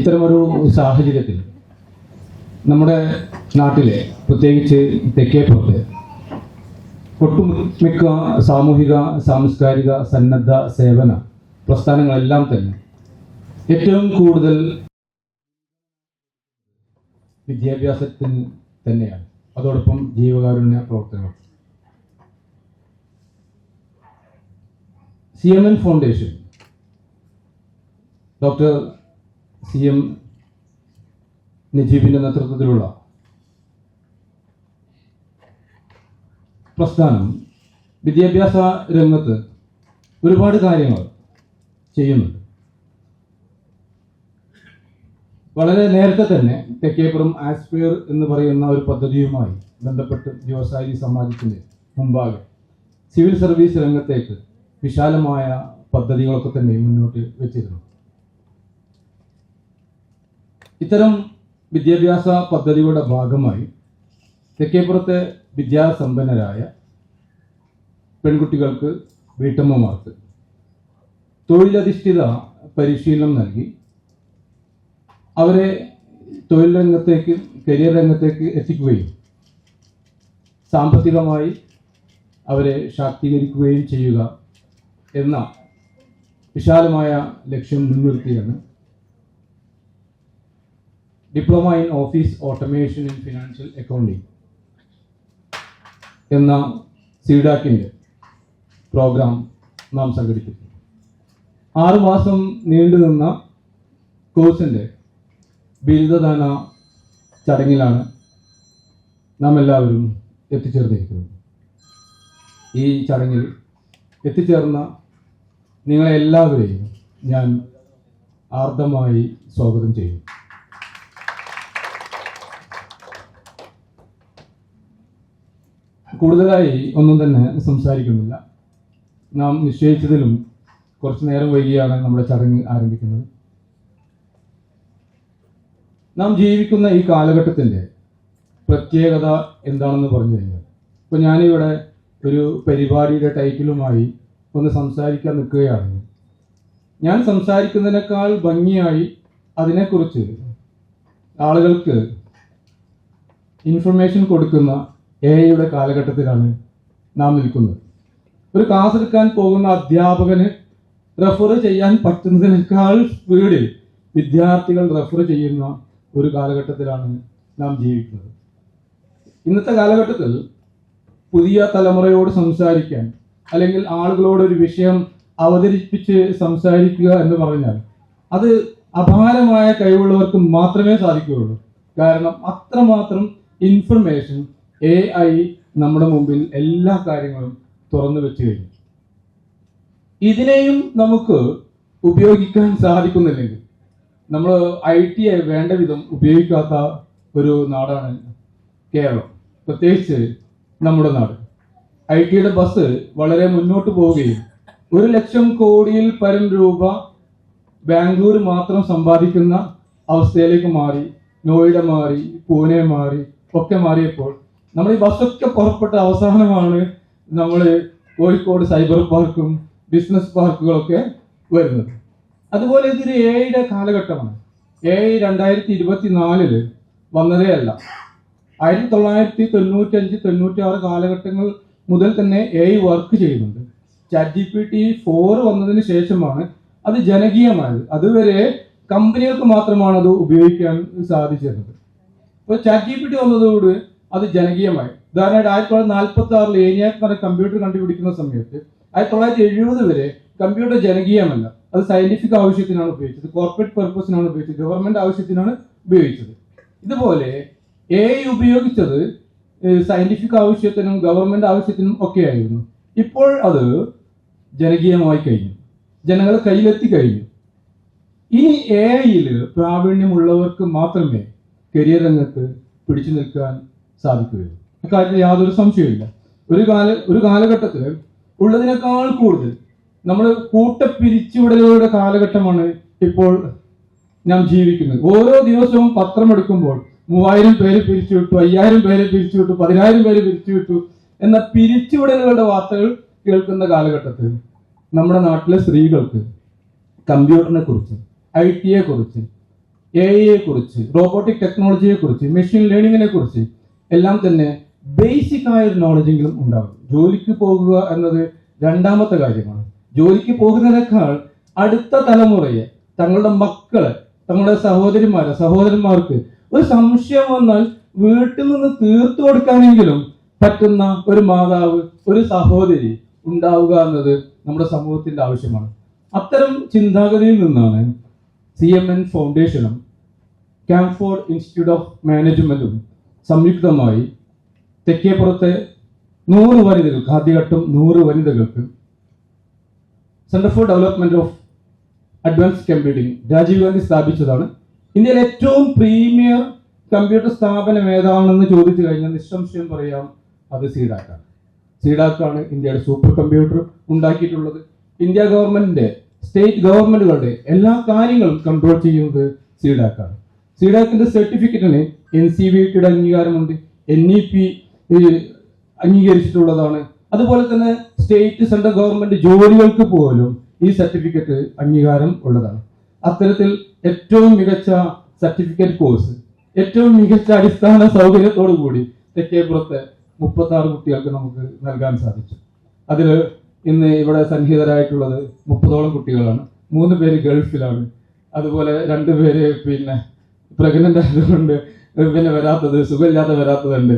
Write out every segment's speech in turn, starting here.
ഇത്തരമൊരു സാഹചര്യത്തിൽ നമ്മുടെ നാട്ടിലെ പ്രത്യേകിച്ച് തെക്കേപ്പുറത്ത് ഒട്ടുമിക്ക സാമൂഹിക സാംസ്കാരിക സന്നദ്ധ സേവന പ്രസ്ഥാനങ്ങളെല്ലാം തന്നെ ഏറ്റവും കൂടുതൽ വിദ്യാഭ്യാസത്തിന് തന്നെയാണ്. അതോടൊപ്പം ജീവകാരുണ്യ പ്രവർത്തനങ്ങൾ. CMN ഫൗണ്ടേഷൻ, ഡോക്ടർ CM നജീബിന്റെ നേതൃത്വത്തിലുള്ള പ്രസ്ഥാനം വിദ്യാഭ്യാസ രംഗത്ത് ഒരുപാട് കാര്യങ്ങൾ ചെയ്യുന്നുണ്ട്. വളരെ നേരത്തെ തന്നെ തെക്കേപ്പുറം ആസ്പയർ എന്ന് പറയുന്ന ഒരു പദ്ധതിയുമായി ബന്ധപ്പെട്ട് വ്യവസായി സമാജത്തിന് മുമ്പാകെ സിവിൽ സർവീസ് രംഗത്തേക്ക് വിശാലമായ പദ്ധതികളൊക്കെ തന്നെ മുന്നോട്ട് വെച്ചിരുന്നു. ഇത്തരം വിദ്യാഭ്യാസ പദ്ധതികളുടെ ഭാഗമായി തെക്കേപ്പുറത്തെ വിദ്യാസമ്പന്നരായ പെൺകുട്ടികൾക്ക്, വീട്ടമ്മമാർക്ക് തൊഴിലധിഷ്ഠിത പരിശീലനം നൽകി അവരെ തൊഴിൽ രംഗത്തേക്ക്, കരിയർ രംഗത്തേക്ക് എത്തിക്കുകയും സാമ്പത്തികമായി അവരെ ശാക്തീകരിക്കുകയും ചെയ്യുക എന്ന വിശാലമായ ലക്ഷ്യം മുൻനിർത്തിയാണ് diploma in office automation in financial accounting എന്ന സീഡാക്കിൻ്റെ പ്രോഗ്രാം നാം സംഘടിപ്പിച്ചു. 6 മാസം നീണ്ടുനിന്ന കോഴ്സിൻ്റെ ബിരുദദാന ചടങ്ങിലാണ് നാം എല്ലാവരും എത്തിച്ചേർന്നിരിക്കുന്നത്. ഈ ചടങ്ങിൽ എത്തിച്ചേർന്ന നിങ്ങളെല്ലാവരെയും ഞാൻ ആർദ്രമായി സ്വാഗതം ചെയ്യുന്നു. കൂടുതലായി ഒന്നും തന്നെ സംസാരിക്കുന്നില്ല. നാം നിശ്ചയിച്ചതിലും കുറച്ചു നേരം വൈകിയാണ് നമ്മുടെ ചടങ്ങ് ആരംഭിക്കുന്നത്. നാം ജീവിക്കുന്ന ഈ കാലഘട്ടത്തിൻ്റെ പ്രത്യേകത എന്താണെന്ന് പറഞ്ഞു കഴിഞ്ഞാൽ, ഇപ്പോൾ ഞാനിവിടെ ഒരു പരിപാടിയുടെ ടൈറ്റിലുമായി ഒന്ന് സംസാരിക്കാൻ നിൽക്കുകയാണെങ്കിൽ ഞാൻ സംസാരിക്കുന്നതിനേക്കാൾ ഭംഗിയായി അതിനെക്കുറിച്ച് ആളുകൾക്ക് ഇൻഫർമേഷൻ കൊടുക്കുന്ന AI കാലഘട്ടത്തിലാണ് നാം നിൽക്കുന്നത്. ഒരു ക്ലാസ് എടുക്കാൻ പോകുന്ന അധ്യാപകന് റെഫർ ചെയ്യാൻ പറ്റുന്നതിനേക്കാൾ സ്പീഡിൽ വിദ്യാർത്ഥികൾ റെഫർ ചെയ്യുന്ന ഒരു കാലഘട്ടത്തിലാണ് നാം ജീവിക്കുന്നത്. ഇന്നത്തെ കാലഘട്ടത്തിൽ പുതിയ തലമുറയോട് സംസാരിക്കാൻ, അല്ലെങ്കിൽ ആളുകളോട് ഒരു വിഷയം അവതരിപ്പിച്ച് സംസാരിക്കുക എന്ന് പറഞ്ഞാൽ അത് അപാരമായ കഴിവുള്ളവർക്ക് മാത്രമേ സാധിക്കുകയുള്ളൂ. കാരണം അത്രമാത്രം ഇൻഫർമേഷൻ AI നമ്മുടെ മുമ്പിൽ എല്ലാ കാര്യങ്ങളും തുറന്നു വെച്ച് കഴിഞ്ഞു. ഇതിനെയും നമുക്ക് ഉപയോഗിക്കാൻ സാധിക്കുന്നില്ലെങ്കിൽ നമ്മൾ IT വേണ്ട വിധം ഉപയോഗിക്കാത്ത ഒരു നാടാണ് കേരളം, പ്രത്യേകിച്ച് നമ്മുടെ നാട്. IT ബസ് വളരെ മുന്നോട്ട് പോവുകയും 1 ലക്ഷം കോടിയിൽ പരം രൂപ ബാംഗ്ലൂർ മാത്രം സമ്പാദിക്കുന്ന അവസ്ഥയിലേക്ക് മാറി. നോയിഡ മാറി, പൂനെ മാറി, ഒക്കെ മാറിയപ്പോൾ നമ്മൾ ഈ ബസ്സൊക്കെ പുറപ്പെട്ട അവസാനമാണ് നമ്മൾ കോഴിക്കോട് സൈബർ പാർക്കും ബിസിനസ് പാർക്കുകളൊക്കെ വരുന്നത്. അതുപോലെ ഇതൊരു AI കാലഘട്ടമാണ്. AI 2024 വന്നതേ അല്ല. 1995-96 കാലഘട്ടങ്ങൾ മുതൽ തന്നെ AI വർക്ക് ചെയ്യുന്നുണ്ട്. ChatGPT 4 വന്നതിന് ശേഷമാണ് അത് ജനകീയമായത്. അതുവരെ കമ്പനികൾക്ക് മാത്രമാണ് അത് ഉപയോഗിക്കാൻ സാധിച്ചിരുന്നത്. ഇപ്പോൾ ChatGPT വന്നതോട് അത് ജനകീയമായി. ഉദാഹരണമായിട്ട് 1946 ENIAC എന്ന് പറഞ്ഞ കമ്പ്യൂട്ടർ കണ്ടുപിടിക്കുന്ന സമയത്ത് 1970 വരെ കമ്പ്യൂട്ടർ ജനകീയമല്ല. അത് സയന്റിഫിക് ആവശ്യത്തിനാണ് ഉപയോഗിച്ചത്, കോർപ്പറേറ്റ് പർപ്പസിനാണ് ഉപയോഗിച്ചത്, ഗവൺമെന്റ് ആവശ്യത്തിനാണ് ഉപയോഗിച്ചത്. ഇതുപോലെ AI ഉപയോഗിച്ചത് സയന്റിഫിക് ആവശ്യത്തിനും ഗവൺമെന്റ് ആവശ്യത്തിനും ഒക്കെ ആയിരുന്നു. ഇപ്പോൾ അത് ജനകീയമായി കഴിഞ്ഞു, ജനങ്ങളെ കയ്യിലെത്തി കഴിഞ്ഞു. ഇനി AI പ്രാവീണ്യമുള്ളവർക്ക് മാത്രമേ കരിയർ രംഗത്ത് പിടിച്ചു നിൽക്കാൻ സാധിക്കുകയുള്ളൂ. ഇക്കാര്യത്തിൽ യാതൊരു സംശയമില്ല. ഒരു കാലഘട്ടത്തിൽ ഉള്ളതിനേക്കാൾ കൂടുതൽ നമ്മൾ കൂട്ടപ്പിരിച്ചുവിടലുകളുടെ കാലഘട്ടമാണ് ഇപ്പോൾ നാം ജീവിക്കുന്നത്. ഓരോ ദിവസവും പത്രം എടുക്കുമ്പോൾ 3000 പേര് പിരിച്ചുവിട്ടു, 5000 പേരെ പിരിച്ചുവിട്ടു, 10000 പേര് പിരിച്ചുവിട്ടു എന്ന പിരിച്ചുവിടലുകളുടെ വാർത്തകൾ കേൾക്കുന്ന കാലഘട്ടത്തിൽ നമ്മുടെ നാട്ടിലെ സ്ത്രീകൾക്ക് കമ്പ്യൂട്ടറിനെ കുറിച്ച്, IT കുറിച്ച് AI കുറിച്ച്, റോബോട്ടിക് ടെക്നോളജിയെ കുറിച്ച്, മെഷീൻ ലേണിങ്ങിനെ കുറിച്ച് എല്ലാം തന്നെ ബേസിക് ആയ ഒരു നോളജെങ്കിലും ഉണ്ടാകും. ജോലിക്ക് പോകുക എന്നത് രണ്ടാമത്തെ കാര്യമാണ്. ജോലിക്ക് പോകുന്നതിനേക്കാൾ അടുത്ത തലമുറയെ, തങ്ങളുടെ മക്കളെ, തങ്ങളുടെ സഹോദരന്മാർക്ക് ഒരു സംശയം വന്നാൽ വീട്ടിൽ നിന്ന് തീർത്തു കൊടുക്കാനെങ്കിലും പറ്റുന്ന ഒരു മാതാവ്, ഒരു സഹോദരി ഉണ്ടാവുക എന്നത് നമ്മുടെ സമൂഹത്തിന്റെ ആവശ്യമാണ്. അത്തരം ചിന്താഗതിയിൽ നിന്നാണ് CMN ഫൗണ്ടേഷനും കാംഫോർഡ് ഇൻസ്റ്റിറ്റ്യൂട്ട് ഓഫ് മാനേജ്മെന്റും സംയുക്തമായി തെക്കേപ്പുറത്തെ 100 വനിതകൾക്ക്, ആദ്യഘട്ടം 100 വനിതകൾക്ക് centre for development of advance computing Rajiv Gandhi സ്ഥാപിച്ചതാണ്. ഇന്ത്യയിലെ ഏറ്റവും പ്രീമിയർ കമ്പ്യൂട്ടർ സ്ഥാപനം ഏതാണെന്ന് ചോദിച്ചു കഴിഞ്ഞാൽ നിസ്സംശയം പറയാം, അത് സീഡാക്കാണ്. സീഡാക്കാണ് ഇന്ത്യയുടെ സൂപ്പർ കമ്പ്യൂട്ടർ ഉണ്ടാക്കിയിട്ടുള്ളത്. ഇന്ത്യ ഗവൺമെന്റിന്റെ, സ്റ്റേറ്റ് ഗവൺമെന്റുകളുടെ എല്ലാ കാര്യങ്ങളും കൺട്രോൾ ചെയ്യുന്നത് സീഡാക്കാണ്. സീഡാക്കിന്റെ സർട്ടിഫിക്കറ്റിന് NCVTയുടെ അംഗീകാരമുണ്ട്, NEP അംഗീകരിച്ചിട്ടുള്ളതാണ്. അതുപോലെ തന്നെ സ്റ്റേറ്റ് സെൻട്രൽ ഗവൺമെന്റ് ജോലികൾക്ക് പോലും ഈ സർട്ടിഫിക്കറ്റ് അംഗീകാരം ഉള്ളതാണ്. അത്തരത്തിൽ ഏറ്റവും മികച്ച സർട്ടിഫിക്കറ്റ് കോഴ്സ്, ഏറ്റവും മികച്ച അടിസ്ഥാന സൗകര്യത്തോടു കൂടി തെക്കേപ്പുറത്തെ 36 കുട്ടികൾക്ക് നമുക്ക് നൽകാൻ സാധിച്ചു. അതിൽ ഇന്ന് ഇവിടെ സന്നിഹിതരായിട്ടുള്ളത് 30ഓളം കുട്ടികളാണ്. 3 പേര് ഗൾഫിലാണ്. അതുപോലെ 2 പേര് പ്രഗ്നന്റ് ആയതുകൊണ്ട് വരാത്തത്, സുഖമില്ലാതെ വരാത്തതുണ്ട്.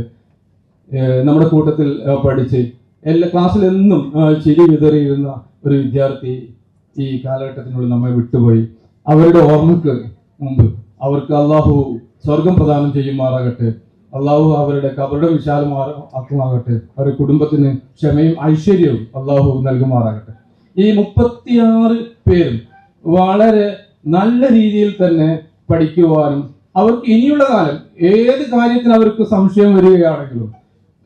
നമ്മുടെ കൂട്ടത്തിൽ പഠിച്ച് എല്ലാ ക്ലാസ്സിലെന്നും ചിരി വിതറിയിരുന്ന ഒരു വിദ്യാർത്ഥി ഈ കാലഘട്ടത്തിനുള്ളിൽ നമ്മെ വിട്ടുപോയി. അവരുടെ ഓർമ്മക്ക് മുമ്പ് അവർക്ക് അള്ളാഹു സ്വർഗം പ്രദാനം ചെയ്യുമാറാകട്ടെ. അള്ളാഹു അവരുടെ കബറുടെ വിശാലമാക്കുമാകട്ടെ. അവരുടെ കുടുംബത്തിന് ക്ഷമയും ഐശ്വര്യവും അള്ളാഹു നൽകുമാറാകട്ടെ. ഈ 36 പേരും വളരെ നല്ല രീതിയിൽ തന്നെ പഠിക്കുവാനും അവർക്ക് ഇനിയുള്ള കാലം ഏത് കാര്യത്തിന് അവർക്ക് സംശയം വരികയാണെങ്കിലും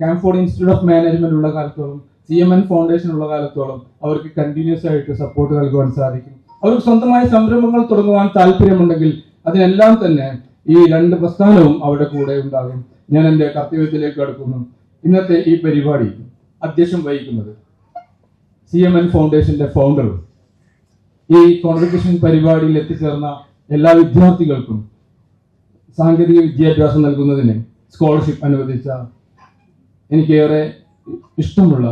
കാംഫോർഡ് ഇൻസ്റ്റിറ്റ്യൂട്ട് ഓഫ് മാനേജ്മെന്റ് ഉള്ള കാലത്തോളം, CMN ഫൗണ്ടേഷൻ ഉള്ള കാലത്തോളം അവർക്ക് കണ്ടിന്യൂസ് ആയിട്ട് സപ്പോർട്ട് നൽകുവാൻ സാധിക്കും. അവർക്ക് സ്വന്തമായ സംരംഭങ്ങൾ തുടങ്ങുവാൻ താല്പര്യമുണ്ടെങ്കിൽ അതിനെല്ലാം തന്നെ ഈ 2 പ്രസ്ഥാനവും അവരുടെ കൂടെ ഉണ്ടാകും. ഞാൻ എൻ്റെ കർത്തവ്യത്തിലേക്ക് കടക്കുന്നു. ഇന്നത്തെ ഈ പരിപാടി അധ്യക്ഷം വഹിക്കുന്നത് CMN ഫൗണ്ടേഷന്റെ ഫൗണ്ടറും ഈ കോൺവെക്കേഷൻ പരിപാടിയിൽ എത്തിച്ചേർന്ന എല്ലാ വിദ്യാർത്ഥികൾക്കും സാങ്കേതിക വിദ്യാഭ്യാസം നൽകുന്നതിന് സ്കോളർഷിപ്പ് അനുവദിച്ച എനിക്കേറെ ഇഷ്ടമുള്ള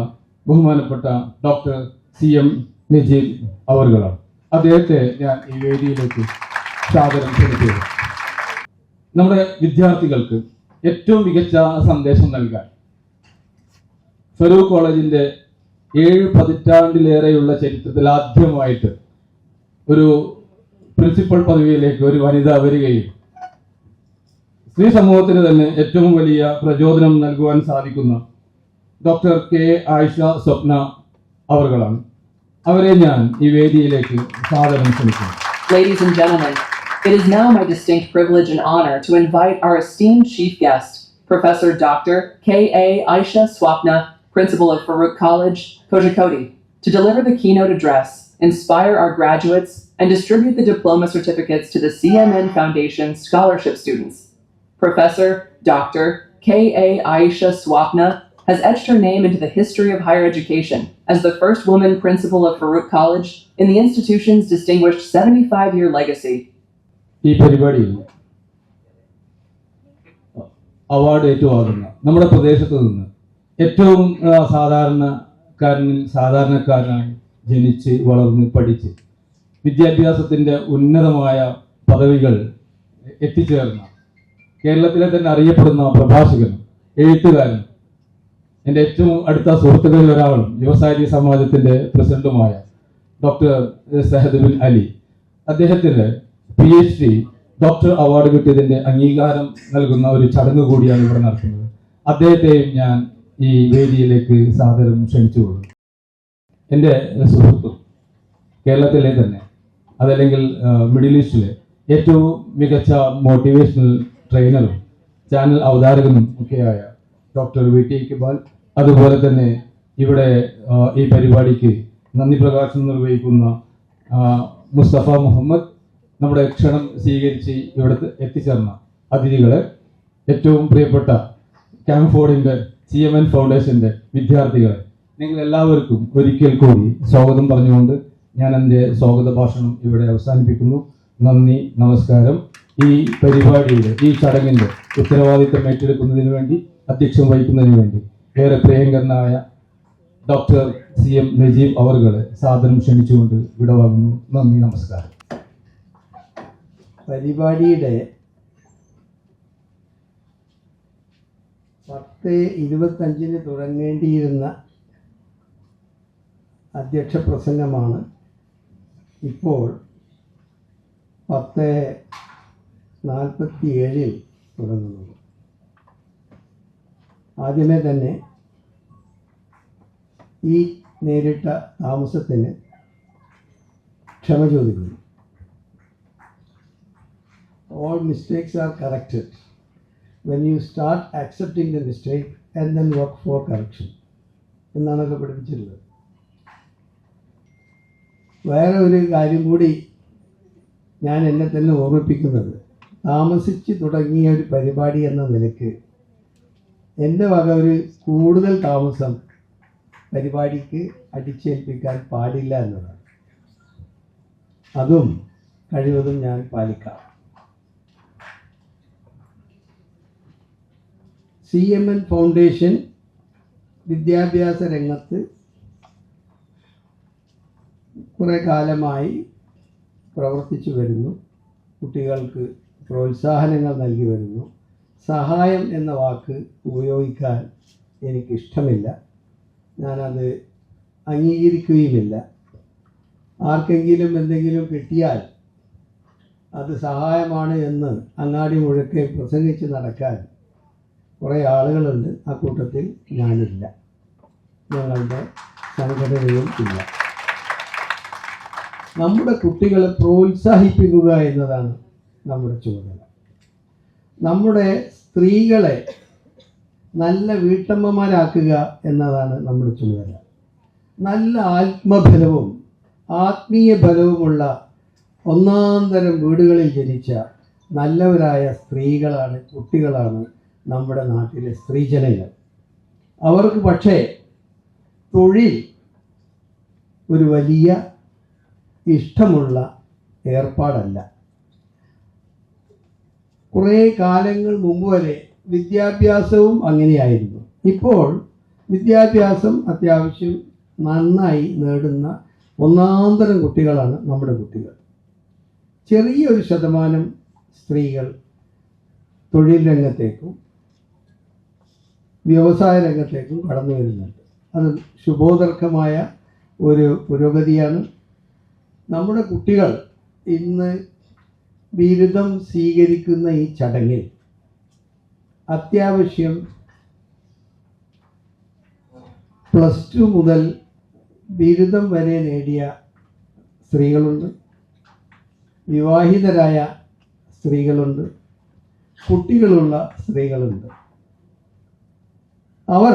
ബഹുമാനപ്പെട്ട ഡോക്ടർ CM നജീബ് അവർകളാണ്. അദ്ദേഹത്തെ ഞാൻ ഈ വേദിയിലേക്ക് സാദരം ക്ഷണിക്കുന്നു. നമ്മുടെ വിദ്യാർത്ഥികൾക്ക് ഏറ്റവും മികച്ച സന്ദേശം നൽകാൻ ഫറൂഖ് കോളേജിന്റെ 7 പതിറ്റാണ്ടിലേറെയുള്ള ചരിത്രത്തിൽ ആദ്യമായിട്ട് ഒരു പ്രിൻസിപ്പൽ പദവിയിലേക്ക് ഒരു വനിത വരികയും സ്ത്രീ സമൂഹത്തിന് തന്നെ ഏറ്റവും വലിയ പ്രചോദനം നൽകുവാൻ സാധിക്കുന്ന ഡോക്ടർ K. ആയിഷ സ്വപ്ന അവർകളാണ്. അവരെ ഞാൻ ഈ വേദിയിലേക്ക് സാദരം ക്ഷണിക്കുന്നു. Ladies and gentlemen, it is now my distinct privilege and honor to invite our esteemed chief guest, Professor Dr. K.A. Aisha Swapna, Principal of Farooq College, Kozhikode, to deliver the keynote address, inspire our graduates, and distribute the diploma certificates to the CMN Foundation scholarship students. Professor Dr. K.A. Aisha Swapna has etched her name into the history of higher education as the first woman principal of Farooq College in the institution's distinguished 75-year legacy. ഈ പരിപാടിയിൽ award ഏറ്റുവാങ്ങുന്ന നമ്മുടെ പ്രദേശത്ത് നിന്ന് ഏറ്റവും സാധാരണക്കാരനായി ജനിച്ച് വളർന്ന് പഠിച്ച് വിദ്യാഭ്യാസത്തിന്റെ ഉന്നതമായ പദവികൾ എത്തിച്ചേർന്ന കേരളത്തിലെ തന്നെ അറിയപ്പെടുന്ന പ്രഭാഷകനും എഴുത്തുകാരനും എൻ്റെ ഏറ്റവും അടുത്ത സുഹൃത്തുക്കളിൽ ഒരാളും വ്യവസായ സമാജത്തിന്റെ പ്രസിഡന്റുമായ ഡോക്ടർ സഹദ് ബിൻ അലി, അദ്ദേഹത്തിന് PhD ഡോക്ടർ അവാർഡ് കിട്ടിയതിന്റെ അംഗീകാരം നൽകുന്ന ഒരു ചടങ്ങ് കൂടിയാണ് ഇവിടെ നടത്തുന്നത്. അദ്ദേഹത്തെയും ഞാൻ ഈ വേദിയിലേക്ക് സാദരം ക്ഷണിച്ചുകൊള്ളുന്നു. എൻ്റെ സുഹൃത്തും കേരളത്തിലെ തന്നെ അതല്ലെങ്കിൽ മിഡിൽ ഈസ്റ്റിലെ ഏറ്റവും മികച്ച മോട്ടിവേഷണൽ ട്രെയിനറും ചാനൽ അവതാരകനും ഒക്കെയായ ഡോക്ടർ VT ഇക്ബാൽ, അതുപോലെ തന്നെ ഇവിടെ ഈ പരിപാടിക്ക് നന്ദി പ്രകാശനം നിർവഹിക്കുന്ന മുസ്തഫ മുഹമ്മദ്, നമ്മുടെ ക്ഷണം സ്വീകരിച്ച് ഇവിടെ എത്തിച്ചേർന്ന അതിഥികളെ, ഏറ്റവും പ്രിയപ്പെട്ട കാംഫോർഡിന്റെ CMN ഫൗണ്ടേഷന്റെ വിദ്യാർത്ഥികളെ, നിങ്ങൾ എല്ലാവർക്കും ഒരിക്കൽ കൂടി സ്വാഗതം പറഞ്ഞുകൊണ്ട് ഞാൻ എൻ്റെ സ്വാഗത ഭാഷണം ഇവിടെ അവസാനിപ്പിക്കുന്നു. നന്ദി, നമസ്കാരം. ഈ പരിപാടിയുടെ ഈ ചടങ്ങിന്റെ ഉത്തരവാദിത്തം ഏറ്റെടുക്കുന്നതിന് വേണ്ടി അധ്യക്ഷം വഹിക്കുന്നതിന് വേണ്ടി ഏറെ പ്രിയങ്കരനായ ഡോക്ടർ CM നജീബ് അവറുകളെ സാദരം ക്ഷണിച്ചുകൊണ്ട് വിടവാങ്ങുന്നു. നന്ദി, നമസ്കാരം. പരിപാടിയുടെ 10:25 തുടങ്ങേണ്ടിയിരുന്ന അധ്യക്ഷ പ്രസംഗമാണ് ഇപ്പോൾ 10:47 തുടങ്ങുന്നത്. ആദ്യമേ തന്നെ ഈ നേരിട്ട താമസത്തിന് ക്ഷമ ചോദിക്കുന്നു. All mistakes are corrected when you start accepting the mistake and then work for correction എന്നാണൊക്കെ പഠിപ്പിച്ചിട്ടുള്ളത്. വേറെ ഒരു കാര്യം കൂടി ഞാൻ എന്നെ തന്നെ ഓർമ്മിപ്പിക്കുന്നത്, താമസിച്ച് തുടങ്ങിയ ഒരു പരിപാടി എന്ന നിലയ്ക്ക് എൻ്റെ വക ഒരു കൂടുതൽ താമസം പരിപാടിക്ക് അടിച്ചേൽപ്പിക്കാൻ പാടില്ല എന്നതാണ്. അതും കഴിവതും ഞാൻ പാലിക്കാം. CMN ഫൗണ്ടേഷൻ വിദ്യാഭ്യാസ രംഗത്ത് കുറേ കാലമായി പ്രവർത്തിച്ചു വരുന്നു. കുട്ടികൾക്ക് പ്രോത്സാഹനങ്ങൾ നൽകി വരുന്നു. സഹായം എന്ന വാക്ക് ഉപയോഗിക്കാൻ എനിക്കിഷ്ടമില്ല, ഞാനത് അംഗീകരിക്കുകയുമില്ല. ആർക്കെങ്കിലും എന്തെങ്കിലും കിട്ടിയാൽ അത് സഹായമാണ് എന്ന് അങ്ങാടി മുഴുക്കെ പ്രസംഗിച്ച് നടക്കാൻ കുറേ ആളുകളുണ്ട്. ആ കൂട്ടത്തിൽ ഞാനില്ല, ഞങ്ങളുടെ സംഘടനയും ഇല്ല. നമ്മുടെ കുട്ടികളെ പ്രോത്സാഹിപ്പിക്കുക എന്നതാണ് നമ്മുടെ ചുമതല. നമ്മുടെ സ്ത്രീകളെ നല്ല വീട്ടമ്മമാരാക്കുക എന്നതാണ് നമ്മുടെ ചുമതല. നല്ല ആത്മബലവും ആത്മീയ ബലവുമുള്ള ഒന്നാം തരം വീടുകളിൽ ജനിച്ച നല്ലവരായ സ്ത്രീകളാണ്, കുട്ടികളാണ് നമ്മുടെ നാട്ടിലെ സ്ത്രീജനങ്ങൾ. അവർക്ക് പക്ഷേ തൊഴിൽ ഒരു വലിയ ഇഷ്ടമുള്ള ഏർപ്പാടല്ല. കുറേ കാലങ്ങൾ മുമ്പ് വരെ വിദ്യാഭ്യാസവും അങ്ങനെയായിരുന്നു. ഇപ്പോൾ വിദ്യാഭ്യാസം അത്യാവശ്യം നന്നായി നേടുന്ന ഒന്നാം തരം കുട്ടികളാണ് നമ്മുടെ കുട്ടികൾ. ചെറിയൊരു ശതമാനം സ്ത്രീകൾ തൊഴിൽ രംഗത്തേക്കും വ്യവസായ രംഗത്തേക്കും കടന്നു വരുന്നുണ്ട്. അത് ശുഭോദർക്കമായ ഒരു പുരോഗതിയാണ്. നമ്മുടെ കുട്ടികൾ ഇന്ന് ബിരുദം സ്വീകരിക്കുന്ന ഈ ചടങ്ങിൽ അത്യാവശ്യം +2 മുതൽ ബിരുദം വരെ നേടിയ സ്ത്രീകളുണ്ട്, വിവാഹിതരായ സ്ത്രീകളുണ്ട്, കുട്ടികളുള്ള സ്ത്രീകളുണ്ട്. അവർ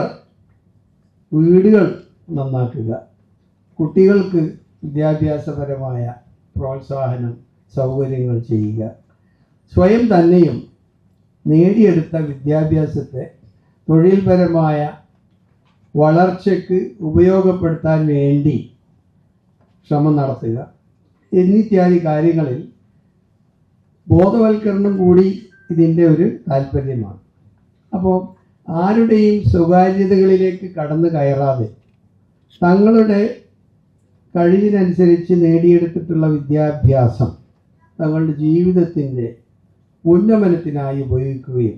വീടുകൾ നന്നാക്കുക, കുട്ടികൾക്ക് വിദ്യാഭ്യാസപരമായ പ്രോത്സാഹനം സൗകര്യങ്ങൾ ചെയ്യുക, സ്വയം തന്നെയും നേടിയെടുത്ത വിദ്യാഭ്യാസത്തെ തൊഴിൽപരമായ വളർച്ചയ്ക്ക് ഉപയോഗപ്പെടുത്താൻ വേണ്ടി ശ്രമം നടത്തുക എന്നിത്യാദി കാര്യങ്ങളിൽ ബോധവൽക്കരണം കൂടി ഇതിൻ്റെ ഒരു താല്പര്യമാണ്. അപ്പോൾ ആരുടെയും സ്വകാര്യതകളിലേക്ക് കടന്നു കയറാതെ തങ്ങളുടെ കഴിവിനനുസരിച്ച് നേടിയെടുത്തിട്ടുള്ള വിദ്യാഭ്യാസം തങ്ങളുടെ ജീവിതത്തിൻ്റെ ഉന്നമനത്തിനായി ഉപയോഗിക്കുകയും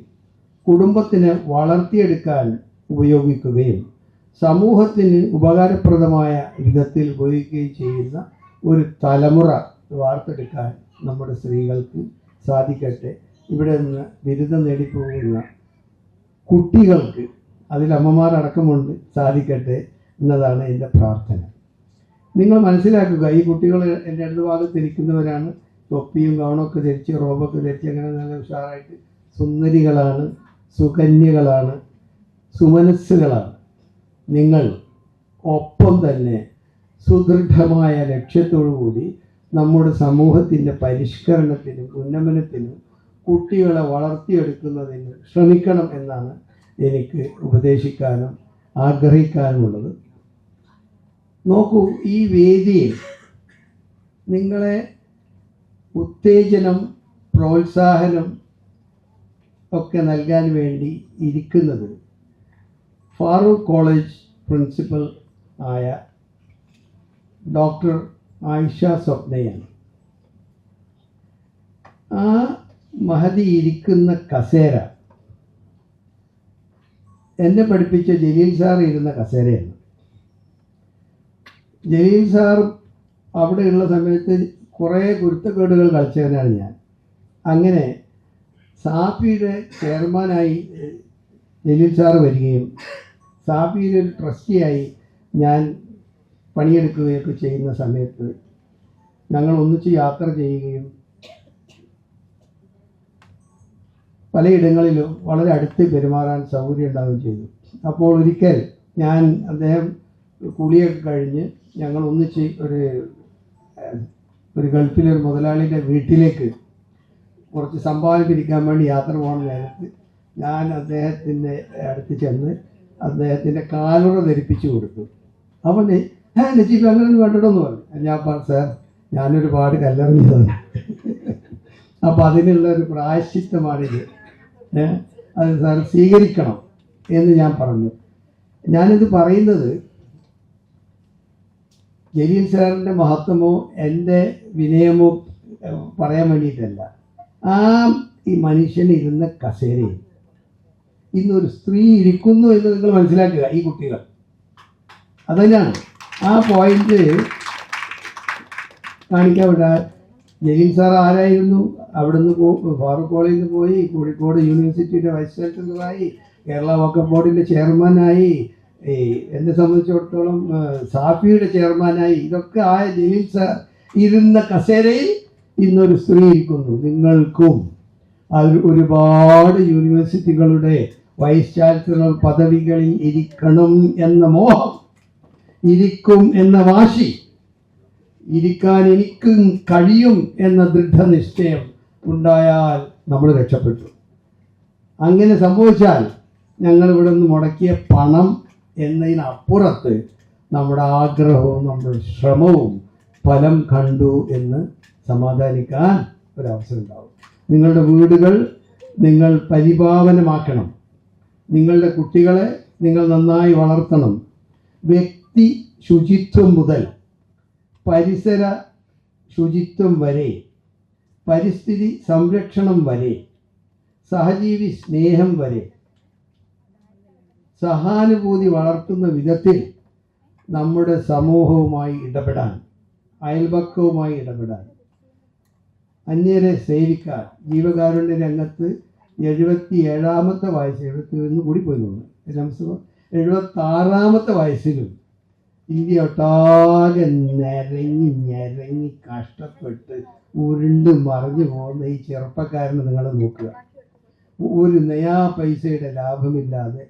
കുടുംബത്തിന് വളർത്തിയെടുക്കാൻ ഉപയോഗിക്കുകയും സമൂഹത്തിന് ഉപകാരപ്രദമായ വിധത്തിൽ ഉപയോഗിക്കുകയും ചെയ്യുന്ന ഒരു തലമുറ വാർത്തെടുക്കാൻ നമ്മുടെ സ്ത്രീകൾക്ക് സാധിക്കട്ടെ. ഇവിടെ നിന്ന് ബിരുദം നേടിപ്പോകുന്ന കുട്ടികൾക്ക്, അതിൽ അമ്മമാരടക്കമുണ്ട്, സാധിക്കട്ടെ എന്നതാണ് എൻ്റെ പ്രാർത്ഥന. നിങ്ങൾ മനസ്സിലാക്കുക, ഈ കുട്ടികൾ എൻ്റെ അടുത്ത ഭാഗത്തിരിക്കുന്നവരാണ്. തൊപ്പിയും ഗൗണൊക്കെ ധരിച്ച് റോബൊക്കെ ധരിച്ച് അങ്ങനെ നല്ല ഉഷാറായിട്ട് സുന്ദരികളാണ്, സുകന്യകളാണ്, സുമനസ്സുകളാണ്. നിങ്ങൾ ഒപ്പം തന്നെ സുദൃഢമായ ലക്ഷ്യത്തോടുകൂടി നമ്മുടെ സമൂഹത്തിൻ്റെ പരിഷ്കരണത്തിനും ഉന്നമനത്തിനും കുട്ടികളെ വളർത്തിയെടുക്കുന്നതിന് ശ്രമിക്കണം എന്നാണ് എനിക്ക് ഉപദേശിക്കാനും ആഗ്രഹിക്കാനുമുള്ളത്. നോക്കൂ, ഈ വേദിയിൽ നിങ്ങളെ ഉത്തേജനം പ്രോത്സാഹനം ഒക്കെ നൽകാൻ വേണ്ടി ഇരിക്കുന്നത് ഫാറൂഖ് കോളേജ് പ്രിൻസിപ്പൽ ആയ ഡോക്ടർ ആയിഷ സ്വപ്നയാണ്. ആ മഹതി ഇരിക്കുന്ന കസേര എന്നെ പഠിപ്പിച്ച ജലീൽ സാർ ഇരുന്ന കസേരയാണ്. ജലീൽ സാർ അവിടെയുള്ള സമയത്ത് കുറേ കുരുത്തക്കേടുകൾ കളിച്ചവനാണ് ഞാൻ. അങ്ങനെ സാഫിയുടെ ചെയർമാനായി ജലീൽ സാർ വരികയും സാഫിയുടെ ഒരു ട്രസ്റ്റിയായി ഞാൻ പണിയെടുക്കുകയൊക്കെ ചെയ്യുന്ന സമയത്ത് ഞങ്ങൾ ഒന്നിച്ച് യാത്ര ചെയ്യുകയും പലയിടങ്ങളിലും വളരെ അടുത്ത് പെരുമാറാൻ സൗകര്യം ഉണ്ടാവുകയും ചെയ്തു. അപ്പോൾ ഒരിക്കൽ ഞാൻ അദ്ദേഹം കുളിയൊക്കെ കഴിഞ്ഞ് ഞങ്ങൾ ഒന്നിച്ച് ഒരു ഗൾഫിലൊരു മുതലാളിയുടെ വീട്ടിലേക്ക് കുറച്ച് സംഭാവന പിരിക്കാൻ വേണ്ടി യാത്ര പോകുന്ന നേരത്ത് ഞാൻ അദ്ദേഹത്തിൻ്റെ അടുത്ത് ചെന്ന് അദ്ദേഹത്തിൻ്റെ കാലുറ ധരിപ്പിച്ചു കൊടുത്തു. അപ്പോൾ നജീബ് അങ്ങനെ വേണ്ടതെന്ന് പറഞ്ഞു. ഞാൻ പറഞ്ഞു, സാർ ഞാനൊരുപാട് കല്ലെറിഞ്ഞതാണ്, അപ്പോൾ അതിനുള്ള ഒരു പ്രായശ്ചിത്തമാണിത്, അത് സാർ സ്വീകരിക്കണം എന്ന് ഞാൻ പറഞ്ഞു. ഞാനിത് പറയുന്നത് ജലീൽ സാറിൻ്റെ മഹത്വമോ എൻ്റെ വിനയമോ പറയാൻ വേണ്ടിയിട്ടല്ല. ഈ മനുഷ്യൻ ഇരുന്ന കസേരയിൽ ഇന്നൊരു സ്ത്രീ ഇരിക്കുന്നു എന്ന് നിങ്ങൾ മനസ്സിലാക്കുക. ഈ കുട്ടികൾ അതന്നെയാണ് ആ പോയിന്റ് കാണിക്കാൻ വിടാൻ. ജലീൽ സാർ ആരായിരുന്നു? അവിടുന്ന് ഫാറൂഖ് കോളേജിൽ നിന്ന് പോയി കോഴിക്കോട് യൂണിവേഴ്സിറ്റിയുടെ വൈസ് ചാൻസലറായി, കേരള വഖഫ് ബോർഡിൻ്റെ ചെയർമാനായി, എന്നെ സംബന്ധിച്ചിടത്തോളം സാഫിയുടെ ചെയർമാനായി. ഇതൊക്കെ ആയ ജലീൽ സാർ ഇരുന്ന കസേരയിൽ ഇന്നൊരു സ്ത്രീ ഇരിക്കുന്നു. നിങ്ങൾക്കും അത് ഒരുപാട് യൂണിവേഴ്സിറ്റികളുടെ വൈസ് ചാൻസലർ പദവികളിൽ ഇരിക്കണം എന്ന മോഹം, ഇരിക്കും എന്ന വാശി, ഇരിക്കാൻ എനിക്കും കഴിയും എന്ന ദൃഢനിശ്ചയം ഉണ്ടായാൽ നമ്മൾ രക്ഷപ്പെട്ടു. അങ്ങനെ സംഭവിച്ചാൽ ഞങ്ങൾ ഇവിടെ നിന്ന് മുടക്കിയ പണം എന്നതിനപ്പുറത്ത് നമ്മുടെ ആഗ്രഹവും നമ്മുടെ ശ്രമവും ഫലം കണ്ടു എന്ന് സമാധാനിക്കാൻ ഒരവസരം ഉണ്ടാവും. നിങ്ങളുടെ വീടുകൾ നിങ്ങൾ പരിപാവനമാക്കണം. നിങ്ങളുടെ കുട്ടികളെ നിങ്ങൾ നന്നായി വളർത്തണം. വ്യക്തി ശുചിത്വം മുതൽ പരിസര ശുചിത്വം വരെ, പരിസ്ഥിതി സംരക്ഷണം വരെ, സഹജീവി സ്നേഹം വരെ, സഹാനുഭൂതി വളർത്തുന്ന വിധത്തിൽ നമ്മുടെ സമൂഹവുമായി ഇടപെടാൻ, അയൽപക്കവുമായി ഇടപെടാൻ, അന്യരെ സേവിക്കാൻ. ജീവകാരുണ്യ രംഗത്ത് 77ാമത്തെ വയസ്സിൽ 71 കൂടി പോയി തോന്നുന്നു, 76ാമത്തെ വയസ്സിലും ഇന്ത്യ ഒട്ടാകെ ഞരങ്ങി കഷ്ടപ്പെട്ട് ഉരുണ്ട് മറിഞ്ഞു പോകുന്ന ഈ ചെറുപ്പക്കാരനെ നിങ്ങൾ നോക്കുക. ഒരു നയാ പൈസയുടെ ലാഭമില്ലാതെ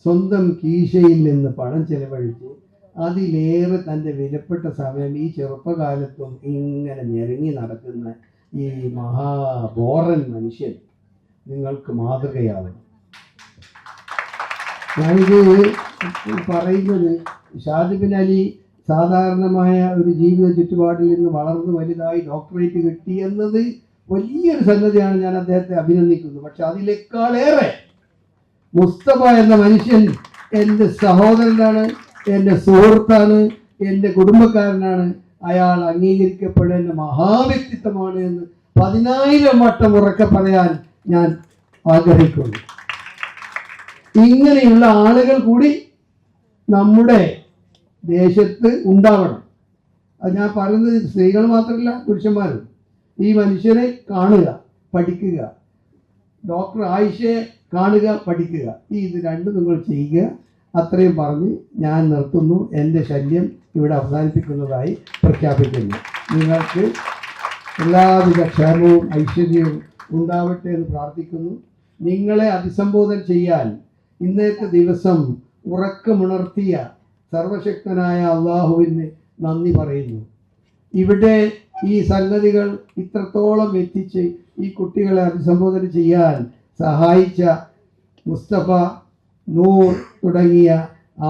സ്വന്തം കീശയിൽ നിന്ന് പണം ചെലവഴിച്ച് അതിലേറെ തൻ്റെ വിലപ്പെട്ട സമയം ഈ ചെറുപ്പകാലത്തും ഇങ്ങനെ ഞെരങ്ങി നടക്കുന്ന ഈ മഹാബോറൻ മനുഷ്യൻ നിങ്ങൾക്ക് മാതൃകയാവണം. ഞാനിത് പറയുന്നത് ഷാദ് ബിൻ അലി സാധാരണമായ ഒരു ജീവിത ചുറ്റുപാടിൽ നിന്ന് വളർന്ന് വലുതായി ഡോക്ടറേറ്റ് കിട്ടി എന്നത് വലിയൊരു സംഗതിയാണ്. ഞാൻ അദ്ദേഹത്തെ അഭിനന്ദിക്കുന്നു. പക്ഷെ അതിനേക്കാളേറെ മുസ്തഫ എന്ന മനുഷ്യൻ എൻ്റെ സഹോദരനാണ്, എൻ്റെ സുഹൃത്താണ്, എൻ്റെ കുടുംബക്കാരനാണ്. അയാൾ അംഗീകരിക്കപ്പെടേണ്ട മഹാവ്യക്തിത്വമാണ് എന്ന് 10,000 വട്ടം ഉറക്കെ പറയാൻ ഞാൻ ആഗ്രഹിക്കുന്നു. ഇങ്ങനെയുള്ള ആളുകൾ കൂടി നമ്മുടെ ദേശത്ത് ഉണ്ടാവണം. അത് ഞാൻ പറയുന്നത് സ്ത്രീകൾ മാത്രമല്ല, പുരുഷന്മാരും. ഈ മനുഷ്യരെ കാണുക, പഠിക്കുക, ഡോക്ടർ ആയിഷയെ കാണുക, പഠിക്കുക. ഇത് രണ്ടും നിങ്ങൾ ചെയ്യുക. അത്രയും പറഞ്ഞ് ഞാൻ നിർത്തുന്നു. എൻ്റെ ശല്യം ഇവിടെ അവസാനിപ്പിക്കുന്നതായി പ്രഖ്യാപിക്കുന്നു. നിങ്ങൾക്ക് എല്ലാവിധ ക്ഷേമവും ഐശ്വര്യവും ഉണ്ടാവട്ടെ എന്ന് പ്രാർത്ഥിക്കുന്നു. നിങ്ങളെ അഭിസംബോധന ചെയ്യാൻ ഇന്നത്തെ ദിവസം ഉറക്കമുണർത്തിയ സർവശക്തനായ അള്ളാഹുവിന് നന്ദി പറയുന്നു. ഇവിടെ ഈ സംഗതികൾ ഇത്രത്തോളം എത്തിച്ച് ഈ കുട്ടികളെ അഭിസംബോധന ചെയ്യാൻ സഹായിച്ച മുസ്തഫ, നൂർ തുടങ്ങിയ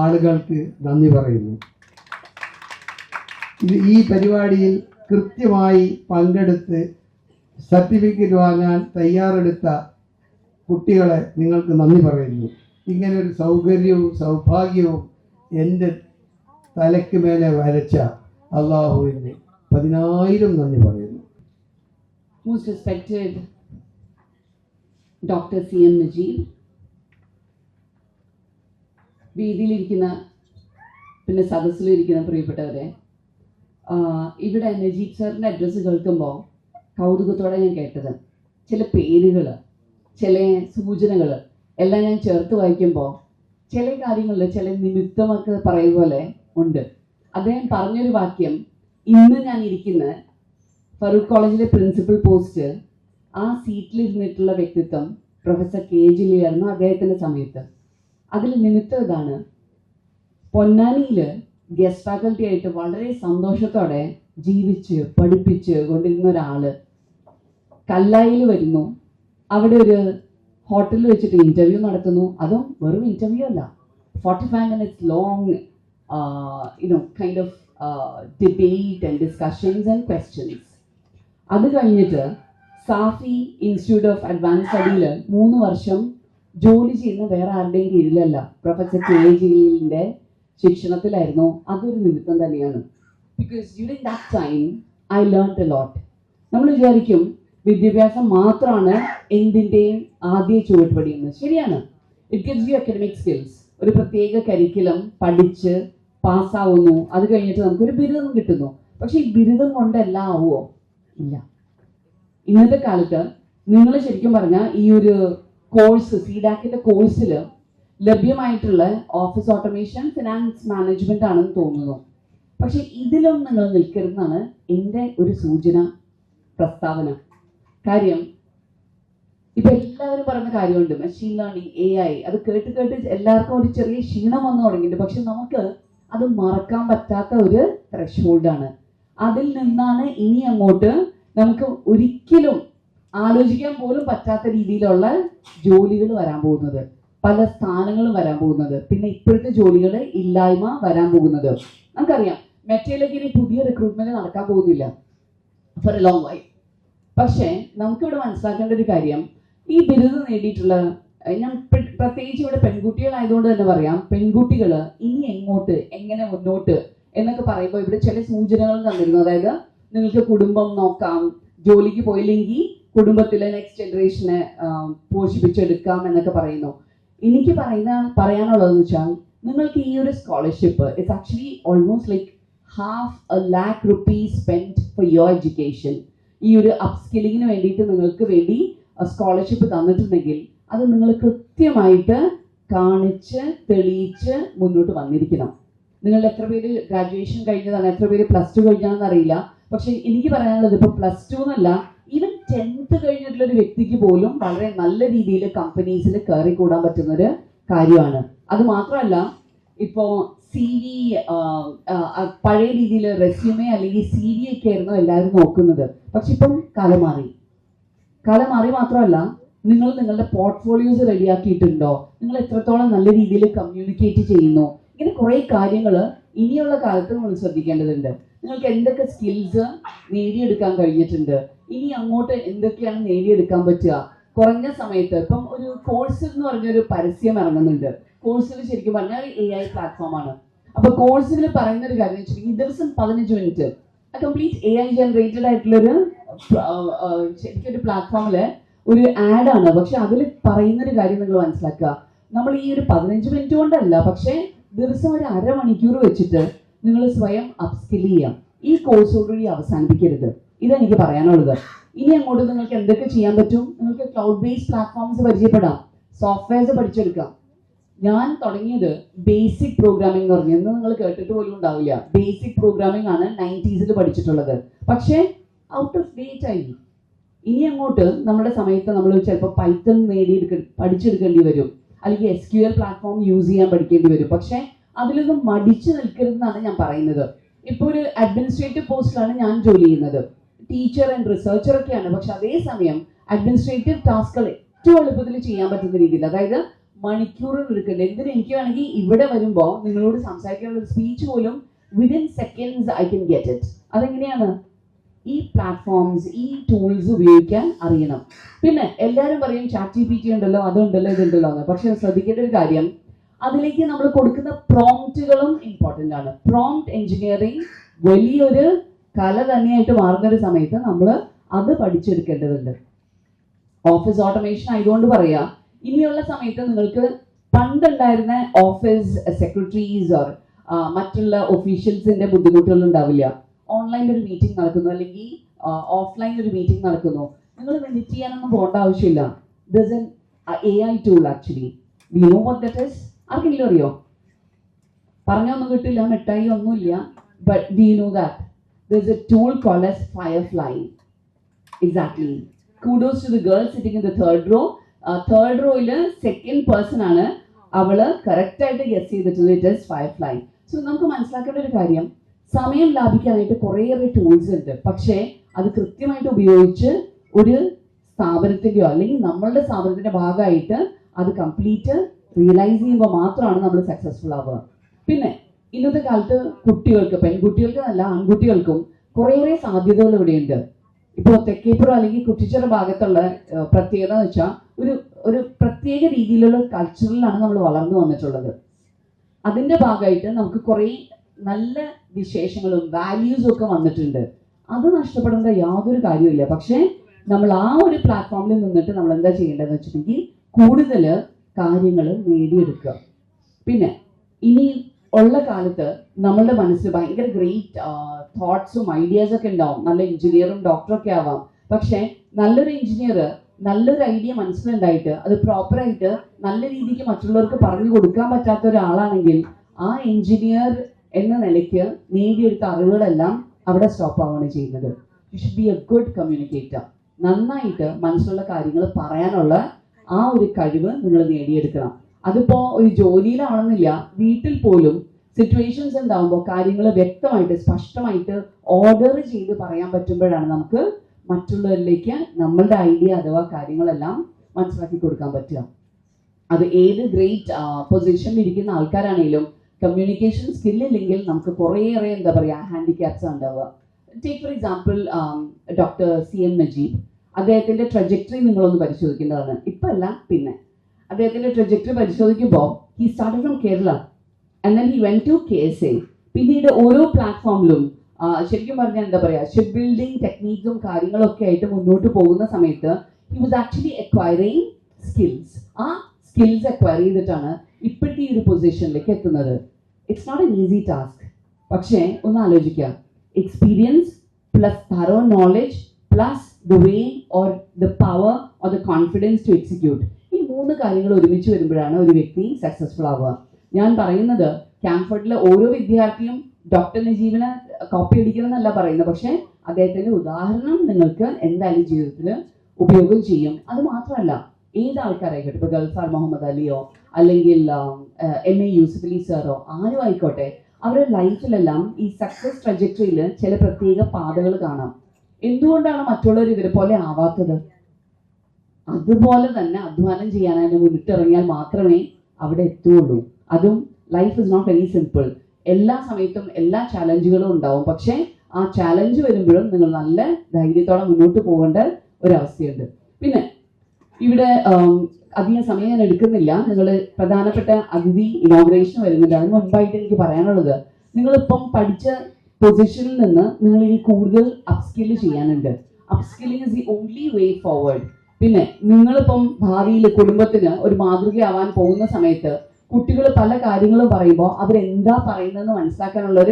ആളുകൾക്ക് നന്ദി പറയുന്നു. ഈ പരിപാടിയിൽ കൃത്യമായി പങ്കെടുത്ത് സർട്ടിഫിക്കറ്റ് വാങ്ങാൻ തയ്യാറെടുത്ത കുട്ടികളെ നിങ്ങൾക്ക് നന്ദി പറയുന്നു. ഇങ്ങനെ ഒരു സൗകര്യവും സൗഭാഗ്യവും എൻ്റെ തലയ്ക്ക് മേലെ വരച്ച അള്ളാഹുവിന് 10,000 നന്ദി പറയുന്നു. Most respected Dr. C.M. Najib, വേദിയിലിരിക്കുന്ന പിന്നെ സദസ്സിലിരിക്കുന്ന പ്രിയപ്പെട്ടവരെ, ഇവിടെ നജീബ് സാറിൻ്റെ അഡ്രസ്സ് കേൾക്കുമ്പോൾ കൗതുകത്തോടെ ഞാൻ കേട്ടത് ചില പേരുകൾ, ചില സൂചനകൾ എല്ലാം ഞാൻ ചേർത്ത് വായിക്കുമ്പോൾ ചില കാര്യങ്ങളിൽ ചില നിമിത്തമൊക്കെ പറയുന്ന പോലെ ഉണ്ട്. അദ്ദേഹം പറഞ്ഞൊരു വാക്യം, ഇന്ന് ഞാൻ ഇരിക്കുന്ന ഫറൂഖ് കോളേജിലെ പ്രിൻസിപ്പൽ പോസ്റ്റ് ആ സീറ്റിലിരുന്നിട്ടുള്ള വ്യക്തിത്വം പ്രൊഫസർ കെ ജിലിയായിരുന്നു അദ്ദേഹത്തിൻ്റെ സമയത്ത്. അതിൽ നിമിത്തം ഇതാണ്, പൊന്നാനിയിൽ ഗസ്റ്റ് ഫാക്കൽറ്റി ആയിട്ട് വളരെ സന്തോഷത്തോടെ ജീവിച്ച് പഠിപ്പിച്ച് കൊണ്ടിരുന്ന ഒരാൾ കല്ലായിൽ വരുന്നു, അവിടെ ഒരു ഹോട്ടലിൽ വെച്ചിട്ട് ഇൻ്റർവ്യൂ നടത്തുന്നു. അതും വെറും ഇൻ്റർവ്യൂ അല്ല, 45 minutes long kind of debate and discussions and questions. അത് കഴിഞ്ഞിട്ട് സാഫി ഇൻസ്റ്റിറ്റ്യൂട്ട് ഓഫ് അഡ്വാൻസ് സ്റ്റഡിയിൽ 3 വർഷം ജോലി ചെയ്യുന്ന വേറെ ആരുടെയും കീഴിലല്ല, പ്രൊഫസർ കെ ജിലിൻ്റെ ശിക്ഷണത്തിലായിരുന്നു. അതൊരു നിമിത്തം തന്നെയാണ്. Because during that time I learned a lot. നമ്മൾ വിചാരിക്കും വിദ്യാഭ്യാസം മാത്രമാണ് എന്തിൻ്റെയും ആദ്യ ചുവടുപടിയെന്ന്. ശരിയാണ്, it gives you academic skills. ഒരു പ്രത്യേക കരിക്കുലം പഠിച്ച് പാസ്സാവുന്നു, അത് കഴിഞ്ഞിട്ട് നമുക്കൊരു ബിരുദം കിട്ടുന്നു. പക്ഷെ ഈ ബിരുദം കൊണ്ടെല്ലാം ആവുമോ? ഇല്ല. ഇന്നത്തെ കാലത്ത് നിങ്ങൾ ശരിക്കും പറഞ്ഞാൽ ഈ ഒരു കോഴ്സ്, സിഡാക്കിന്റെ കോഴ്സിൽ ലഭ്യമായിട്ടുള്ള ഓഫീസ് ഓട്ടോമേഷൻ, ഫിനാൻസ് മാനേജ്മെന്റ് ആണെന്ന് തോന്നുന്നു. പക്ഷെ ഇതിലൊന്നും നിങ്ങൾ നിൽക്കരുതെന്നാണ് എൻ്റെ ഒരു സൂചന, പ്രസ്താവന. കാര്യം ഇപ്പൊ എല്ലാവരും പറയുന്ന കാര്യമുണ്ട്, മെഷീൻ ലേണിംഗ്, AI. അത് കേട്ട് കേട്ട് എല്ലാവർക്കും ഒരു ചെറിയ ക്ഷീണം വന്നു തുടങ്ങിയിട്ടുണ്ട്. പക്ഷെ നമുക്ക് അത് മറക്കാൻ പറ്റാത്ത ഒരു ത്രെഷ്ഹോൾഡാണ്. അതിൽ നിന്നാണ് ഇനി അങ്ങോട്ട് നമുക്ക് ഒരിക്കലും ആലോചിക്കാൻ പോലും പറ്റാത്ത രീതിയിലുള്ള ജോലികൾ വരാൻ പോകുന്നത്, പല സ്ഥാനങ്ങളും വരാൻ പോകുന്നത്, പിന്നെ ഇപ്പോഴത്തെ ജോലികൾ ഇല്ലായ്മ വരാൻ പോകുന്നത്. നമുക്കറിയാം മെറ്റയിലേക്ക് ഇനി പുതിയ റിക്രൂട്ട്മെന്റ് നടക്കാൻ പോകുന്നില്ല ഫോർ എ ലോങ് വൈ. പക്ഷേ നമുക്കിവിടെ മനസ്സിലാക്കേണ്ട ഒരു കാര്യം, ഈ ബിരുദം നേടിയിട്ടുള്ള, ഞാൻ പ്രത്യേകിച്ച് ഇവിടെ പെൺകുട്ടികളായതുകൊണ്ട് തന്നെ പറയാം, പെൺകുട്ടികൾ ഇനി എങ്ങോട്ട്, എങ്ങനെ മുന്നോട്ട് എന്നൊക്കെ പറയുമ്പോൾ ഇവിടെ ചില സൂചനകൾ തന്നിരുന്നു. അതായത് നിങ്ങൾക്ക് കുടുംബം നോക്കാം, ജോലിക്ക് പോയില്ലെങ്കിൽ കുടുംബത്തിലെ നെക്സ്റ്റ് ജനറേഷനെ പോഷിപ്പിച്ചെടുക്കാം എന്നൊക്കെ പറയുന്നു. എനിക്ക് പറയാനുള്ളതെന്ന് വെച്ചാൽ, നിങ്ങൾക്ക് ഈ ഒരു scholarship it's actually almost like ₹500,000 spend for your education. ഈ ഒരു അപ്സ്കില്ലിങ്ങിന് വേണ്ടിയിട്ട് നിങ്ങൾക്ക് വേണ്ടി സ്കോളർഷിപ്പ് തന്നിട്ടുണ്ടെങ്കിൽ അത് നിങ്ങൾ കൃത്യമായിട്ട് കാണിച്ച് തെളിയിച്ച് മുന്നോട്ട് വന്നിരിക്കണം. നിങ്ങൾ എത്ര പേര് ഗ്രാജുവേഷൻ കഴിഞ്ഞതാണ്, എത്ര പേര് +2 കഴിഞ്ഞാണെന്ന് അറിയില്ല. പക്ഷെ എനിക്ക് പറയാനുള്ളത്, ഇപ്പോൾ +2 എന്നല്ല, ഈവൻ 10th കഴിഞ്ഞിട്ടുള്ള ഒരു വ്യക്തിക്ക് പോലും വളരെ നല്ല രീതിയിൽ കമ്പനീസിൽ കയറി കൂടാൻ പറ്റുന്നൊരു കാര്യമാണ്. അത് മാത്രമല്ല, ഇപ്പോൾ CV, പഴയ രീതിയിൽ റെസ്യൂമെ അല്ലെങ്കിൽ CV ഒക്കെ ആയിരുന്നു എല്ലാവരും നോക്കുന്നത്. പക്ഷെ ഇപ്പം കാലം മാറി മാത്രമല്ല, നിങ്ങൾ നിങ്ങളുടെ പോർട്ട്ഫോളിയോസ് റെഡിയാക്കിയിട്ടുണ്ടോ, നിങ്ങൾ എത്രത്തോളം നല്ല രീതിയിൽ കമ്മ്യൂണിക്കേറ്റ് ചെയ്യുന്നു, ഇങ്ങനെ കുറേ കാര്യങ്ങൾ ഇനിയുള്ള കാലത്ത് നമ്മൾ ശ്രദ്ധിക്കേണ്ടതുണ്ട്. നിങ്ങൾക്ക് എന്തൊക്കെ സ്കിൽസ് നേടിയെടുക്കാൻ കഴിഞ്ഞിട്ടുണ്ട്, ഇനി അങ്ങോട്ട് എന്തൊക്കെയാണ് നേടിയെടുക്കാൻ പറ്റുക കുറഞ്ഞ സമയത്ത്. ഇപ്പം ഒരു കോഴ്സിൽ എന്ന് പറഞ്ഞൊരു പരസ്യം ഇറങ്ങുന്നുണ്ട്. കോഴ്സിൽ ശരിക്കും പറഞ്ഞാൽ AI പ്ലാറ്റ്ഫോമാണ്. അപ്പൊ കോഴ്സിൽ പറയുന്ന ഒരു കാര്യം വെച്ചിട്ടുണ്ടെങ്കിൽ ദിവസം 15 മിനിറ്റ് കംപ്ലീറ്റ് AI ജനറേറ്റഡ് ആയിട്ടുള്ളൊരു ശരിക്കും ഒരു പ്ലാറ്റ്ഫോമില് ഒരു ആഡാണ്. പക്ഷെ അതിൽ പറയുന്നൊരു കാര്യം നിങ്ങൾ മനസ്സിലാക്കുക, നമ്മൾ ഈ ഒരു 15 മിനിറ്റ് കൊണ്ടല്ല, പക്ഷെ ദിവസം ഒരു അരമണിക്കൂർ വെച്ചിട്ട് നിങ്ങൾ സ്വയം അപ്സ്കിൽ ചെയ്യാം. ഈ കോഴ്സോടുകൂടി അവസാനിപ്പിക്കരുത്. ഇതെനിക്ക് പറയാനുള്ളത്. ഇനി അങ്ങോട്ട് നിങ്ങൾക്ക് എന്തൊക്കെ ചെയ്യാൻ പറ്റും? നിങ്ങൾക്ക് ക്ലൗഡ് ബേസ്ഡ് പ്ലാറ്റ്ഫോംസ് പരിചയപ്പെടാം, സോഫ്റ്റ്വെയർസ് പഠിച്ചെടുക്കാം. ഞാൻ തുടങ്ങിയത് ബേസിക് പ്രോഗ്രാമിംഗ് എന്ന് പറഞ്ഞു, എന്ന് നിങ്ങൾ കേട്ടിട്ട് പോലും ഉണ്ടാവില്ല. ബേസിക് പ്രോഗ്രാമിംഗ് ആണ് 90s പഠിച്ചിട്ടുള്ളത്. പക്ഷേ ഔട്ട് ഓഫ് ഡേറ്റ് ആയി. ഇനി അങ്ങോട്ട് നമ്മുടെ സമയത്ത് നമ്മൾ ചിലപ്പോൾ പൈത്തൺ പഠിച്ചെടുക്കേണ്ടി വരും, അല്ലെങ്കിൽ SQL പ്ലാറ്റ്ഫോം യൂസ് ചെയ്യാൻ പഠിക്കേണ്ടി വരും. പക്ഷേ അതിലൊന്നും മടിച്ചു നിൽക്കരുതെന്നാണ് ഞാൻ പറയുന്നത്. ഇപ്പോൾ ഒരു അഡ്മിനിസ്ട്രേറ്റീവ് പോസ്റ്റിലാണ് ഞാൻ ജോലി ചെയ്യുന്നത്. ടീച്ചർ ആൻഡ് റിസർച്ചർ ഒക്കെയാണ്. പക്ഷെ അതേസമയം അഡ്മിനിസ്ട്രേറ്റീവ് ടാസ്കുകൾ ഏറ്റവും എളുപ്പത്തിൽ ചെയ്യാൻ പറ്റുന്ന രീതിയിൽ, അതായത് മണിക്കൂറുകൾ എടുക്കേണ്ടത്. എന്തിന് എനിക്ക് വേണമെങ്കിൽ ഇവിടെ വരുമ്പോൾ നിങ്ങളോട് സംസാരിക്കാനുള്ള ഒരു സ്പീച്ച് പോലും within seconds I can get it. അതെങ്ങനെയാണ്? ഈ പ്ലാറ്റ്ഫോംസ്, ഈ ടൂൾസ് ഉപയോഗിക്കാൻ അറിയണം. പിന്നെ എല്ലാവരും പറയും ChatGPT ഉണ്ടല്ലോ, അതുണ്ടല്ലോ, ഇതുണ്ടല്ലോ എന്ന്. പക്ഷെ ശ്രദ്ധിക്കേണ്ട ഒരു കാര്യം, അതിലേക്ക് നമ്മൾ കൊടുക്കുന്ന പ്രോംപ്റ്റുകളും ഇമ്പോർട്ടൻ്റ് ആണ്. പ്രോംപ്റ്റ് എഞ്ചിനീയറിംഗ് വലിയൊരു കല തന്നെയായിട്ട് മാറുന്ന ഒരു സമയത്ത് നമ്മൾ അത് പഠിച്ചെടുക്കേണ്ടതുണ്ട്. ഓഫീസ് ഓട്ടോമേഷൻ ആയതുകൊണ്ട് പറയാം, ഇനിയുള്ള സമയത്ത് നിങ്ങൾക്ക് പണ്ടുണ്ടായിരുന്ന ഓഫീസ് സെക്രട്ടറീസ് ഓർ മറ്റുള്ള ഒഫീഷ്യൽസിന്റെ ബുദ്ധിമുട്ടുകൾ ഉണ്ടാവില്ല. ഓൺലൈനിൽ ഒരു മീറ്റിംഗ് നടക്കുന്നു, അല്ലെങ്കിൽ ഓഫ്ലൈൻ ഒരു മീറ്റിംഗ് നടക്കുന്നു, നിങ്ങൾ മെഡിറ്റ് ചെയ്യാനൊന്നും പോകേണ്ട ആവശ്യമില്ല. This N AI tool actually. Do you know what that is? ആർക്കെങ്കിലും അറിയോ? പറഞ്ഞൊന്നും കിട്ടില്ല, മിഠായി ഒന്നുമില്ല. But do you know that there is a tool called as Firefly? Exactly. Kudos to the girl sitting in the third row. Third row il second person ആണ്, അവള് correct ആയിട്ട് guess ചെയ്തിട്ടുള്ളത്. It is Firefly. സോ നമുക്ക് മനസ്സിലാക്കേണ്ട ഒരു കാര്യം, സമയം ലാഭിക്കാനായിട്ട് കുറേയേറെ ടൂൾസ് ഉണ്ട്. പക്ഷേ അത് കൃത്യമായിട്ട് ഉപയോഗിച്ച് ഒരു സ്ഥാപനത്തിൻ്റെയോ അല്ലെങ്കിൽ നമ്മളുടെ സ്ഥാപനത്തിന്റെ ഭാഗമായിട്ട് അത് കംപ്ലീറ്റ് റിയലൈസ് ചെയ്യുമ്പോൾ മാത്രമാണ് നമ്മൾ സക്സസ്ഫുൾ ആവുക. പിന്നെ ഇന്നത്തെ കാലത്ത് കുട്ടികൾക്ക്, പെൺകുട്ടികൾക്ക് നല്ല ആൺകുട്ടികൾക്കും കുറേയേറെ സാധ്യതകൾ ഇവിടെയുണ്ട്. ഇപ്പോൾ തെക്കേപ്പുറം അല്ലെങ്കിൽ കുറ്റിച്ചിറ ഭാഗത്തുള്ള പ്രത്യേകത എന്ന് വെച്ചാൽ ഒരു പ്രത്യേക രീതിയിലുള്ള കൾച്ചറിലാണ് നമ്മൾ വളർന്നു വന്നിട്ടുള്ളത്. അതിന്റെ ഭാഗമായിട്ട് നമുക്ക് കുറേ നല്ല വിശേഷങ്ങളും വാല്യൂസും ഒക്കെ വന്നിട്ടുണ്ട്. അത് നഷ്ടപ്പെടേണ്ട യാതൊരു കാര്യമില്ല. പക്ഷേ നമ്മൾ ആ ഒരു പ്ലാറ്റ്ഫോമിൽ നിന്നിട്ട് നമ്മൾ എന്താ ചെയ്യേണ്ടതെന്ന് വെച്ചിട്ടുണ്ടെങ്കിൽ കൂടുതൽ കാര്യങ്ങൾ നേടിയെടുക്കുക. പിന്നെ ഇനി ഉള്ള കാലത്ത് നമ്മളുടെ മനസ്സിൽ ഭയങ്കര ഗ്രേറ്റ് തോട്ട്സും ഐഡിയാസ് ഒക്കെ ഉണ്ടാവും. നല്ല എഞ്ചിനീയറും ഡോക്ടറൊക്കെ ആവാം. പക്ഷെ നല്ലൊരു എഞ്ചിനീയർ നല്ലൊരു ഐഡിയ മനസ്സിലുണ്ടായിട്ട് അത് പ്രോപ്പറായിട്ട് നല്ല രീതിക്ക് മറ്റുള്ളവർക്ക് പറഞ്ഞു കൊടുക്കാൻ പറ്റാത്ത ഒരാളാണെങ്കിൽ ആ എഞ്ചിനീയർ എന്ന നിലയ്ക്ക് നേടിയെടുത്ത അറിവുകളെല്ലാം അവിടെ സ്റ്റോപ്പ് ആവുകയാണ് ചെയ്യുന്നത്. You should be A good communicator. നന്നായിട്ട് മനസ്സിലുള്ള കാര്യങ്ങൾ പറയാനുള്ള ആ ഒരു കഴിവ് നിങ്ങൾ നേടിയെടുക്കണം. അതിപ്പോ ഒരു ജോലിയിലാണെന്നില്ല, വീട്ടിൽ പോലും സിറ്റുവേഷൻസ് ഉണ്ടാവുമ്പോൾ കാര്യങ്ങൾ വ്യക്തമായിട്ട് സ്പഷ്ടമായിട്ട് ഓർഡർ ചെയ്ത് പറയാൻ പറ്റുമ്പോഴാണ് നമുക്ക് മറ്റുള്ളവരിലേക്ക് നമ്മളുടെ ഐഡിയ അഥവാ കാര്യങ്ങളെല്ലാം മനസ്സിലാക്കി കൊടുക്കാൻ പറ്റുക. അത് ഏത് ഗ്രേറ്റ് പൊസിഷനിൽ ഇരിക്കുന്ന ആൾക്കാരാണെങ്കിലും കമ്മ്യൂണിക്കേഷൻ സ്കില്ലില്ലെങ്കിൽ നമുക്ക് കുറേയേറെ എന്താ പറയുക ഹാൻഡിക്യാപ്സ് ഉണ്ടാവുക. Take for example doctor CM Najeeb. അദ്ദേഹത്തിന്റെ ട്രജക്ടറി നിങ്ങളൊന്ന് പരിശോധിക്കേണ്ടതാണ്. ഇപ്പം അല്ല, പിന്നെ അദ്ദേഹത്തിന്റെ ട്രജക്ടറി പരിശോധിക്കുമ്പോൾ he started from Kerala and then he went to KSA. പിന്നീട് ഓരോ പ്ലാറ്റ്ഫോമിലും ശരിക്കും പറഞ്ഞാൽ എന്താ പറയുക, ഷിപ്പ് ബിൽഡിംഗ് ടെക്നീക്സും കാര്യങ്ങളൊക്കെ ആയിട്ട് മുന്നോട്ട് പോകുന്ന സമയത്ത് he was actually acquiring skills. ആ സ്കിൽസ് അക്വയർ ചെയ്തിട്ടാണ് ഇപ്പോഴത്തെ ഈ ഒരു പൊസിഷനിലേക്ക് എത്തുന്നത്. It's not an easy task. പക്ഷേ ഒന്ന് ആലോചിക്കുക, experience plus thorough knowledge plus the way or the power or the confidence to execute. ഈ മൂന്ന് കാര്യങ്ങൾ ഒരുമിച്ച് വരുമ്പോഴാണ് ഒരു വ്യക്തി സക്സസ്ഫുൾ ആവുക. ഞാൻ പറയുന്നത് ക്യാംഫോർഡിലെ ഓരോ വിദ്യാർത്ഥിയും ഡോക്ടർ നജീബിനെ കോപ്പി അടിക്കണം എന്നല്ല പറയുന്നത്. പക്ഷേ അദ്ദേഹത്തിന്റെ ഉദാഹരണം നിങ്ങൾക്ക് എന്തായാലും ജീവിതത്തിൽ ഉപയോഗം ചെയ്യും. അത് മാത്രമല്ല, ഏത് ആൾക്കാരായിക്കോട്ടെ, ഇപ്പൊ ഗൾഫാർ മുഹമ്മദ് അലിയോ അല്ലെങ്കിൽ MA യൂസുഫ് അലി സാറോ ആരും ആയിക്കോട്ടെ, അവരുടെ ലൈഫിലെല്ലാം ഈ സക്സസ് ട്രജക്ടറിയിൽ ചില പ്രത്യേക പാതകൾ കാണാം. എന്തുകൊണ്ടാണ് മറ്റുള്ളവർ ഇവരെ പോലെ ആവാത്തത്? അതുപോലെ തന്നെ അധ്വാനം ചെയ്യാനായിട്ട് മുന്നിട്ടിറങ്ങിയാൽ മാത്രമേ അവിടെ എത്തുകയുള്ളൂ. അതും life is not very simple. എല്ലാ സമയത്തും എല്ലാ ചാലഞ്ചുകളും ഉണ്ടാവും. പക്ഷേ ആ ചാലഞ്ച് വരുമ്പോഴും നിങ്ങൾ നല്ല ധൈര്യത്തോടെ മുന്നോട്ട് പോകേണ്ട ഒരവസ്ഥയുണ്ട്. പിന്നെ ഇവിടെ അധികം സമയം ഞാൻ എടുക്കുന്നില്ല. നിങ്ങൾ പ്രധാനപ്പെട്ട അതിഥി ഇനോഗ്രേഷൻ വരുന്നുണ്ട്. അതിന് മുൻപായിട്ട് എനിക്ക് പറയാനുള്ളത്, നിങ്ങളിപ്പം പഠിച്ച പൊസിഷനിൽ നിന്ന് നിങ്ങൾ ഇനി കൂടുതൽ അപ്സ്കിൽ ചെയ്യാനുണ്ട്. Upskilling is the only way forward. പിന്നെ നിങ്ങളിപ്പം ഭാവിയിൽ കുടുംബത്തിന് ഒരു മാതൃകയാവാൻ പോകുന്ന സമയത്ത് കുട്ടികൾ പല കാര്യങ്ങളും പറയുമ്പോൾ അവരെന്താ പറയുന്നതെന്ന് മനസ്സിലാക്കാനുള്ള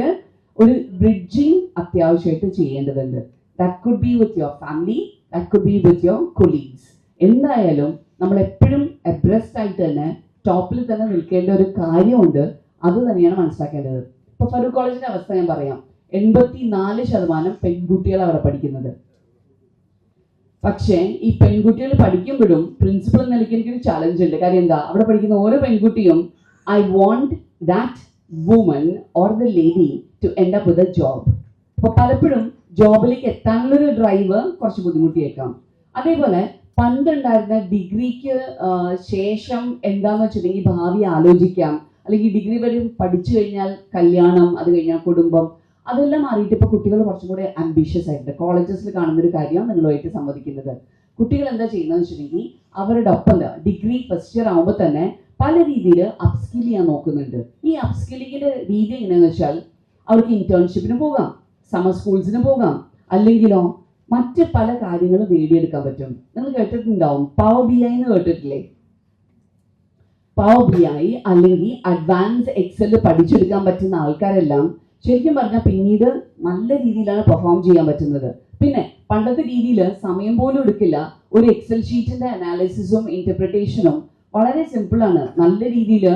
ഒരു ബ്രിഡ്ജിങ് അത്യാവശ്യമായിട്ട് ചെയ്യേണ്ടതുണ്ട്. That could be with your family, that could be with your colleagues. എന്തായാലും നമ്മൾ എപ്പോഴും അബ്രസ്റ്റ് ആയിട്ട് തന്നെ ടോപ്പിൽ തന്നെ നിൽക്കേണ്ട ഒരു കാര്യമുണ്ട്. അത് തന്നെയാണ് മനസ്സിലാക്കേണ്ടത്. ഇപ്പൊ ഫറൂഖ് കോളേജിന്റെ അവസ്ഥ ഞാൻ പറയാം. 84% പെൺകുട്ടികൾ അവിടെ പഠിക്കുന്നത്. പക്ഷേ ഈ പെൺകുട്ടികൾ പഠിക്കുമ്പോഴും പ്രിൻസിപ്പൾ നിലയ്ക്ക് എനിക്കൊരു ചലഞ്ച് ഉണ്ട്. കാര്യം എന്താ, അവിടെ പഠിക്കുന്ന ഓരോ പെൺകുട്ടിയും I want that woman or the lady to end up with a job. അപ്പൊ പലപ്പോഴും ജോബിലേക്ക് എത്താനുള്ളൊരു ഡ്രൈവ് കുറച്ച് ബുദ്ധിമുട്ടിയേക്കാം. അതേപോലെ പണ്ടുണ്ടായിരുന്ന ഡിഗ്രിക്ക് ശേഷം എന്താന്ന് വെച്ചിട്ടുണ്ടെങ്കിൽ ഭാവി ആലോചിക്കാം, അല്ലെങ്കിൽ ഡിഗ്രി വരെ പഠിച്ചു കഴിഞ്ഞാൽ കല്യാണം, അത് കഴിഞ്ഞാൽ കുടുംബം, അതെല്ലാം മാറിയിട്ട് ഇപ്പോൾ കുട്ടികൾ കുറച്ചും കൂടെ ആംബിഷ്യസ് ആയിട്ട് കോളേജസിൽ കാണുന്ന ഒരു കാര്യമാണ് നിങ്ങളുമായിട്ട് സംവദിക്കുന്നത്. കുട്ടികൾ എന്താ ചെയ്യുന്നതെന്ന് വെച്ചിട്ടുണ്ടെങ്കിൽ അവരുടെ ഒപ്പം ഡിഗ്രി ഫസ്റ്റ് ഇയർ ആകുമ്പോൾ തന്നെ പല രീതിയിൽ അപ്സ്കിൽ ചെയ്യാൻ നോക്കുന്നുണ്ട്. ഈ അപ്സ്കില്ലിങ്ങിന്റെ രീതി എങ്ങനെയാണെന്ന് വെച്ചാൽ അവർക്ക് ഇന്റേൺഷിപ്പിന് പോകാം, സമ്മർ സ്കൂൾസിന് പോകാം, അല്ലെങ്കിലോ മറ്റ് പല കാര്യങ്ങളും നേടിയെടുക്കാൻ പറ്റും. നിങ്ങൾ കേട്ടിട്ടുണ്ടാവും പവർ ബി ഐ എന്ന് കേട്ടിട്ടില്ലേ? പവർ ബി ഐ അല്ലെങ്കിൽ അഡ്വാൻസ് എക്സൽ പഠിച്ചെടുക്കാൻ പറ്റുന്ന ആൾക്കാരെല്ലാം ശരിക്കും പറഞ്ഞാൽ പിന്നീട് നല്ല രീതിയിലാണ് പെർഫോം ചെയ്യാൻ പറ്റുന്നത്. പിന്നെ പണ്ടത്തെ രീതിയിൽ സമയം പോലും എടുക്കില്ല. ഒരു എക്സൽ ഷീറ്റിന്റെ അനാലിസിസും ഇന്റർപ്രിട്ടേഷനും വളരെ സിമ്പിൾ ആണ്. നല്ല രീതിയിൽ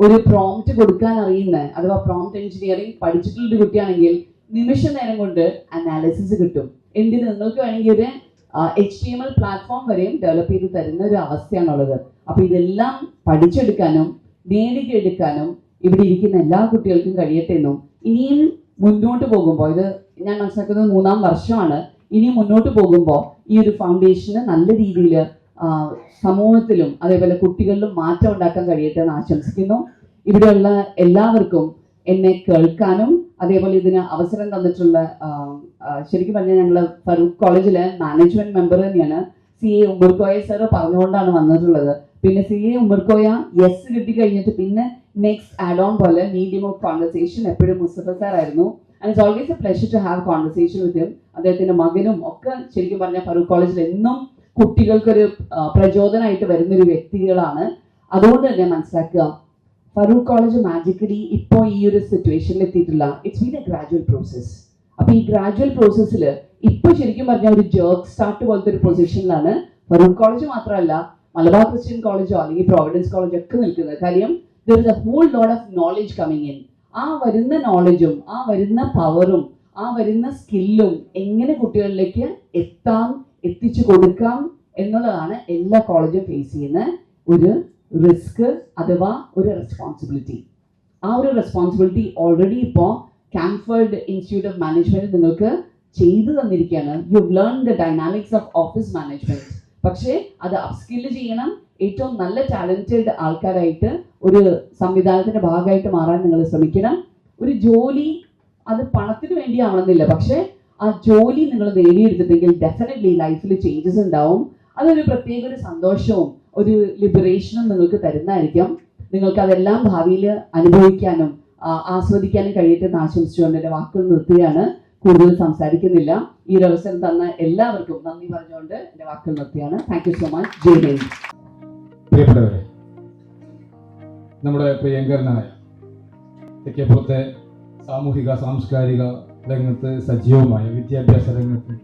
ഒരു പ്രോംപ്റ്റ് കൊടുക്കാൻ അറിയുന്ന അഥവാ പ്രോംപ്റ്റ് എഞ്ചിനീയറിംഗ് പഠിച്ചിട്ടുള്ള ഒരു കുട്ടിയാണെങ്കിൽ നിമിഷ നേരം കൊണ്ട് അനാലിസിസ് കിട്ടും. എന്തിന് നിങ്ങൾക്ക് വേണമെങ്കിൽ ഒരു HTML പ്ലാറ്റ്ഫോം വരെയും ഡെവലപ്പ് ചെയ്ത് തരുന്ന ഒരു അവസ്ഥയാണുള്ളത്. അപ്പൊ ഇതെല്ലാം പഠിച്ചെടുക്കാനും നേടിയെടുക്കാനും ഇവിടെ ഇരിക്കുന്ന എല്ലാ കുട്ടികൾക്കും കഴിയട്ടെ എന്നും ഇനിയും മുന്നോട്ട് പോകുമ്പോൾ, ഇത് ഞാൻ മനസ്സിലാക്കുന്നത് 3-ാം വർഷമാണ്, ഇനിയും മുന്നോട്ട് പോകുമ്പോൾ ഈ ഒരു ഫൗണ്ടേഷന് നല്ല രീതിയിൽ സമൂഹത്തിലും അതേപോലെ കുട്ടികളിലും മാറ്റം ഉണ്ടാക്കാൻ കഴിയട്ടെ എന്ന് ആശംസിക്കുന്നു. ഇവിടെയുള്ള എല്ലാവർക്കും എന്നെ കേൾക്കാനും അതേപോലെ ഇതിന് അവസരം തന്നിട്ടുള്ള ശരിക്കും പറഞ്ഞാൽ ഞങ്ങൾ ഫറൂഖ് കോളേജിലെ മാനേജ്മെന്റ് മെമ്പർ തന്നെയാണ് CA ഉമ്മർകോയ സാറ് പറഞ്ഞുകൊണ്ടാണ് വന്നിട്ടുള്ളത്. പിന്നെ CA ഉമ്മർകോയ യെസ് കിട്ടി കഴിഞ്ഞിട്ട് പിന്നെ നെക്സ്റ്റ് ആഡ് ഓൺ പോലെ മീഡിയം ഓഫ് കോൺവെർസേഷൻ എപ്പോഴും മുസ്തഫ സാർ ആയിരുന്നു. And it's always a pleasure to have conversation with him. അദ്ദേഹത്തിന്റെ മകനും ഒക്കെ ശരിക്കും പറഞ്ഞാൽ ഫറൂഖ് കോളേജിൽ എന്നും കുട്ടികൾക്കൊരു പ്രചോദനമായിട്ട് വരുന്നൊരു വ്യക്തികളാണ്. അതുകൊണ്ട് തന്നെ മനസ്സിലാക്കുക, ഫറൂഖ് കോളേജ് മാജിക്കലി ഇപ്പോൾ ഈ ഒരു സിറ്റുവേഷനിൽ എത്തിയിട്ടില്ല. It's been A gradual process. അപ്പൊ ഈ ഗ്രാജുവൽ പ്രോസസ്സിൽ ഇപ്പൊ ശരിക്കും പറഞ്ഞാൽ ഒരു ജേർക്ക് സ്റ്റാർട്ട് പോലത്തെ ഒരു പൊസിഷനിലാണ് ഫറൂഖ് കോളേജ് മാത്രമല്ല മലബാർ ക്രിസ്ത്യൻ കോളേജോ അല്ലെങ്കിൽ പ്രോവിഡൻസ് കോളേജോ ഒക്കെ നിൽക്കുന്നത്. കാര്യം there is a whole lot of knowledge coming in. ആ വരുന്ന നോളജും ആ വരുന്ന പവറും ആ വരുന്ന സ്കില്ലും എങ്ങനെ കുട്ടികളിലേക്ക് എത്തിച്ചു കൊടുക്കാം എന്നുള്ളതാണ് എല്ലാ കോളേജും ഫേസ് ചെയ്യുന്ന ഒരു റിസ്ക് അഥവാ ഒരു റെസ്പോൺസിബിലിറ്റി. ആ ഒരു റെസ്പോൺസിബിലിറ്റി ഓൾറെഡി ഇപ്പോൾ കാൻഫർഡ് ഇൻസ്റ്റിറ്റ്യൂട്ട് ഓഫ് മാനേജ്മെന്റ് നിങ്ങൾക്ക് ചെയ്തു തന്നിരിക്കുകയാണ്. You learn the dynamics of office management. പക്ഷേ അത് അപ്സ്കില്ല് ചെയ്യണം. ഏറ്റവും നല്ല ടാലന്റഡ് ആൾക്കാരായിട്ട് ഒരു സംവിധാനത്തിന്റെ ഭാഗമായിട്ട് മാറാൻ നിങ്ങൾ ശ്രമിക്കണം. ഒരു ജോലി അത് പണത്തിന് വേണ്ടി ആവണമെന്നില്ല, പക്ഷേ ആ ജോലി നിങ്ങൾ നേടിയെടുത്തിട്ടെങ്കിൽ ഡെഫിനറ്റ്ലി ലൈഫിൽ ചേഞ്ചസ് ഉണ്ടാവും. അതൊരു പ്രത്യേക ഒരു സന്തോഷവും ഒരു ലിബറേഷനും നിങ്ങൾക്ക് തരുന്നതായിരിക്കും. നിങ്ങൾക്ക് അതെല്ലാം ഭാവിയിൽ അനുഭവിക്കാനും ആസ്വദിക്കാനും കഴിയട്ടെ എന്ന് ആശംസിച്ചുകൊണ്ട് എൻ്റെ വാക്കുകൾ നിർത്തുകയാണ്. കൂടുതൽ സംസാരിക്കുന്നില്ല. ഈ ഒരു അവസരം തന്ന എല്ലാവർക്കും നന്ദി പറഞ്ഞുകൊണ്ട് എൻ്റെ വാക്കുകൾ നിർത്തുകയാണ്. Thank you so much. Jai Hind. പ്രിയപ്പെട്ടവരെ, നമ്മുടെ പ്രിയങ്കരനായ തെക്കേപ്പുറത്തെ സാമൂഹിക സാംസ്കാരിക രംഗത്ത് സജീവമായ, വിദ്യാഭ്യാസ രംഗത്ത്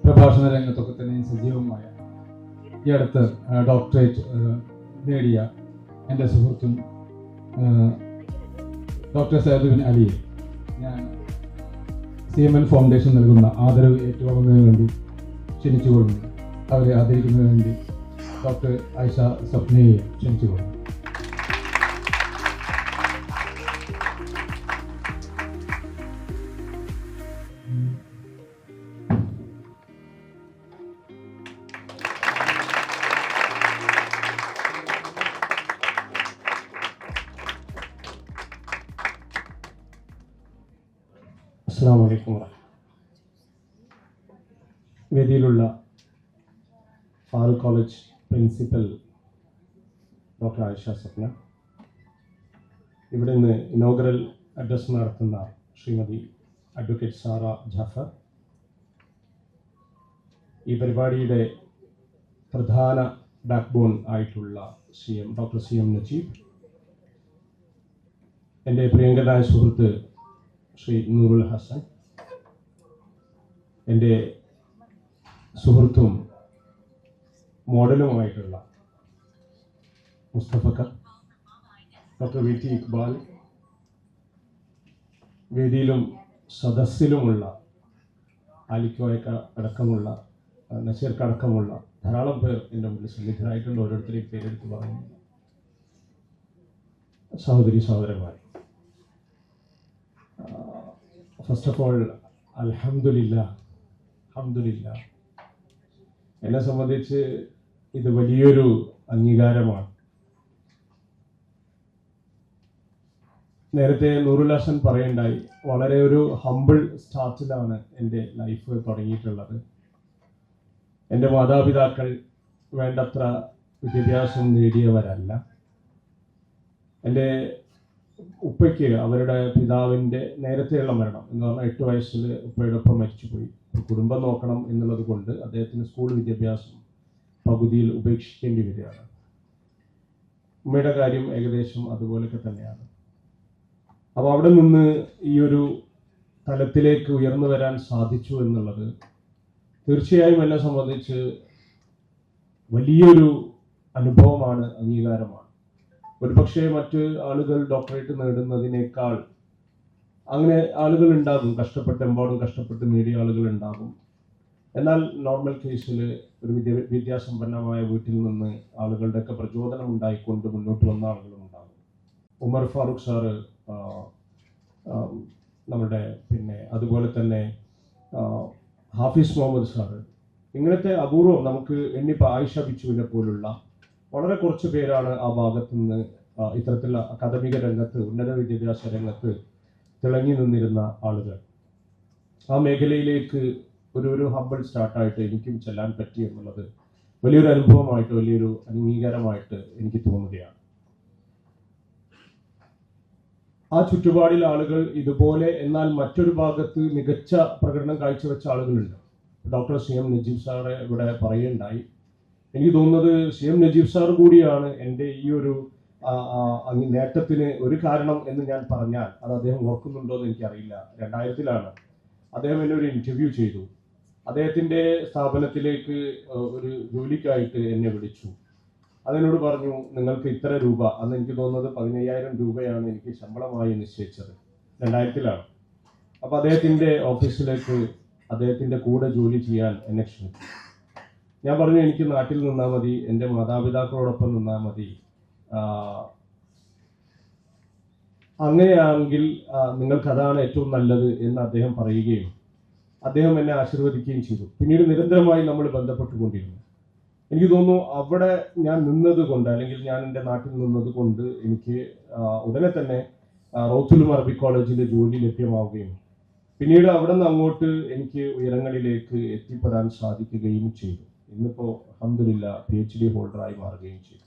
പ്രഭാഷണ രംഗത്തൊക്കെ തന്നെ സജീവമായ, ഈ അടുത്ത് ഡോക്ടറേറ്റ് നേടിയ എൻ്റെ സുഹൃത്തും ഡോക്ടർ സയ്യിദ് ബിൻ അലിയെ ഞാൻ CMN ഫൗണ്ടേഷൻ നൽകുന്ന ആദരവ് ഏറ്റുവാങ്ങുന്നതിന് വേണ്ടി ക്ഷണിച്ചുകൊള്ളുന്നു. അവരെ ആദരിക്കുന്നതിന് വേണ്ടി ഡോക്ടർ ആയിഷ സ്വപ്നയെ ക്ഷണിച്ചുകൊള്ളുന്നു. അസ്സലാമു അലൈക്കും. വേദിയിലുള്ള Farook college principal doctor Ayisha Swapna, ഇവിടെ നിന്ന് ഇനോഗ്രൽ അഡ്രസ് നടത്തുന്ന ശ്രീമതി അഡ്വക്കേറ്റ് സാറ ജാഫർ, ഈ പരിപാടിയുടെ പ്രധാന ബാക്ക്ബോൺ ആയിട്ടുള്ള ഡോക്ടർ CM നജീബ്, എൻ്റെ പ്രിയങ്കരനായ സുഹൃത്ത് ശ്രീ നൂറുൽ ഹസൻ, എൻ്റെ സുഹൃത്തും മോഡലുമായിട്ടുള്ള മുസ്തഫക്ക, ഡോക്ടർ VT ഇക്ബാൽ, വേദിയിലും സദസ്സിലുമുള്ള ആലിക്കോയക്ക അടക്കമുള്ള നസീർക്കടക്കമുള്ള ധാരാളം പേർ എൻ്റെ മുന്നിൽ സന്നിധരായിട്ടുണ്ട്. ഓരോരുത്തരെയും പേരെടുത്ത് പറയുന്നു. സഹോദരി സഹോദരന്മാർ, ഫസ്റ്റ് ഓഫ് ഓൾ അൽഹംദുലില്ലാ. എന്നെ സംബന്ധിച്ച് ഇത് വലിയൊരു അംഗീകാരമാണ്. നേരത്തെ നൂറുൽ ഹസൻ പറയുണ്ടായി, വളരെ ഒരു ഹമ്പിൾ സ്റ്റാർട്ടിലാണ് എൻ്റെ ലൈഫ് തുടങ്ങിയിട്ടുള്ളത്. എൻ്റെ മാതാപിതാക്കൾ വേണ്ടത്ര വിദ്യാഭ്യാസം നേടിയവരല്ല. എൻ്റെ ഉപ്പയ്ക്ക് അവരുടെ പിതാവിൻ്റെ നേരത്തെയുള്ള മരണം എന്ന് പറഞ്ഞാൽ 8 വയസ്സിൽ ഉപ്പയുടെ ഒപ്പം മരിച്ചുപോയി. കുടുംബം നോക്കണം എന്നുള്ളത് കൊണ്ട് അദ്ദേഹത്തിന് സ്കൂൾ വിദ്യാഭ്യാസം പകുതിയിൽ ഉപേക്ഷിക്കേണ്ടി വരികയാണ്. ഉമ്മയുടെ കാര്യം ഏകദേശം അതുപോലെയൊക്കെ തന്നെയാണ്. അപ്പോൾ അവിടെ നിന്ന് ഈ ഒരു തലത്തിലേക്ക് ഉയർന്നു വരാൻ സാധിച്ചു എന്നുള്ളത് തീർച്ചയായും എന്നെ സംബന്ധിച്ച് വലിയൊരു അനുഭവമാണ്, അംഗീകാരമാണ്. ഒരുപക്ഷെ മറ്റ് ആളുകൾ ഡോക്ടറേറ്റ് നേടുന്നതിനേക്കാൾ അങ്ങനെ ആളുകൾ ഉണ്ടാകും, എമ്പാടും കഷ്ടപ്പെട്ട് നേടിയ ആളുകൾ ഉണ്ടാകും. എന്നാൽ നോർമൽ കേസിൽ ഒരു വിദ്യാസമ്പന്നമായ വീട്ടിൽ നിന്ന് ആളുകളുടെയൊക്കെ പ്രചോദനം ഉണ്ടായിക്കൊണ്ട് മുന്നോട്ട് വന്ന ആളുകളും ഉണ്ടാകും. ഉമർ ഫാറൂഖ് സാറ്, നമ്മുടെ അതുപോലെ തന്നെ ഹാഫിസ് മുഹമ്മദ് സാറ്, ഇങ്ങനത്തെ അപൂർവം നമുക്ക് എണ്ണിപ്പോൾ ആയിഷ ബിച്ചുവിനെ പോലുള്ള വളരെ കുറച്ച് പേരാണ് ആ ഭാഗത്ത് നിന്ന് ഇത്തരത്തിലുള്ള അക്കാദമിക രംഗത്ത്, ഉന്നത വിദ്യാഭ്യാസ രംഗത്ത് തിളങ്ങി നിന്നിരുന്ന ആളുകൾ. ആ മേഖലയിലേക്ക് ഒരു ഹമ്പിൾ സ്റ്റാർട്ടായിട്ട് എനിക്കും ചെല്ലാൻ പറ്റി എന്നുള്ളത് വലിയൊരു അനുഭവമായിട്ട്, വലിയൊരു അംഗീകാരമായിട്ട് എനിക്ക് തോന്നുകയാണ്. ആ ചുറ്റുപാടിൽ ആളുകൾ ഇതുപോലെ, എന്നാൽ മറ്റൊരു ഭാഗത്ത് മികച്ച പ്രകടനം കാഴ്ചവെച്ച ആളുകളുണ്ട്. ഡോക്ടർ CM നജീബ് സാറെ ഇവിടെ പറയുണ്ടായി. എനിക്ക് തോന്നുന്നത് CM നജീബ് സാർ കൂടിയാണ് എൻ്റെ ഈ ഒരു നേട്ടത്തിന് ഒരു കാരണം എന്ന് ഞാൻ പറഞ്ഞാൽ അത് അദ്ദേഹം ഓർക്കുന്നുണ്ടോ എന്ന് എനിക്കറിയില്ല. 2000-ലാണ് അദ്ദേഹം എന്നെ ഒരു ഇന്റർവ്യൂ ചെയ്തു. അദ്ദേഹത്തിൻ്റെ സ്ഥാപനത്തിലേക്ക് ഒരു ജോലിക്കായിട്ട് എന്നെ വിളിച്ചു. അതിനോട് പറഞ്ഞു, നിങ്ങൾക്ക് ഇത്ര രൂപ, അന്ന് എനിക്ക് തോന്നുന്നത് 15,000 രൂപയാണ് എനിക്ക് ശമ്പളമായി നിശ്ചയിച്ചത്. 2000-ലാണ്. അപ്പോൾ അദ്ദേഹത്തിൻ്റെ ഓഫീസിലേക്ക് അദ്ദേഹത്തിൻ്റെ കൂടെ ജോലി ചെയ്യാൻ എന്നെ ക്ഷണിച്ചു. ഞാൻ പറഞ്ഞു, എനിക്ക് നാട്ടിൽ നിന്നാൽ മതി, എൻ്റെ മാതാപിതാക്കളോടൊപ്പം നിന്നാൽ മതി, അങ്ങനെയാണെങ്കിൽ നിങ്ങൾക്കതാണ് ഏറ്റവും നല്ലത് എന്ന് അദ്ദേഹം പറയുകയും അദ്ദേഹം എന്നെ ആശീർവദിക്കുകയും ചെയ്തു. പിന്നീട് നിരന്തരമായി നമ്മൾ ബന്ധപ്പെട്ടുകൊണ്ടിരുന്നു. എനിക്ക് തോന്നുന്നു അവിടെ ഞാൻ നിന്നത് കൊണ്ട്, അല്ലെങ്കിൽ ഞാൻ എൻ്റെ നാട്ടിൽ നിന്നത് കൊണ്ട് എനിക്ക് ഉടനെ തന്നെ റൗത്തുലും അറബിക് കോളേജിലെ ജോലി ലഭ്യമാവുകയും പിന്നീട് അവിടെ നിന്ന് അങ്ങോട്ട് എനിക്ക് ഉയരങ്ങളിലേക്ക് എത്തിപ്പെടാൻ സാധിക്കുകയും ചെയ്തു. ഇന്നിപ്പോൾ അൽഹംദുലില്ലാ PhD ഹോൾഡറായി മാറുകയും ചെയ്തു.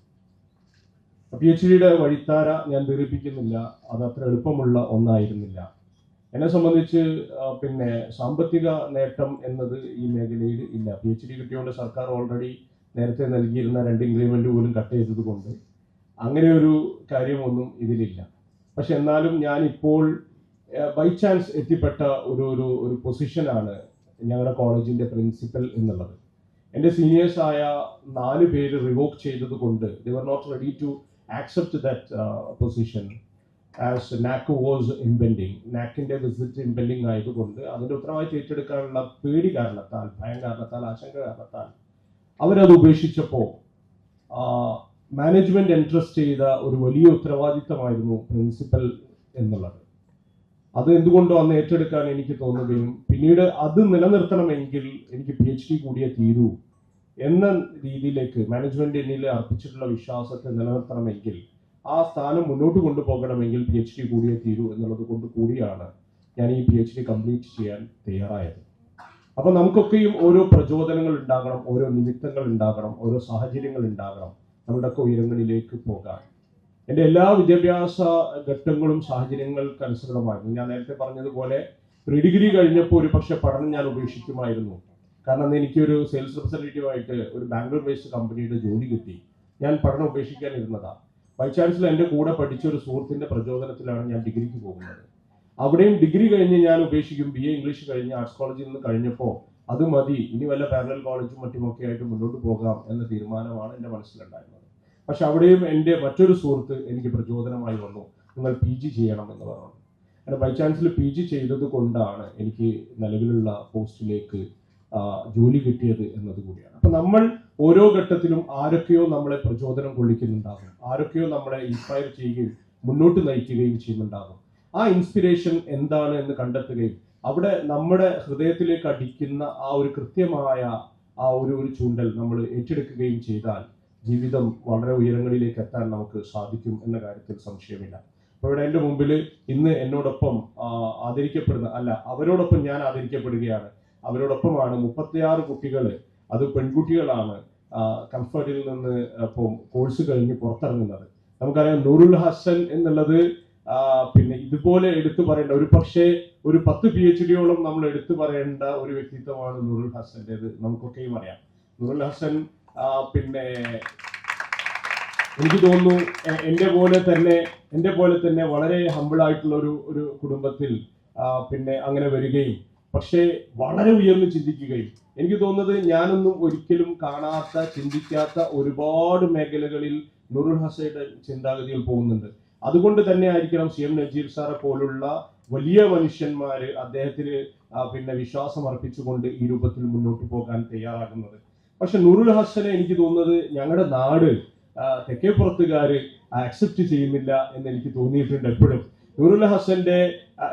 PhDയുടെ വഴിത്താര ഞാൻ ദീർഘിപ്പിക്കുന്നില്ല, അത് അത്ര എളുപ്പമുള്ള ഒന്നായിരുന്നില്ല. എന്നെ സംബന്ധിച്ച് സാമ്പത്തിക നേട്ടം എന്നത് ഈ മേഖലയിൽ ഇല്ല. PhD കിട്ടിയോണ്ട് സർക്കാർ ഓൾറെഡി നേരത്തെ നൽകിയിരുന്ന 2 ഇൻക്രിമെന്റ് പോലും കട്ട് ചെയ്തത് കൊണ്ട് അങ്ങനെ ഒരു കാര്യമൊന്നും ഇതിലില്ല. പക്ഷെ എന്നാലും ഞാൻ ഇപ്പോൾ ബൈ ചാൻസ് എത്തിപ്പെട്ട ഒരു പൊസിഷനാണ് ഞങ്ങളുടെ കോളേജിന്റെ പ്രിൻസിപ്പൽ എന്നുള്ളത്. എൻ്റെ സീനിയേഴ്സായ 4 പേര് റിവോക്ക് ചെയ്തത് കൊണ്ട് they were not ready to accept that position as NAC was impending. NACന്റെ വിസിറ്റ് ഇംപെൻഡിങ് ആയതുകൊണ്ട് അതിൻ്റെ ഉത്തരവാദിത്തം ഏറ്റെടുക്കാനുള്ള പേടി കാരണത്താൽ, ഭയം കാരണത്താൽ, ആശങ്ക കാരണത്താൽ അവരത് ഉപേക്ഷിച്ചപ്പോൾ മാനേജ്മെന്റ് എൻട്രസ്റ്റ് ചെയ്ത ഒരു വലിയ ഉത്തരവാദിത്തമായിരുന്നു പ്രിൻസിപ്പൽ എന്നുള്ളത്. അത് എന്തുകൊണ്ടോ അന്ന് ഏറ്റെടുക്കാൻ എനിക്ക് തോന്നുകയും പിന്നീട് അത് നിലനിർത്തണമെങ്കിൽ എനിക്ക് PhD കൂടിയേ തീരൂ എന്ന രീതിയിലേക്ക് മാനേജ്മെന്റ് എന്നിൽ അർപ്പിച്ചിട്ടുള്ള വിശ്വാസത്തെ നിലനിർത്തണമെങ്കിൽ, ആ സ്ഥാനം മുന്നോട്ട് കൊണ്ടുപോകണമെങ്കിൽ PhD കൂടിയേ തീരൂ എന്നുള്ളത് കൊണ്ട് കൂടിയാണ് ഞാൻ ഈ PhD കംപ്ലീറ്റ് ചെയ്യാൻ തയ്യാറായത്. അപ്പൊ നമുക്കൊക്കെയും ഓരോ പ്രചോദനങ്ങൾ ഉണ്ടാകണം, ഓരോ നിമിത്തങ്ങൾ ഉണ്ടാകണം, ഓരോ സാഹചര്യങ്ങൾ ഉണ്ടാകണം നമ്മുടെയൊക്കെ ഉയരങ്ങളിലേക്ക് പോകാൻ. എൻ്റെ എല്ലാ വിദ്യാഭ്യാസ ഘട്ടങ്ങളും സാഹചര്യങ്ങൾക്ക് അനുസൃതമായിരുന്നു. ഞാൻ നേരത്തെ പറഞ്ഞതുപോലെ പ്രീ ഡിഗ്രി കഴിഞ്ഞപ്പോൾ ഒരു പക്ഷെ പഠനം ഞാൻ ഉപേക്ഷിക്കുമായിരുന്നു. കാരണം എനിക്കൊരു സെയിൽസ് റെപ്രസെന്റേറ്റീവ് ആയിട്ട് ഒരു ബാംഗ്ലൂർ ബേസ്ഡ് കമ്പനിയുടെ ജോലി കിട്ടി. ഞാൻ പഠനം ഉപേക്ഷിക്കാൻ ഇരുന്നതാണ്. ബൈ ചാൻസിൽ എൻ്റെ കൂടെ പഠിച്ച ഒരു സുഹൃത്തിന്റെ പ്രചോദനത്തിലാണ് ഞാൻ ഡിഗ്രിക്ക് പോകുന്നത്. അവിടെയും ഡിഗ്രി കഴിഞ്ഞ് ഞാൻ ഉപേക്ഷിക്കും. BA ഇംഗ്ലീഷ് കഴിഞ്ഞ് ആർട്സ് കോളേജിൽ നിന്ന് കഴിഞ്ഞപ്പോൾ അത് മതി, ഇനി വല്ല പാരലൽ കോളേജും മറ്റുമൊക്കെ ആയിട്ട് മുന്നോട്ട് പോകാം എന്ന തീരുമാനമാണ് എൻ്റെ മനസ്സിലുണ്ടായിരുന്നത്. പക്ഷെ അവിടെയും എൻ്റെ മറ്റൊരു സുഹൃത്ത് എനിക്ക് പ്രചോദനമായി വന്നു, നിങ്ങൾ PG ചെയ്യണം എന്ന് പറഞ്ഞു. അങ്ങനെ ബൈ ചാൻസിൽ PG ചെയ്തത് കൊണ്ടാണ് എനിക്ക് നിലവിലുള്ള പോസ്റ്റിലേക്ക് ജോലി കിട്ടിയത് എന്നത് കൂടിയാണ്. അപ്പൊ നമ്മൾ ഓരോ ഘട്ടത്തിലും ആരൊക്കെയോ നമ്മളെ പ്രചോദനം കൊള്ളിക്കുന്നുണ്ടാകും, ആരൊക്കെയോ നമ്മളെ ഇൻസ്പയർ ചെയ്യുകയും മുന്നോട്ട് നയിക്കുകയും ചെയ്യുന്നുണ്ടാകും. ആ ഇൻസ്പിറേഷൻ എന്താണ് എന്ന് കണ്ടെത്തുകയും അവിടെ നമ്മുടെ ഹൃദയത്തിലേക്ക് അടിക്കുന്ന ആ ഒരു കൃത്യമായ ആ ഒരു ചൂണ്ടൽ നമ്മൾ ഏറ്റെടുക്കുകയും ചെയ്താൽ ജീവിതം വളരെ ഉയരങ്ങളിലേക്ക് എത്താൻ നമുക്ക് സാധിക്കും എന്ന കാര്യത്തിൽ സംശയമില്ല. അപ്പോൾ ഇവിടെ എൻ്റെ മുമ്പിൽ ഇന്ന് എന്നോടൊപ്പം ആദരിക്കപ്പെടുന്ന അവരോടൊപ്പം ഞാൻ ആദരിക്കപ്പെടുകയാണ്. അവരോടൊപ്പമാണ് 36 കുട്ടികൾ, അത് പെൺകുട്ടികളാണ് കംഫർട്ടിൽ നിന്ന് ഇപ്പോൾ കോഴ്സ് കഴിഞ്ഞ് പുറത്തിറങ്ങുന്നത്. നമുക്കറിയാം നൂറുൽ ഹസൻ എന്നുള്ളത് പിന്നെ ഇതുപോലെ എടുത്തു പറയേണ്ട ഒരു പക്ഷേ ഒരു 10 PhDയോളം നമ്മൾ എടുത്തു പറയേണ്ട ഒരു വ്യക്തിത്വമാണ് നൂറുൽ ഹസൻ്റെത്. നമുക്കൊക്കെയും അറിയാം. നൂറുൽ ഹസൻ പിന്നെ എനിക്ക് തോന്നുന്നു എന്റെ പോലെ തന്നെ വളരെ ഹമ്പിൾ ആയിട്ടുള്ള ഒരു കുടുംബത്തിൽ പിന്നെ അങ്ങനെ വരികയും പക്ഷേ വളരെ ഉയർന്ന് ചിന്തിക്കുകയും എനിക്ക് തോന്നുന്നത് ഞാനൊന്നും ഒരിക്കലും കാണാത്ത ചിന്തിക്കാത്ത ഒരുപാട് മേഖലകളിൽ നൂറുൽ ഹസയുടെ ചിന്താഗതികൾ പോകുന്നുണ്ട്. അതുകൊണ്ട് തന്നെ ആയിരിക്കണം CM നജീർ സാറെ പോലുള്ള വലിയ മനുഷ്യന്മാര് അദ്ദേഹത്തിന് പിന്നെ വിശ്വാസം അർപ്പിച്ചുകൊണ്ട് ഈ രൂപത്തിൽ മുന്നോട്ട് പോകാൻ തയ്യാറാകുന്നത്. പക്ഷെ നൂറുൽ ഹസനെ എനിക്ക് തോന്നുന്നത് ഞങ്ങളുടെ നാട് തെക്കേപ്പുറത്തുകാര് അക്സെപ്റ്റ് ചെയ്യുന്നില്ല എന്ന് എനിക്ക് തോന്നിയിട്ടുണ്ട് എപ്പോഴും. നൂറുൽ ഹസന്റെ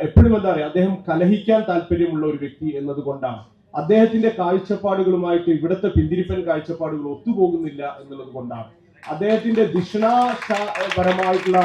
എപ്പോഴും എന്താ പറയുക, അദ്ദേഹം കലഹിക്കാൻ താല്പര്യമുള്ള ഒരു വ്യക്തി എന്നതുകൊണ്ടാണ്. അദ്ദേഹത്തിന്റെ കാഴ്ചപ്പാടുകളുമായിട്ട് ഇവിടുത്തെ പിന്തിരിപ്പൻ കാഴ്ചപ്പാടുകൾ ഒത്തുപോകുന്നില്ല എന്നുള്ളത് കൊണ്ടാണ്. അദ്ദേഹത്തിന്റെ ദിഷണാപരമായിട്ടുള്ള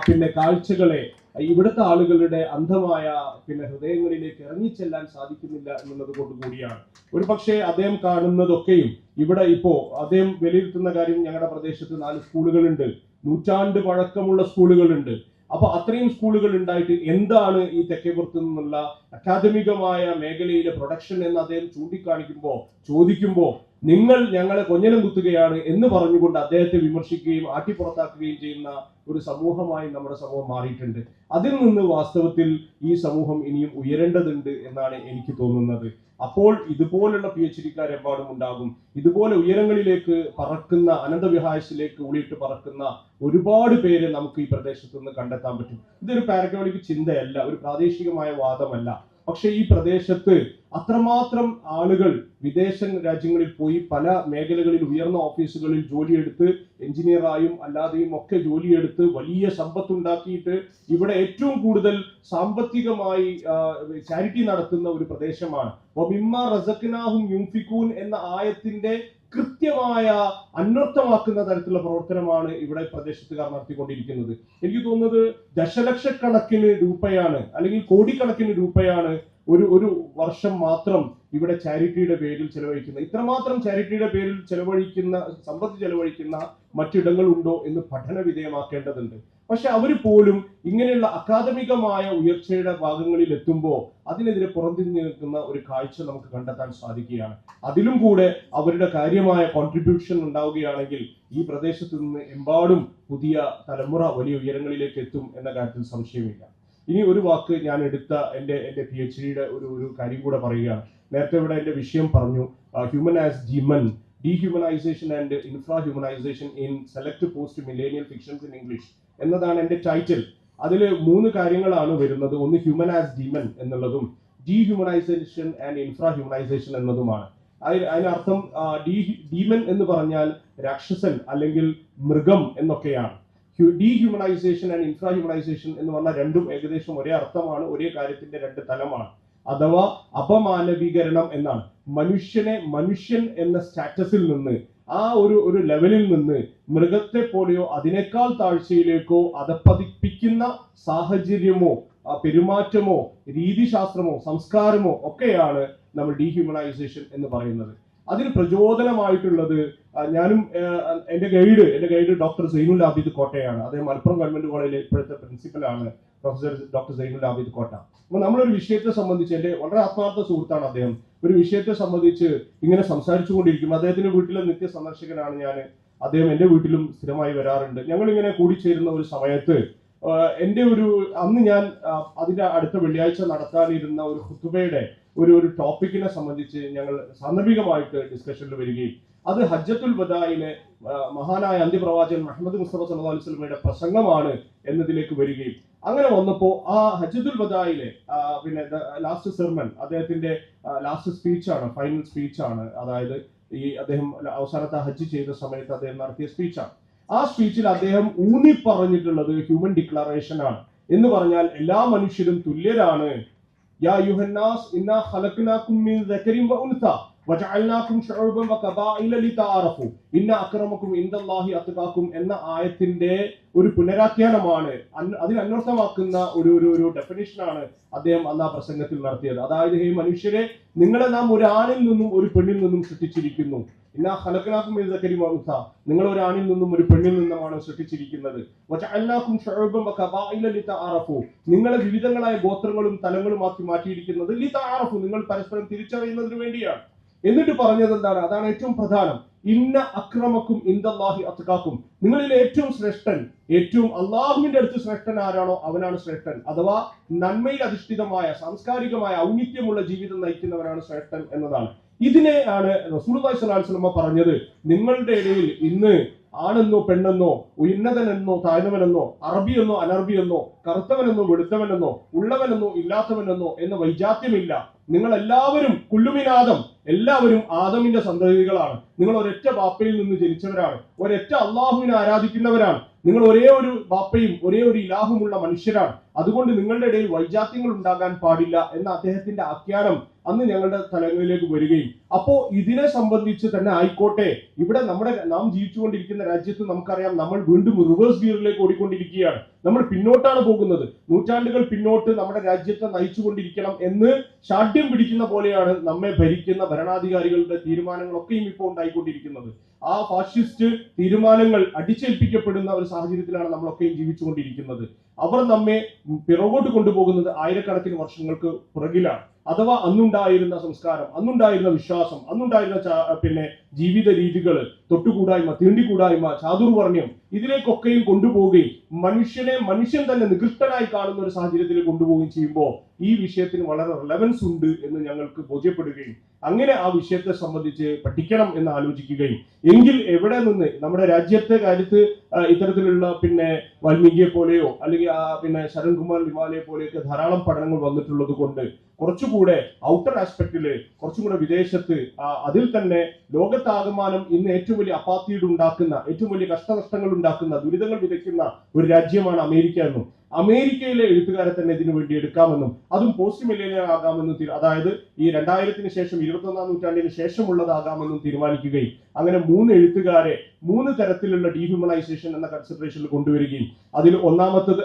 പിന്നെ കാഴ്ചകളെ ഇവിടുത്തെ ആളുകളുടെ അന്ധമായ പിന്നെ ഹൃദയങ്ങളിലേക്ക് ഇറങ്ങിച്ചെല്ലാൻ സാധിക്കുന്നില്ല എന്നുള്ളത് കൊണ്ട് കൂടിയാണ്. ഒരു പക്ഷേ അദ്ദേഹം കാണുന്നതൊക്കെയും ഇവിടെ ഇപ്പോ അദ്ദേഹം വിലയിരുത്തുന്ന കാര്യം, ഞങ്ങളുടെ പ്രദേശത്ത് 4 സ്കൂളുകളുണ്ട്, 100 നൂറ്റാണ്ട് പഴക്കമുള്ള സ്കൂളുകളുണ്ട്. അപ്പൊ അത്രയും സ്കൂളുകൾ ഉണ്ടായിട്ട് എന്താണ് ഈ തെക്കേപ്പുറത്ത് നിന്നുള്ള അക്കാദമികമായ മേഖലയിലെ പ്രൊഡക്ഷൻ എന്ന് അദ്ദേഹം ചോദിക്കുമ്പോ നിങ്ങൾ ഞങ്ങളെ കൊഞ്ഞനം കുത്തുകയാണ് എന്ന് പറഞ്ഞുകൊണ്ട് അദ്ദേഹത്തെ വിമർശിക്കുകയും ആട്ടിപ്പുറത്താക്കുകയും ചെയ്യുന്ന ഒരു സമൂഹമായി നമ്മുടെ സമൂഹം മാറിയിട്ടുണ്ട്. അതിൽ നിന്ന് വാസ്തവത്തിൽ ഈ സമൂഹം ഇനിയും ഉയരേണ്ടതുണ്ട് എന്നാണ് എനിക്ക് തോന്നുന്നത്. അപ്പോൾ ഇതുപോലുള്ള PhDക്കാരെമ്പാടും ഉണ്ടാകും. ഇതുപോലെ ഉയരങ്ങളിലേക്ക് പറക്കുന്ന, അനന്തവിഹായസിലേക്ക് ഉളിയിട്ട് പറക്കുന്ന ഒരുപാട് പേര് നമുക്ക് ഈ പ്രദേശത്ത് നിന്ന് കണ്ടെത്താൻ പറ്റും. ഇതൊരു പാരഗോണിക് ചിന്തയല്ല, ഒരു പ്രാദേശികമായ വാദമല്ല. പക്ഷെ ഈ പ്രദേശത്ത് അത്രമാത്രം ആളുകൾ വിദേശ രാജ്യങ്ങളിൽ പോയി പല മേഖലകളിൽ ഉയർന്ന ഓഫീസുകളിൽ ജോലിയെടുത്ത്, എഞ്ചിനീയറായും അല്ലാതെയും ഒക്കെ ജോലിയെടുത്ത് വലിയ സമ്പത്തുണ്ടാക്കിയിട്ട് ഇവിടെ ഏറ്റവും കൂടുതൽ സാമ്പത്തികമായി ചാരിറ്റി നടത്തുന്ന ഒരു പ്രദേശമാണ്. മിമ്മ റസഖ്നാഹും യുൻഫിഖൂൻ എന്ന ആയത്തിന്റെ കൃത്യമായ അന്വർത്ഥമാക്കുന്ന തരത്തിലുള്ള പ്രവർത്തനമാണ് ഇവിടെ പ്രദേശത്തുകാർ നടത്തിക്കൊണ്ടിരിക്കുന്നത്. എനിക്ക് തോന്നുന്നത് ദശലക്ഷക്കണക്കിന് രൂപയാണ് അല്ലെങ്കിൽ കോടിക്കണക്കിന് രൂപയാണ് ഒരു വർഷം മാത്രം ഇവിടെ ചാരിറ്റിയുടെ പേരിൽ ചെലവഴിക്കുന്നത്. ഇത്രമാത്രം ചാരിറ്റിയുടെ പേരിൽ സമ്പത്ത് ചെലവഴിക്കുന്ന മറ്റിടങ്ങൾ ഉണ്ടോ എന്ന് പഠന വിധേയമാക്കേണ്ടതുണ്ട്. പക്ഷെ അവർ പോലും ഇങ്ങനെയുള്ള അക്കാദമികമായ ഉയർച്ചയുടെ ഭാഗങ്ങളിൽ എത്തുമ്പോൾ അതിനെതിരെ പുറംതിരിഞ്ഞു നിൽക്കുന്ന ഒരു കാഴ്ച നമുക്ക് കണ്ടെത്താൻ സാധിക്കുകയാണ്. അതിലും കൂടെ അവരുടെ കാര്യമായ കോൺട്രിബ്യൂഷൻ ഉണ്ടാവുകയാണെങ്കിൽ ഈ പ്രദേശത്ത് നിന്ന് എമ്പാടും പുതിയ തലമുറ വലിയ ഉയരങ്ങളിലേക്ക് എത്തും എന്ന കാര്യത്തിൽ സംശയമില്ല. ഇനി ഒരു വാക്ക് ഞാൻ എടുത്ത എന്റെ PhDയുടെ ഒരു കാര്യം കൂടെ പറയുകയാണ്. നേരത്തെ ഇവിടെ എന്റെ വിഷയം പറഞ്ഞു, human as demon, dehumanisation and infrahumanisation in select post millennial fictions in English എന്നതാണ് എന്റെ ടൈറ്റിൽ. അതിൽ 3 കാര്യങ്ങളാണ് വരുന്നത്. ഒന്ന് ഹ്യൂമൻ ആസ് ഡിമൻ എന്നുള്ളതും ഡീഹ്യൂമനൈസേഷൻ ആൻഡ് ഇൻഫ്രാഹ്യൂമനൈസേഷൻ എന്നതുമാണ്. അതിനർത്ഥം ഡീമൻ എന്ന് പറഞ്ഞാൽ രാക്ഷസൻ അല്ലെങ്കിൽ മൃഗം എന്നൊക്കെയാണ്. ഡീഹ്യൂമനൈസേഷൻ ആൻഡ് ഇൻഫ്രാഹ്യൂമനൈസേഷൻ എന്ന് പറഞ്ഞാൽ രണ്ടും ഏകദേശം ഒരേ അർത്ഥമാണ്, ഒരേ കാര്യത്തിന്റെ 2 തലമാണ്. അഥവാ അപമാനവീകരണം എന്നാണ്. മനുഷ്യനെ മനുഷ്യൻ എന്ന സ്റ്റാറ്റസിൽ നിന്ന്, ആ ഒരു ലെവലിൽ നിന്ന് മൃഗത്തെ പോലെയോ അതിനേക്കാൾ താഴ്ചയിലേക്കോ അധപ്പതിപ്പിക്കുന്ന സാഹചര്യമോ പെരുമാറ്റമോ രീതിശാസ്ത്രമോ സംസ്കാരമോ ഒക്കെയാണ് നമ്മൾ ഡീഹ്യൂമനൈസേഷൻ എന്ന് പറയുന്നത്. അതിന് പ്രചോദനമായിട്ടുള്ളത് ഞാനും എന്റെ ഗൈഡ് ഡോക്ടർ സൈനുൽ ആബിദ് കോട്ടയാണ്. അദ്ദേഹം മലപ്പുറം ഗവൺമെന്റ് കോളേജിലെ ഇപ്പോഴത്തെ പ്രിൻസിപ്പലാണ് പ്രൊഫസർ ഡോക്ടർ സൈനുൽ ആബിദ് കോട്ട. അപ്പൊ നമ്മളൊരു വിഷയത്തെ സംബന്ധിച്ച്, എന്റെ വളരെ ആത്മാർത്ഥ സുഹൃത്താണ് അദ്ദേഹം, ഒരു വിഷയത്തെ സംബന്ധിച്ച് ഇങ്ങനെ സംസാരിച്ചുകൊണ്ടിരിക്കും. അദ്ദേഹത്തിന്റെ വീട്ടിലെ നിത്യ സന്ദർശകനാണ് ഞാൻ. അദ്ദേഹം എന്റെ വീട്ടിലും സ്ഥിരമായി വരാറുണ്ട്. ഞങ്ങൾ ഇങ്ങനെ കൂടിച്ചേരുന്ന ഒരു സമയത്ത് അന്ന് ഞാൻ അതിന്റെ അടുത്ത വെള്ളിയാഴ്ച നടത്താനിരുന്ന ഒരു ഖുതുബയുടെ ഒരു ടോപ്പിക്കിനെ സംബന്ധിച്ച് ഞങ്ങൾ സാന്ദർഭികമായിട്ട് ഡിസ്കഷനിൽ വരികയും അത് ഹജ്ജത്തുൽ വദായിലെ മഹാനായ അന്ത്യപ്രവാചകൻ മുഹമ്മദ് മുസ്തഫ സല്ലല്ലാഹു അലൈഹി വസല്ലമയുടെ പ്രസംഗമാണ് എന്നതിലേക്ക് വരികയും അങ്ങനെ വന്നപ്പോ ആ ഹജ്ജത്തുൽ വദായിലെ പിന്നെ ലാസ്റ്റ് സെർമൺ, അദ്ദേഹത്തിന്റെ ലാസ്റ്റ് സ്പീച്ചാണ്, ഫൈനൽ സ്പീച്ചാണ്. അതായത് അദ്ദേഹം അവസാനത്തെ ഹജ്ജ് ചെയ്ത സമയത്ത് അദ്ദേഹം നടത്തിയ സ്പീച്ചാണ്. ആ സ്പീച്ചിൽ അദ്ദേഹം ഊന്നി പറഞ്ഞിട്ടുള്ളത് ഹ്യൂമൻ ഡിക്ലറേഷൻ ആണ്. എന്ന് പറഞ്ഞാൽ എല്ലാ മനുഷ്യരും തുല്യരാണ്. യാ യുഹന്നാസ് ഇന്നാ ഖലഖ്നാകും മിൻ ദക്കരിൻ വ ഉൻസ വജഅൽനാകും ശുഉബൻ വഖബാഇല ലിതആറഫു ഇന്ന അക്രമക്കും ഇൻദല്ലാഹി അത്ഖാക്കും എന്ന ആയത്തിന്റെ ഒരു പുനരാഖ്യാനമാണ്, അതിന് അന്വർത്ഥമാക്കുന്ന ഒരു ഡെഫിനിഷനാണ് അദ്ദേഹം അന്ന് ആ പ്രസംഗത്തിൽ നടത്തിയത്. അതായത്, ഹേ മനുഷ്യരെ, നിങ്ങളെ നാം ഒരു ആണിൽ നിന്നും ഒരു പെണ്ണിൽ നിന്നും സൃഷ്ടിച്ചിരിക്കുന്നു. ഇന്നാ ഖലഖനാകും മിൻ ദക്കരിൻ വ ഉൻസാ, നിങ്ങൾ ഒരു ആണിൽ നിന്നും ഒരു പെണ്ണിൽ നിന്നുമാണ് സൃഷ്ടിച്ചിരിക്കുന്നത്. വജഅൽനാകും ശുഉബൻ വഖബാഇല ലിതആറഫു, നിങ്ങളെ വിവിധങ്ങളായ ഗോത്രങ്ങളും തലങ്ങളുമാക്കി മാറ്റിയിരിക്കുന്നത് ലിതആറഫു, നിങ്ങൾ പരസ്പരം തിരിച്ചറിയുന്നതിന് വേണ്ടിയാണ്. എന്നിട്ട് പറഞ്ഞത് എന്താണ്? അതാണ് ഏറ്റവും പ്രധാനം. ഇന്ന അക്രമക്കും ഇൻദല്ലാഹി അത്ഖാക്കും, നിങ്ങളിൽ ഏറ്റവും ശ്രേഷ്ഠൻ, ഏറ്റവും അള്ളാഹുവിന്റെ അടുത്ത് ശ്രേഷ്ഠൻ ആരാണോ അവനാണ് ശ്രേഷ്ഠൻ. അഥവാ നന്മയിൽ അധിഷ്ഠിതമായ സാംസ്കാരികമായ ഔന്നിത്യമുള്ള ജീവിതം നയിക്കുന്നവനാണ് ശ്രേഷ്ഠൻ എന്നതാണ്. ഇതിനെ ആണ് റസൂലുള്ളാഹി സ്വല്ലല്ലാഹു അലൈഹി വസല്ലം പറഞ്ഞത്, നിങ്ങളുടെ ഇടയിൽ ഇന്ന് ആണെന്നോ പെണ്ണെന്നോ ഉന്നതനെന്നോ താഴ്ന്നവനെന്നോ അറബിയെന്നോ അനർബിയെന്നോ കറുത്തവനെന്നോ വെളുത്തവനെന്നോ ഉള്ളവനെന്നോ ഇല്ലാത്തവനെന്നോ എന്ന വൈജാത്യമില്ല. നിങ്ങൾ എല്ലാവരും കുല്ലുമിനാദം, എല്ലാവരും ആദമിന്റെ സന്തതികളാണ്. നിങ്ങൾ ഒരൊറ്റ ബാപ്പയിൽ നിന്ന് ജനിച്ചവരാണ്, ഒരൊറ്റ അള്ളാഹുവിനെ ആരാധിക്കുന്നവരാണ്. നിങ്ങൾ ഒരേ ഒരു ബാപ്പയും ഒരേ ഒരു ഇലാഹുമുള്ള മനുഷ്യരാണ്. അതുകൊണ്ട് നിങ്ങളുടെ ഇടയിൽ വൈജാത്യങ്ങൾ ഉണ്ടാകാൻ പാടില്ല എന്ന അദ്ദേഹത്തിന്റെ ആഖ്യാനം അന്ന് ഞങ്ങളുടെ തലങ്ങളിലേക്ക് വരികയും, അപ്പോ ഇതിനെ സംബന്ധിച്ച് തന്നെ ആയിക്കോട്ടെ, ഇവിടെ നാം ജീവിച്ചുകൊണ്ടിരിക്കുന്ന രാജ്യത്ത് നമുക്കറിയാം, നമ്മൾ വീണ്ടും റിവേഴ്സ് ഗിയറിലേക്ക് ഓടിക്കൊണ്ടിരിക്കുകയാണ്. നമ്മൾ പിന്നോട്ടാണ് പോകുന്നത്. നൂറ്റാണ്ടുകൾ പിന്നോട്ട് നമ്മുടെ രാജ്യത്തെ നയിച്ചുകൊണ്ടിരിക്കണം എന്ന് ശാഠ്യം പിടിക്കുന്ന പോലെയാണ് നമ്മെ ഭരിക്കുന്ന ഭരണാധികാരികളുടെ തീരുമാനങ്ങളൊക്കെയും ഇപ്പോൾ ഉണ്ടായിക്കൊണ്ടിരിക്കുന്നത്. ആ ഫാഷിസ്റ്റ് തീരുമാനങ്ങൾ അടിച്ചേൽപ്പിക്കപ്പെടുന്ന ഒരു സാഹചര്യത്തിലാണ് നമ്മളൊക്കെയും ജീവിച്ചുകൊണ്ടിരിക്കുന്നത്. അവർ നമ്മെ പിറകോട്ട് കൊണ്ടുപോകുന്നത് ആയിരക്കണക്കിന് വർഷങ്ങൾക്ക് പുറകിലാണ്. അഥവാ അന്നുണ്ടായിരുന്ന സംസ്കാരം, അന്നുണ്ടായിരുന്ന വിശ്വാസം, അന്നുണ്ടായിരുന്ന ജീവിത രീതികൾ, തൊട്ടുകൂടായ്മ, തീണ്ടിക്കൂടായ്മ, ചാതുർവർണ്ണ്യം, ഇതിലേക്കൊക്കെയും കൊണ്ടുപോവുകയും മനുഷ്യനെ മനുഷ്യൻ തന്നെ നികൃഷ്ടനായി കാണുന്ന ഒരു സാഹചര്യത്തിൽ കൊണ്ടുപോവുകയും ചെയ്യുമ്പോൾ ഈ വിഷയത്തിന് വളരെ റിലവൻസ് ഉണ്ട് എന്ന് ഞങ്ങൾക്ക് ബോധ്യപ്പെടുകയും അങ്ങനെ ആ വിഷയത്തെ സംബന്ധിച്ച് പഠിക്കണം എന്ന് ആലോചിക്കുകയും, എങ്കിൽ എവിടെ നിന്ന് നമ്മുടെ രാജ്യത്തെ കാര്യത്ത് ഇത്തരത്തിലുള്ള വാൽമീകിയെ പോലെയോ അല്ലെങ്കിൽ ശരൺകുമാർ ലിവാലയെ പോലെയൊക്കെ ധാരാളം പഠനങ്ങൾ വന്നിട്ടുള്ളത് കൊണ്ട് കുറച്ചുകൂടെ ഔട്ടർ ആസ്പെക്റ്റില്, കുറച്ചും കൂടെ വിദേശത്ത്, അതിൽ തന്നെ ലോകത്താകമാനം ഇന്ന് ഏറ്റവും വലിയ അപ്പാത്തീഡ് ഉണ്ടാക്കുന്ന, ഏറ്റവും വലിയ കഷ്ടനഷ്ടങ്ങൾ ഉണ്ടാക്കുന്ന, ദുരിതങ്ങൾ വിതയ്ക്കുന്ന ഒരു രാജ്യമാണ് അമേരിക്ക എന്നും അമേരിക്കയിലെ എഴുത്തുകാരെ തന്നെ ഇതിനു വേണ്ടി എടുക്കാമെന്നും അതും പോസ്റ്റ് മില്ലേനിയർ ആകാമെന്നും, അതായത് ഈ 2000-ന് ശേഷം 21-ാം നൂറ്റാണ്ടിന് ശേഷമുള്ളതാകാമെന്നും തീരുമാനിക്കുകയും അങ്ങനെ 3 എഴുത്തുകാരെ 3 തരത്തിലുള്ള ഡീഹ്യൂമനൈസേഷൻ എന്ന കൺസിഡറേഷനിൽ കൊണ്ടുവരികയും അതിൽ ഒന്നാമത്തത്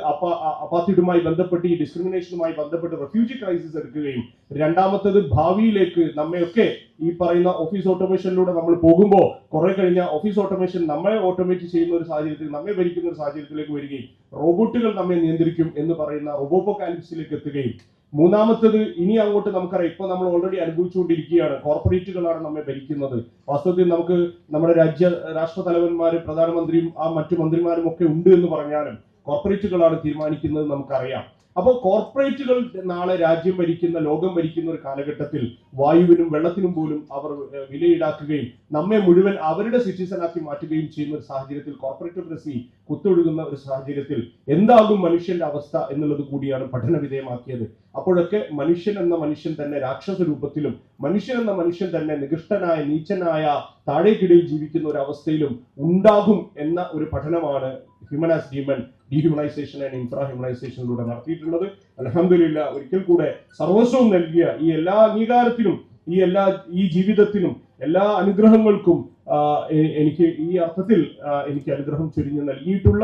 അപ്പാത്തിഡുമായി ബന്ധപ്പെട്ട് ഈ ഡിസ്ക്രിമിനേഷനുമായി ബന്ധപ്പെട്ട് റെഫ്യൂജി ക്രൈസിസ് എടുക്കുകയും, രണ്ടാമത്തത് ഭാവിയിലേക്ക് നമ്മയൊക്കെ ഈ പറയുന്ന ഓഫീസ് ഓട്ടോമേഷനിലൂടെ നമ്മൾ പോകുമ്പോൾ കുറെ കഴിഞ്ഞ ഓഫീസ് ഓട്ടോമേഷൻ നമ്മളെ ഓട്ടോമേറ്റ് ചെയ്യുന്ന ഒരു സാഹചര്യത്തിൽ, നമ്മെ ഭരിക്കുന്ന ഒരു സാഹചര്യത്തിലേക്ക് വരികയും റോബോട്ടുകൾ നമ്മെ നിയന്ത്രിക്കും എന്ന് പറയുന്ന റോബോപോക്കാലിപ്സിലേക്ക് എത്തുകയും, മൂന്നാമത്തത് ഇനി അങ്ങോട്ട് നമുക്കറിയാം, ഇപ്പൊ നമ്മൾ ഓൾറെഡി അനുഭവിച്ചുകൊണ്ടിരിക്കുകയാണ്, കോർപ്പറേറ്റുകളാണ് നമ്മെ ഭരിക്കുന്നത്. വാസ്തവത്തിൽ നമുക്ക് നമ്മുടെ രാഷ്ട്ര തലവന്മാര്, പ്രധാനമന്ത്രിയും ആ മറ്റു മന്ത്രിമാരും ഒക്കെ ഉണ്ട് എന്ന് പറഞ്ഞാലും കോർപ്പറേറ്റുകളാണ് തീരുമാനിക്കുന്നത് നമുക്കറിയാം. അപ്പോൾ കോർപ്പറേറ്റുകൾ നാളെ രാജ്യം ഭരിക്കുന്ന, ലോകം ഭരിക്കുന്ന ഒരു കാലഘട്ടത്തിൽ വായുവിനും വെള്ളത്തിനും പോലും അവർ വില ഈടാക്കുകയും നമ്മെ മുഴുവൻ അവരുടെ സിറ്റിസണാക്കി മാറ്റുകയും ചെയ്യുന്ന ഒരു സാഹചര്യത്തിൽ, കോർപ്പറേറ്റോക്രസി കുത്തൊഴുകുന്ന ഒരു സാഹചര്യത്തിൽ എന്താകും മനുഷ്യന്റെ അവസ്ഥ എന്നുള്ളത് കൂടിയാണ് പഠന വിധേയമാക്കിയത്. അപ്പോഴൊക്കെ മനുഷ്യൻ എന്ന മനുഷ്യൻ തന്നെ രാക്ഷസ രൂപത്തിലും, മനുഷ്യൻ എന്ന മനുഷ്യൻ തന്നെ നികൃഷ്ടനായ, നീച്ചനായ, താഴേക്കിടയിൽ ജീവിക്കുന്ന ഒരു അവസ്ഥയിലും ഉണ്ടാകും എന്ന ഒരു പഠനമാണ് human as demon, dehumanisation and ഇൻഫ്രാഹ്യൂമനൈസേഷനിലൂടെ നടത്തിയിട്ടുള്ളത്. അൽഹംദുലില്ലാഹ്, ഒരിക്കൽ കൂടെ സർവസ്വവും നൽകിയ ഈ എല്ലാ അംഗീകാരത്തിനും, ഈ ജീവിതത്തിനും, എല്ലാ അനുഗ്രഹങ്ങൾക്കും എനിക്ക് ഈ അർത്ഥത്തിൽ എനിക്ക് അനുഗ്രഹം ചൊരിഞ്ഞ് നൽകിയിട്ടുള്ള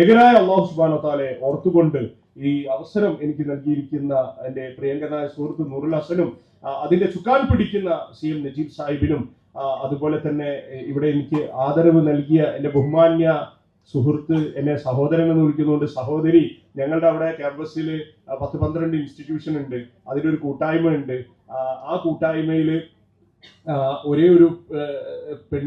ഏകനായ അല്ലാഹു സുബ്ഹാനഹു വ തആലയെ ഓർത്തുകൊണ്ട് ഈ അവസരം എനിക്ക് നൽകിയിരിക്കുന്ന എന്റെ പ്രിയങ്കരനായ സുഹൃത്ത് നൂറുൽ ഹസനും അതിന്റെ ചുക്കാൻ പിടിക്കുന്ന CM നജീബ് സാഹിബിനും അതുപോലെ തന്നെ ഇവിടെ എനിക്ക് ആദരവ് നൽകിയ എന്റെ ബഹുമാന്യ സുഹൃത്ത്, എന്നെ സഹോദരൻ എന്ന് വിളിക്കുന്നതുകൊണ്ട് സഹോദരി, ഞങ്ങളുടെ അവിടെ ക്യാമ്പസിൽ 10-12 ഇൻസ്റ്റിറ്റ്യൂഷൻ ഉണ്ട്, അതിലൊരു കൂട്ടായ്മ ഉണ്ട്. ആ കൂട്ടായ്മയിൽ ഒരേ ഒരു പെൺ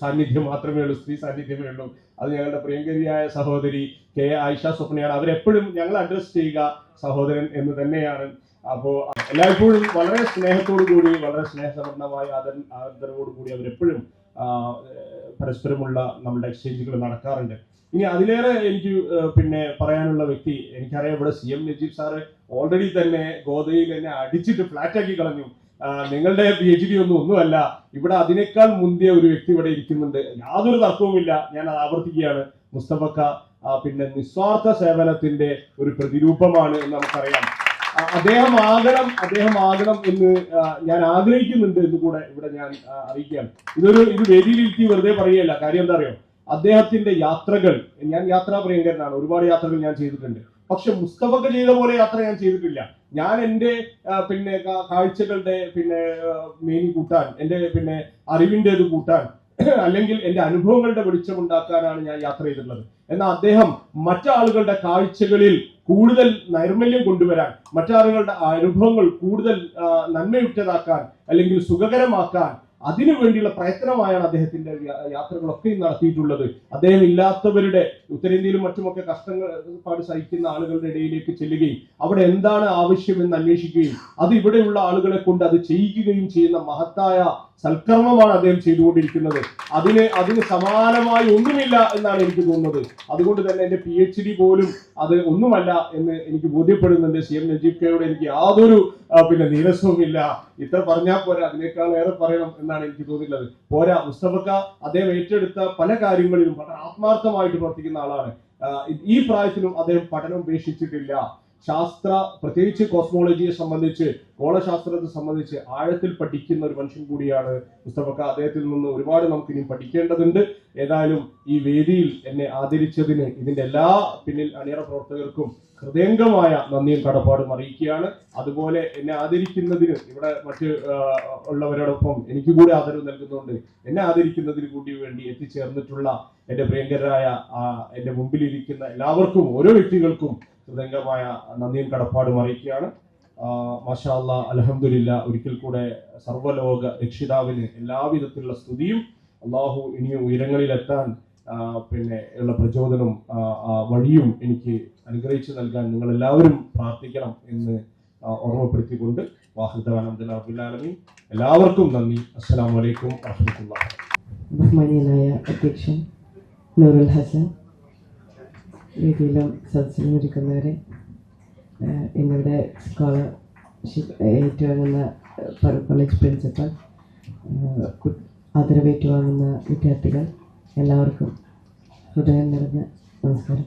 സാന്നിധ്യം മാത്രമേ ഉള്ളൂ, സ്ത്രീ സാന്നിധ്യമേ ഉള്ളൂ. അത് ഞങ്ങളുടെ പ്രിയങ്കരിയായ സഹോദരി കെ ആയിഷ സ്വപ്നയാണ്. അവരെപ്പോഴും ഞങ്ങൾ അഡ്രസ് ചെയ്യുക സഹോദരൻ എന്ന് തന്നെയാണ്. അപ്പോൾ എല്ലായ്പ്പോഴും വളരെ സ്നേഹത്തോടു കൂടി, വളരെ സ്നേഹസമ്പന്നമായ ആദരവോടുകൂടി അവരെപ്പോഴും പരസ്പരമുള്ള നമ്മുടെ എക്സ്ചേഞ്ചുകൾ നടക്കാറുണ്ട്. ഇനി അതിലേറെ എനിക്ക് പറയാനുള്ള വ്യക്തി, എനിക്കറിയാം ഇവിടെ CM നജീബ് സാറ് ഓൾറെഡി തന്നെ ഗോദയിൽ എന്നെ അടിച്ചിട്ട് ഫ്ലാറ്റാക്കി കളഞ്ഞു. നിങ്ങളുടെ PhD ഒന്നുമല്ല, ഇവിടെ അതിനേക്കാൾ മുന്തിയ ഒരു വ്യക്തി ഇവിടെ ഇരിക്കുന്നുണ്ട്, യാതൊരു തർക്കവുമില്ല. ഞാൻ അത് ആവർത്തിക്കുകയാണ്, മുസ്തഫക്ക നിസ്വാർത്ഥ സേവനത്തിന്റെ ഒരു പ്രതിരൂപമാണ് എന്ന് നമുക്കറിയാം. അദ്ദേഹം ആകണം എന്ന് ഞാൻ ആഗ്രഹിക്കുന്നുണ്ട് എന്ന് കൂടെ ഇവിടെ ഞാൻ അറിയിക്കുകയാണ്. ഇത് വേദിയിലിരുത്തി വെറുതെ പറയുകയല്ല. കാര്യം എന്താ അറിയോ, അദ്ദേഹത്തിന്റെ യാത്രകൾ, ഞാൻ യാത്രാ പ്രിയങ്കരനാണ്, ഒരുപാട് യാത്രകൾ ഞാൻ ചെയ്തിട്ടുണ്ട്. പക്ഷെ മുസ്തഫക്ക് ചെയ്ത പോലെ യാത്ര ഞാൻ ചെയ്തിട്ടില്ല. ഞാൻ എൻ്റെ കാഴ്ചകളുടെ മേനി കൂട്ടാൻ, എൻ്റെ അറിവിൻ്റെത് കൂട്ടാൻ, അല്ലെങ്കിൽ എൻ്റെ അനുഭവങ്ങളുടെ വെളിച്ചമുണ്ടാക്കാനാണ് ഞാൻ യാത്ര ചെയ്തിട്ടുള്ളത്. എന്നാൽ അദ്ദേഹം മറ്റാളുകളുടെ കാഴ്ചകളിൽ കൂടുതൽ നൈർമല്യം കൊണ്ടുവരാൻ, മറ്റാളുകളുടെ അനുഭവങ്ങൾ കൂടുതൽ നന്മയുറ്റതാക്കാൻ അല്ലെങ്കിൽ സുഖകരമാക്കാൻ അതിനു വേണ്ടിയുള്ള പ്രയത്നമായാണ് അദ്ദേഹത്തിന്റെ യാത്രകളൊക്കെ നടത്തിയിട്ടുള്ളത്. അദ്ദേഹം ഇല്ലാത്തവരുടെ, ഉത്തരേന്ത്യയിലും മറ്റുമൊക്കെ കഷ്ടപ്പാട് സഹിക്കുന്ന ആളുകളുടെ ഇടയിലേക്ക് ചെല്ലുകയും അവിടെ എന്താണ് ആവശ്യമെന്ന് അന്വേഷിക്കുകയും അത് ഇവിടെയുള്ള ആളുകളെ കൊണ്ട് അത് ചെയ്യിക്കുകയും ചെയ്യുന്ന മഹത്തായ സൽക്കർമ്മമാണ് അദ്ദേഹം ചെയ്തുകൊണ്ടിരിക്കുന്നത്. അതിന് സമാനമായി ഒന്നുമില്ല എന്നാണ് എനിക്ക് തോന്നുന്നത്. അതുകൊണ്ട് തന്നെ എൻ്റെ PhD പോലും അത് ഒന്നുമല്ല എന്ന് എനിക്ക് ബോധ്യപ്പെടുന്നുണ്ട്. CM നജീബ് കയോട് എനിക്ക് യാതൊരു നീരസവുമില്ല. ഇത്ര പറഞ്ഞാൽ പോരാ, അതിനേക്കാൾ ഏറെ പറയണം എന്നാണ് എനിക്ക് തോന്നിയിട്ടുള്ളത്. പോരാ, മുസ്തഫക്ക അദ്ദേഹം ഏറ്റെടുത്ത പല കാര്യങ്ങളിലും വളരെ ആത്മാർത്ഥമായിട്ട് പ്രവർത്തിക്കുന്ന ആളാണ്. ഈ പ്രായത്തിലും അദ്ദേഹം പഠനം ഉപേക്ഷിച്ചിട്ടില്ല. പ്രത്യേകിച്ച് കോസ്മോളജിയെ സംബന്ധിച്ച്, ഗോളശാസ്ത്രത്തെ സംബന്ധിച്ച് ആഴത്തിൽ പഠിക്കുന്ന ഒരു മനുഷ്യൻ കൂടിയാണ് മുസ്തഫക്ക. അദ്ദേഹത്തിൽ നിന്ന് ഒരുപാട് നമുക്ക് ഇനി പഠിക്കേണ്ടതുണ്ട്. ഏതായാലും ഈ വേദിയിൽ എന്നെ ആദരിച്ചതിന് ഇതിന്റെ എല്ലാ പിന്നിൽ അണിയറ പ്രവർത്തകർക്കും ഹൃദയംഗമായ നന്ദിയും കടപ്പാടും അറിയിക്കുകയാണ്. അതുപോലെ എന്നെ ആദരിക്കുന്നതിന് ഇവിടെ മറ്റ് ഉള്ളവരോടൊപ്പം എനിക്ക് കൂടി ആദരവ് നൽകുന്നുണ്ട്. എന്നെ ആദരിക്കുന്നതിന് കൂടി വേണ്ടി എത്തിച്ചേർന്നിട്ടുള്ള എൻ്റെ പ്രിയങ്കരായ എൻ്റെ മുമ്പിലിരിക്കുന്ന എല്ലാവർക്കും, ഓരോ വ്യക്തികൾക്കും ഹൃദയംഗമായ നന്ദിയും കടപ്പാടും അറിയിക്കുകയാണ്. മാഷാ അല്ലാഹ്, അൽഹംദുലില്ലാഹ്. ഒരിക്കൽ കൂടെ സർവ്വലോക രക്ഷിതാവിന് എല്ലാവിധത്തിലുള്ള സ്തുതിയും, അള്ളാഹു ഇനിയും ഉയരങ്ങളിലെത്താൻ ഉള്ള പ്രചോദനം വഴിയും എനിക്ക് അനുഗ്രഹിച്ചു നൽകാൻ നിങ്ങൾ എല്ലാവരും പ്രാർത്ഥിക്കണം എന്ന് ഓർമ്മപ്പെടുത്തിക്കൊണ്ട് വാഹിദ് എല്ലാവർക്കും നന്ദി. അസ്സലാമു അലൈക്കും വറഹ്മത്തുള്ളാഹി. ബഹുമാനിയനായ അധ്യക്ഷൻ നൂറുൽ ഹസൻ, വേദിയിലും സദസ്സിലും ഇരിക്കുന്നവരെ, എന്നിവിടെ സ്കോളർഷിപ്പ് ഏറ്റുവാങ്ങുന്ന കോളേജ് പ്രിൻസിപ്പൽ, ആദരവേറ്റുവാങ്ങുന്ന വിദ്യാർത്ഥികൾ, എല്ലാവർക്കും ഹൃദയം നിറഞ്ഞ നമസ്കാരം.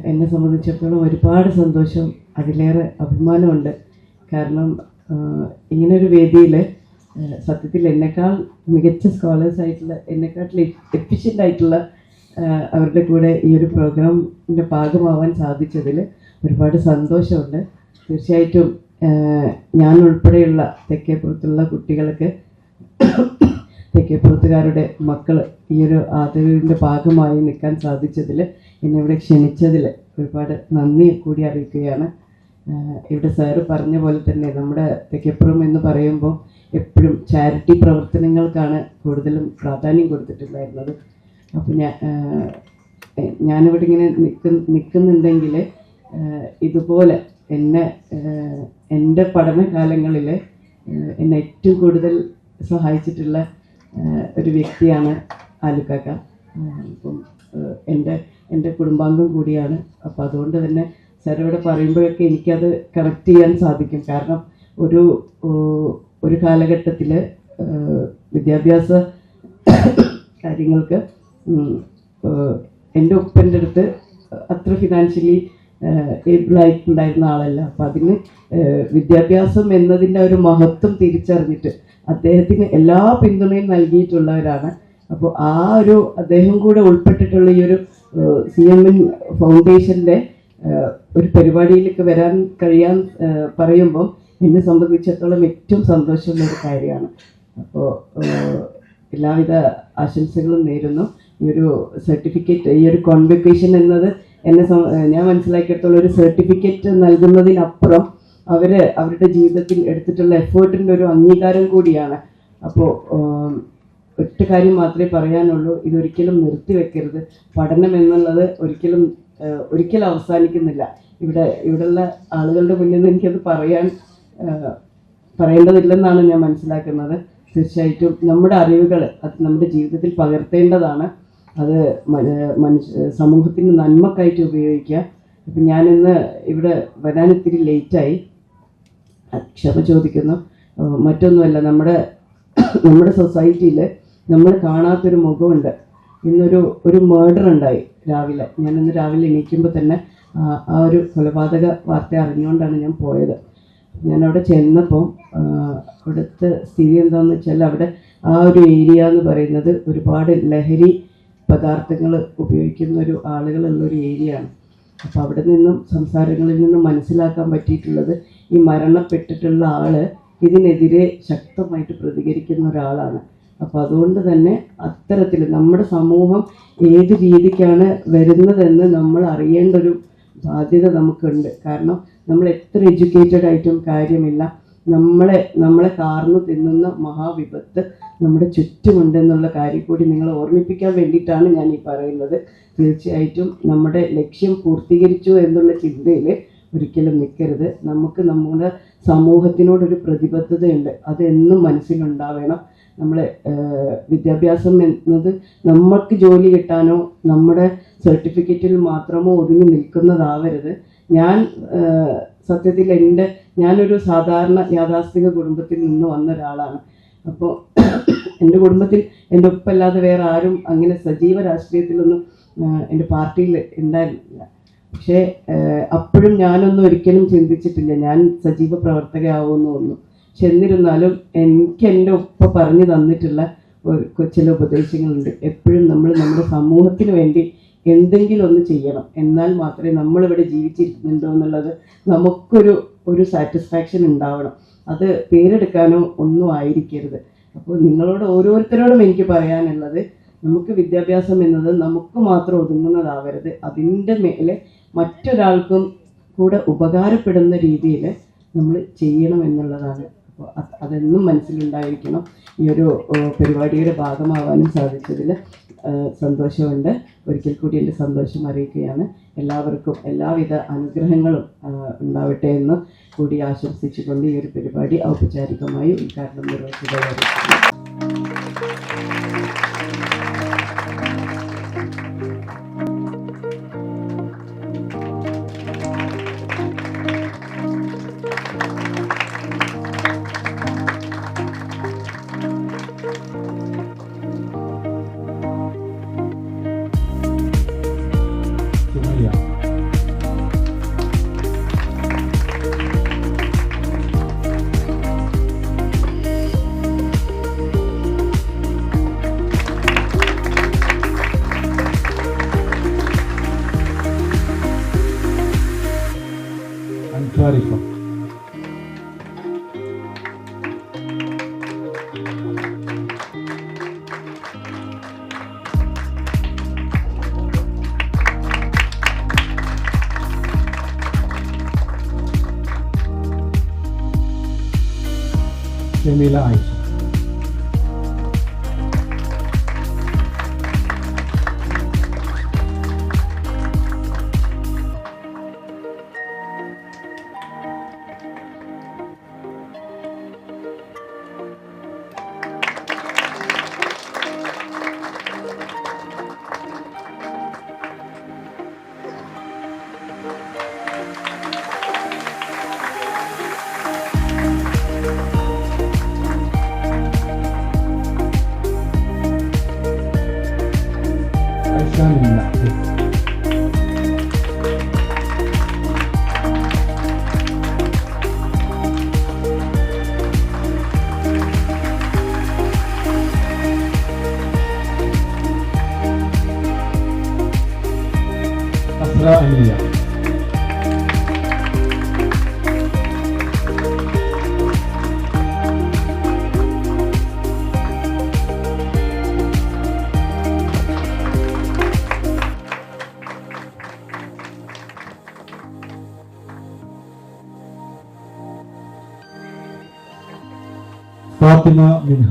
എന്നെ സംബന്ധിച്ചിടത്തോളം ഒരുപാട് സന്തോഷം, അതിലേറെ അഭിമാനമുണ്ട്. കാരണം ഇങ്ങനൊരു വേദിയിൽ സത്യത്തിൽ എന്നെക്കാൾ മികച്ച സ്കോളേഴ്സ് ആയിട്ടുള്ള, എന്നെക്കാട്ടിൽ എഫിഷ്യൻ്റ് ആയിട്ടുള്ള അവരുടെ കൂടെ ഈ ഒരു പ്രോഗ്രാമിൻ്റെ ഭാഗമാവാൻ സാധിച്ചതിൽ ഒരുപാട് സന്തോഷമുണ്ട്. തീർച്ചയായിട്ടും ഞാൻ ഉൾപ്പെടെയുള്ള തെക്കേപ്പുറത്തുള്ള കുട്ടികൾക്ക്, തെക്കേപ്പുറത്തുകാരുടെ മക്കൾ ഈ ഒരു ആദരവിൻ്റെ ഭാഗമായി നിൽക്കാൻ സാധിച്ചതിൽ, എന്നെ ഇവിടെ ക്ഷണിച്ചതിൽ ഒരുപാട് നന്ദി കൂടി അറിയിക്കുകയാണ്. ഇവിടെ സാറ് പറഞ്ഞ പോലെ തന്നെ നമ്മുടെ തെക്കേപ്പുറം എന്ന് പറയുമ്പോൾ എപ്പോഴും ചാരിറ്റി പ്രവർത്തനങ്ങൾക്കാണ് കൂടുതലും പ്രാധാന്യം കൊടുത്തിട്ടുണ്ടായിരുന്നത്. അപ്പം ഞാനിവിടെ ഇങ്ങനെ നിൽക്കുന്നുണ്ടെങ്കിൽ ഇതുപോലെ എൻ്റെ പഠനകാലങ്ങളിൽ എന്നെ ഏറ്റവും കൂടുതൽ സഹായിച്ചിട്ടുള്ള ഒരു വ്യക്തിയാണ് ആലുക്കാക്ക. അപ്പം എൻ്റെ കുടുംബാംഗം കൂടിയാണ്. അപ്പം അതുകൊണ്ട് തന്നെ സാർ ഇവിടെ പറയുമ്പോഴൊക്കെ എനിക്കത് കറക്റ്റ് ചെയ്യാൻ സാധിക്കും. കാരണം ഒരു കാലഘട്ടത്തിൽ വിദ്യാഭ്യാസ കാര്യങ്ങൾക്ക് എൻ്റെ ഉപ്പൻ്റെ അടുത്ത് അത്ര ഫിനാൻഷ്യലി ഏബിളായിട്ടുണ്ടായിരുന്ന ആളല്ല. അപ്പം അതിന് വിദ്യാഭ്യാസം എന്നതിൻ്റെ ഒരു മഹത്വം തിരിച്ചറിഞ്ഞിട്ട് അദ്ദേഹത്തിന് എല്ലാ പിന്തുണയും നൽകിയിട്ടുള്ളവരാണ്. അപ്പോൾ അദ്ദേഹം കൂടെ ഉൾപ്പെട്ടിട്ടുള്ള ഈ ഒരു CMN ഫൗണ്ടേഷൻ്റെ ഒരു പരിപാടിയിലേക്ക് വരാൻ പറയുമ്പോൾ എന്നെ സംബന്ധിച്ചിടത്തോളം ഏറ്റവും സന്തോഷമുള്ള ഒരു കാര്യമാണ്. അപ്പോൾ എല്ലാവിധ ആശംസകളും നേരുന്നു. ഈ ഒരു സർട്ടിഫിക്കറ്റ്, ഈ ഒരു കോൺവെക്കേഷൻ എന്നത് ഞാൻ മനസ്സിലാക്കിയിടത്തോളം ഒരു സർട്ടിഫിക്കറ്റ് നൽകുന്നതിനപ്പുറം അവരുടെ ജീവിതത്തിൽ എടുത്തിട്ടുള്ള എഫേർട്ടിൻ്റെ ഒരു അംഗീകാരം കൂടിയാണ്. അപ്പോൾ ഒറ്റ കാര്യം മാത്രമേ പറയാനുള്ളൂ, ഇതൊരിക്കലും നിർത്തിവെക്കരുത്. പഠനം എന്നുള്ളത് ഒരിക്കലും അവസാനിക്കുന്നില്ല. ഇവിടെയുള്ള ആളുകളുടെ മുന്നിൽ നിന്ന് എനിക്കത് പറയേണ്ടതില്ലെന്നാണ് ഞാൻ മനസ്സിലാക്കുന്നത്. തീർച്ചയായിട്ടും നമ്മുടെ അറിവുകൾ അത് നമ്മുടെ ജീവിതത്തിൽ പകർത്തേണ്ടതാണ്. അത് സമൂഹത്തിന് നന്മക്കായിട്ട് ഉപയോഗിക്കുക. ഇപ്പം ഞാനിന്ന് ഇവിടെ വരാൻ ഇത്തിരി ലേറ്റായി, ക്ഷമ ചോദിക്കുന്നു. മറ്റൊന്നുമല്ല, നമ്മുടെ സൊസൈറ്റിയിൽ നമ്മൾ കാണാത്തൊരു മുഖമുണ്ട്. ഇന്നൊരു മേർഡർ ഉണ്ടായി രാവിലെ. ഞാനിന്ന് രാവിലെ എണീക്കുമ്പോൾ തന്നെ ആ ഒരു കൊലപാതക വാർത്ത അറിഞ്ഞുകൊണ്ടാണ് ഞാൻ പോയത്. ഞാൻ അവിടെ ചെന്നപ്പോൾ അവിടുത്തെ സ്ഥിതി എന്താണെന്ന് വെച്ചാൽ അവിടെ ആ ഒരു ഏരിയ എന്ന് പറയുന്നത് ഒരുപാട് ലഹരി പദാർത്ഥങ്ങൾ ഉപയോഗിക്കുന്ന ഒരു ആളുകളുള്ളൊരു ഏരിയ ആണ്. അപ്പോൾ അവിടെ നിന്നും സംസാരങ്ങളിൽ നിന്നും മനസ്സിലാക്കാൻ പറ്റിയിട്ടുള്ളത് ഈ മരണപ്പെട്ടിട്ടുള്ള ആള് ഇതിനെതിരെ ശക്തമായിട്ട് പ്രതികരിക്കുന്ന ഒരാളാണ്. അപ്പോൾ അതുകൊണ്ട് തന്നെ അത്തരത്തിൽ നമ്മുടെ സമൂഹം ഏത് രീതിക്കാണ് വരുന്നതെന്ന് നമ്മൾ അറിയേണ്ട ഒരു ബാധ്യത നമുക്കുണ്ട്. കാരണം നമ്മൾ എത്ര എഡ്യൂക്കേറ്റഡ് ആയിട്ടും കാര്യമില്ല, നമ്മളെ കാർന്നു തിന്നുന്ന മഹാവിപത്ത് നമ്മുടെ ചുറ്റുമുണ്ടെന്നുള്ള കാര്യം കൂടി നിങ്ങളെ ഓർമ്മിപ്പിക്കാൻ വേണ്ടിയിട്ടാണ് ഞാൻ ഈ പറയുന്നത്. തീർച്ചയായിട്ടും നമ്മുടെ ലക്ഷ്യം പൂർത്തീകരിച്ചു എന്നുള്ള ചിന്തയിൽ ഒരിക്കലും നിൽക്കരുത്. നമുക്ക് നമ്മുടെ സമൂഹത്തിനോടൊരു പ്രതിബദ്ധതയുണ്ട്, അതെന്നും മനസ്സിലുണ്ടാവണം. നമ്മളെ വിദ്യാഭ്യാസം എന്നത് നമുക്ക് ജോലി കിട്ടാനോ നമ്മുടെ സർട്ടിഫിക്കറ്റിൽ മാത്രമോ ഒതുങ്ങി നിൽക്കുന്നതാവരുത്. ഞാൻ സത്യത്തിൽ ഞാനൊരു സാധാരണ യാഥാസ്ഥിക കുടുംബത്തിൽ നിന്ന് വന്ന ഒരാളാണ്. അപ്പോൾ എൻ്റെ കുടുംബത്തിൽ എൻ്റെ ഉപ്പല്ലാതെ വേറെ ആരും അങ്ങനെ സജീവ രാഷ്ട്രീയത്തിലൊന്നും എൻ്റെ പാർട്ടിയിൽ ഉണ്ടായിരുന്നില്ല. പക്ഷേ അപ്പോഴും ഞാനൊന്നും ഒരിക്കലും ചിന്തിച്ചിട്ടില്ല ഞാൻ സജീവ പ്രവർത്തകയാവുമെന്ന് ഒന്നും. പക്ഷെ എന്നിരുന്നാലും എനിക്ക് എൻ്റെ ഉപ്പ പറഞ്ഞു തന്നിട്ടുള്ള ചില ഉപദേശങ്ങളുണ്ട്. എപ്പോഴും നമ്മൾ നമ്മുടെ സമൂഹത്തിന് വേണ്ടി എന്തെങ്കിലും ഒന്ന് ചെയ്യണം, എന്നാൽ മാത്രമേ നമ്മളിവിടെ ജീവിച്ചിരിക്കുന്നുണ്ടോ എന്നുള്ളത് നമുക്കൊരു സാറ്റിസ്ഫാക്ഷൻ ഉണ്ടാവണം. അത് പേരെടുക്കാനോ ഒന്നും ആയിരിക്കരുത്. അപ്പോൾ നിങ്ങളോട് ഓരോരുത്തരോടും എനിക്ക് പറയാനുള്ളത്, നമുക്ക് വിദ്യാഭ്യാസം എന്നത് നമുക്ക് മാത്രം ഒതുങ്ങുന്നതാവരുത്, അതിൻ്റെ മേലെ മറ്റൊരാൾക്കും കൂടെ ഉപകാരപ്പെടുന്ന രീതിയിൽ നമ്മൾ ചെയ്യണം എന്നുള്ളതാണ്. അപ്പോൾ അതെന്നും മനസ്സിലുണ്ടായിരിക്കണം. ഈ ഒരു പരിപാടിയുടെ ഭാഗമാവാനും സാധിച്ചതിൽ സന്തോഷമുണ്ട്. ഒരിക്കൽ കൂടി എൻ്റെ സന്തോഷം അറിയിക്കുകയാണ്. എല്ലാവർക്കും എല്ലാവിധ അനുഗ്രഹങ്ങളും ഉണ്ടാവട്ടെ എന്ന് കൂടി ആശംസിച്ചുകൊണ്ട് ഈ ഒരു പരിപാടി ഔപചാരികമായി ഉദ്ഘാടനം നിർവഹിക്കുകയായിരുന്നു. സുമയ്യ. അൻസാരിഫ. ജമീല ആയിഷ. ഐഷാനില്ല. അസ്ര അനിയ. ഫാത്തിമ മിൻഹ.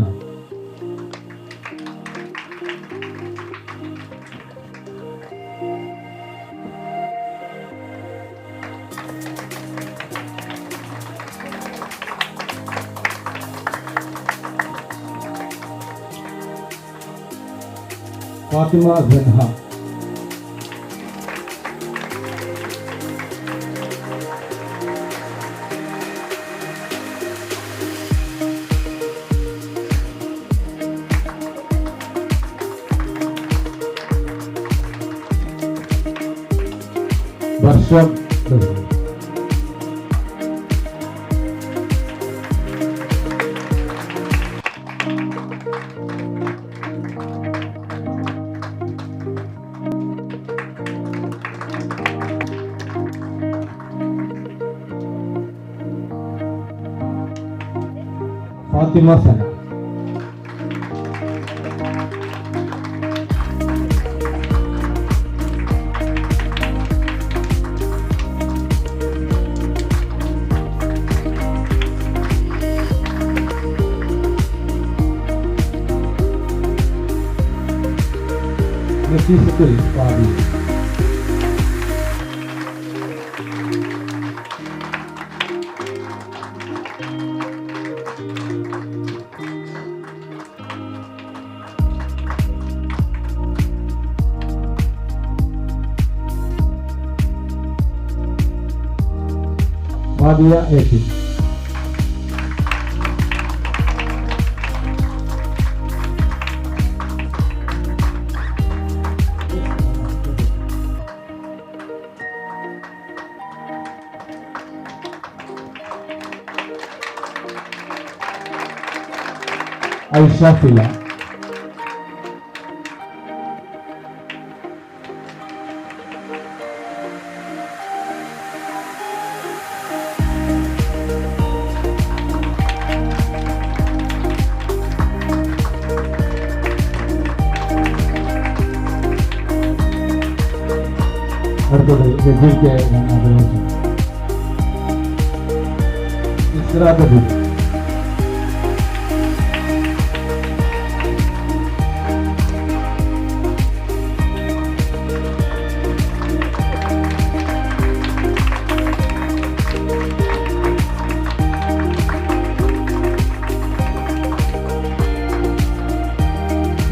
ഫാത്തിമ സൻഹ. അഷ്റഫ് ഫാത്തിമ സന നഫീസത്തുൽ ഫാദിൽ ഫാദിയ എ.ടി. ഐഷ ഫില അടുത്തത് രജിക്ക് ഞാൻ ആഗ്രഹിച്ചു ഇസ്രാബദി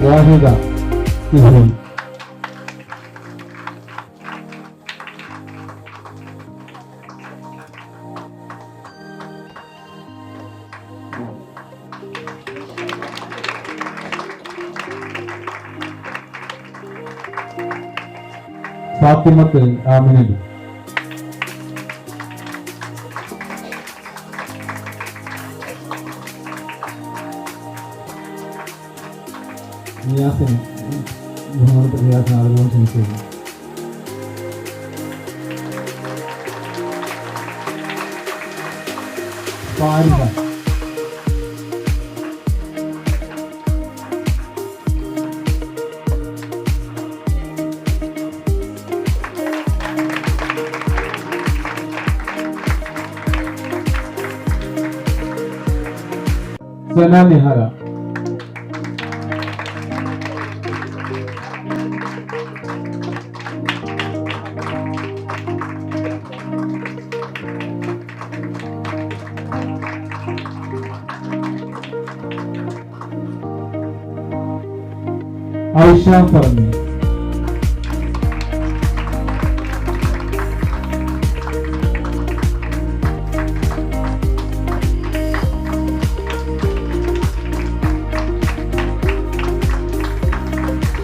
വാഹിദ ഇഹ്സാൻ ഫാത്തിമത്ത് ആമിനബി നിയാസിന് ബഹുമാനപ്പെട്ട നിയാസിന് ആളുകളും ക്ഷണിച്ചിരുന്നു ഫാരിഹ സന നിഹാര ഐഷ പറഞ്ഞു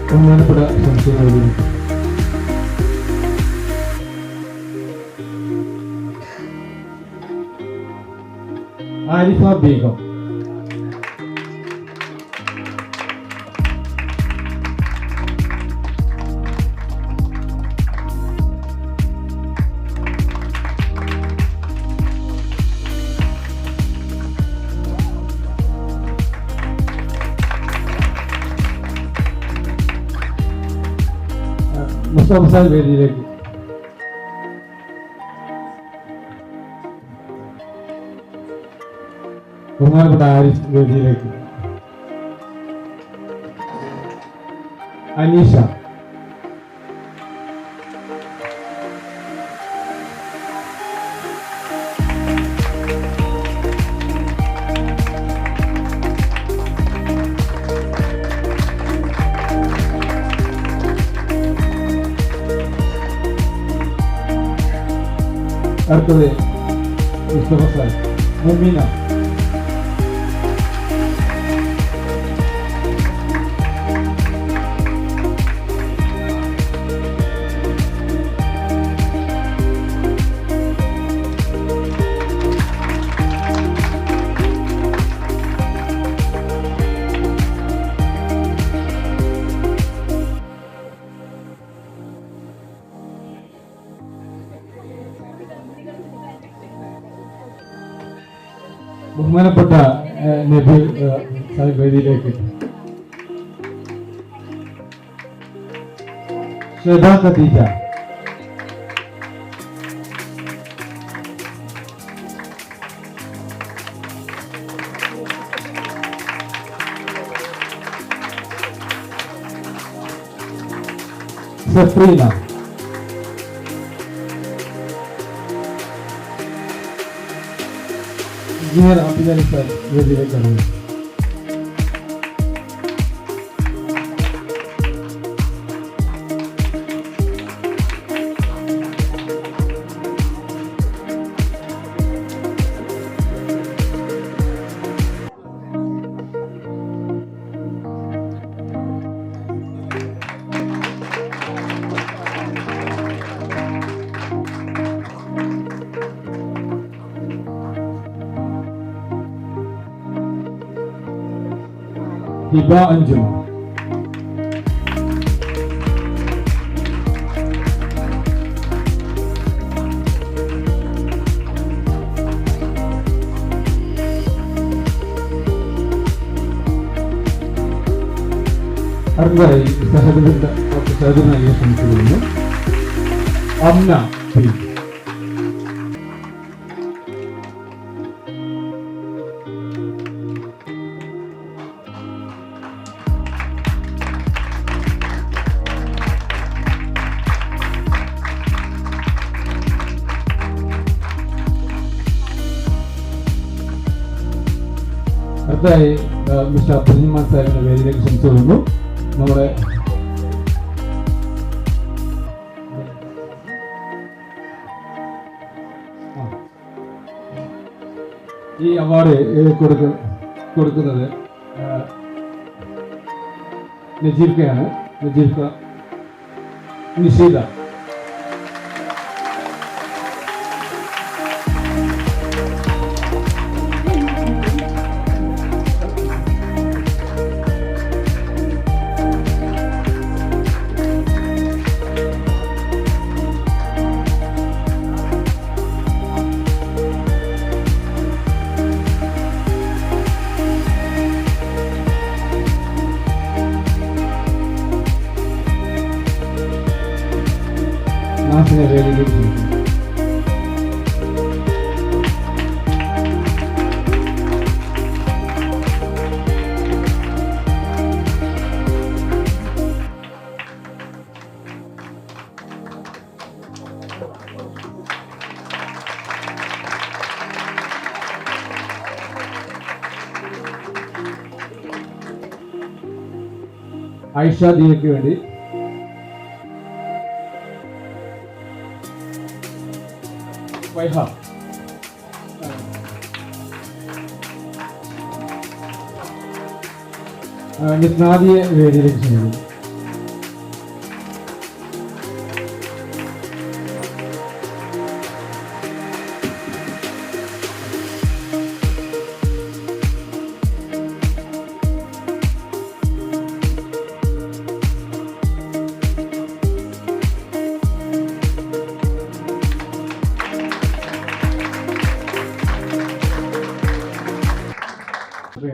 ബഹുമാനപ്പെട്ട സംശയങ്ങളിൽ ആരിഫ ബീഗം മുസ്തഫ സാഹിബ് വേദിയിലേക്ക് ബഹുമാനപ്പെട്ട ആരിഫ് വേദിയിലേക്ക് അനീഷ അടുത്തത് മുസ്തഫ സാഹിബ് മുമീന ബഹുമാനപ്പെട്ട നബീൽ സാഹിബ് വേദിയിലേക്ക്. ശ്രദ്ധ ഖദീജ. സഫ്രീന. എഞ്ചിനീയർ അബ്ദുൽ അലി സാർ വേദിയിലേക്ക് കടന്നു. ഹിബ അഞ്ജുമ. അടുത്തതായി സഹദിന്റെ സഹദിനായി ക്ഷണിച്ചുകൊള്ളുന്നു. അമ്ന പി. അടുത്തതായി മിസ്റ്റർ അബ്ദുറഹിമാൻ സാഹിബിന്റെ വേദിയിലേക്ക് ക്ഷണിച്ചുകൊള്ളുന്നു. നമ്മുടെ ഈ അവാർഡ് കൊടുക്കുന്നത് നജീബ്ക്കയാണ്. നജീബ്ക്ക നിഷീദ. നാസിനെ വേദിയിലേക്ക് ക്ഷണിക്കുന്നു. ആയിഷ ദിയയ്ക്ക് വേണ്ടി വൈഹ. നിസ്നാദിയെ വേദിയിലേക്ക് ക്ഷണിക്കുന്നു.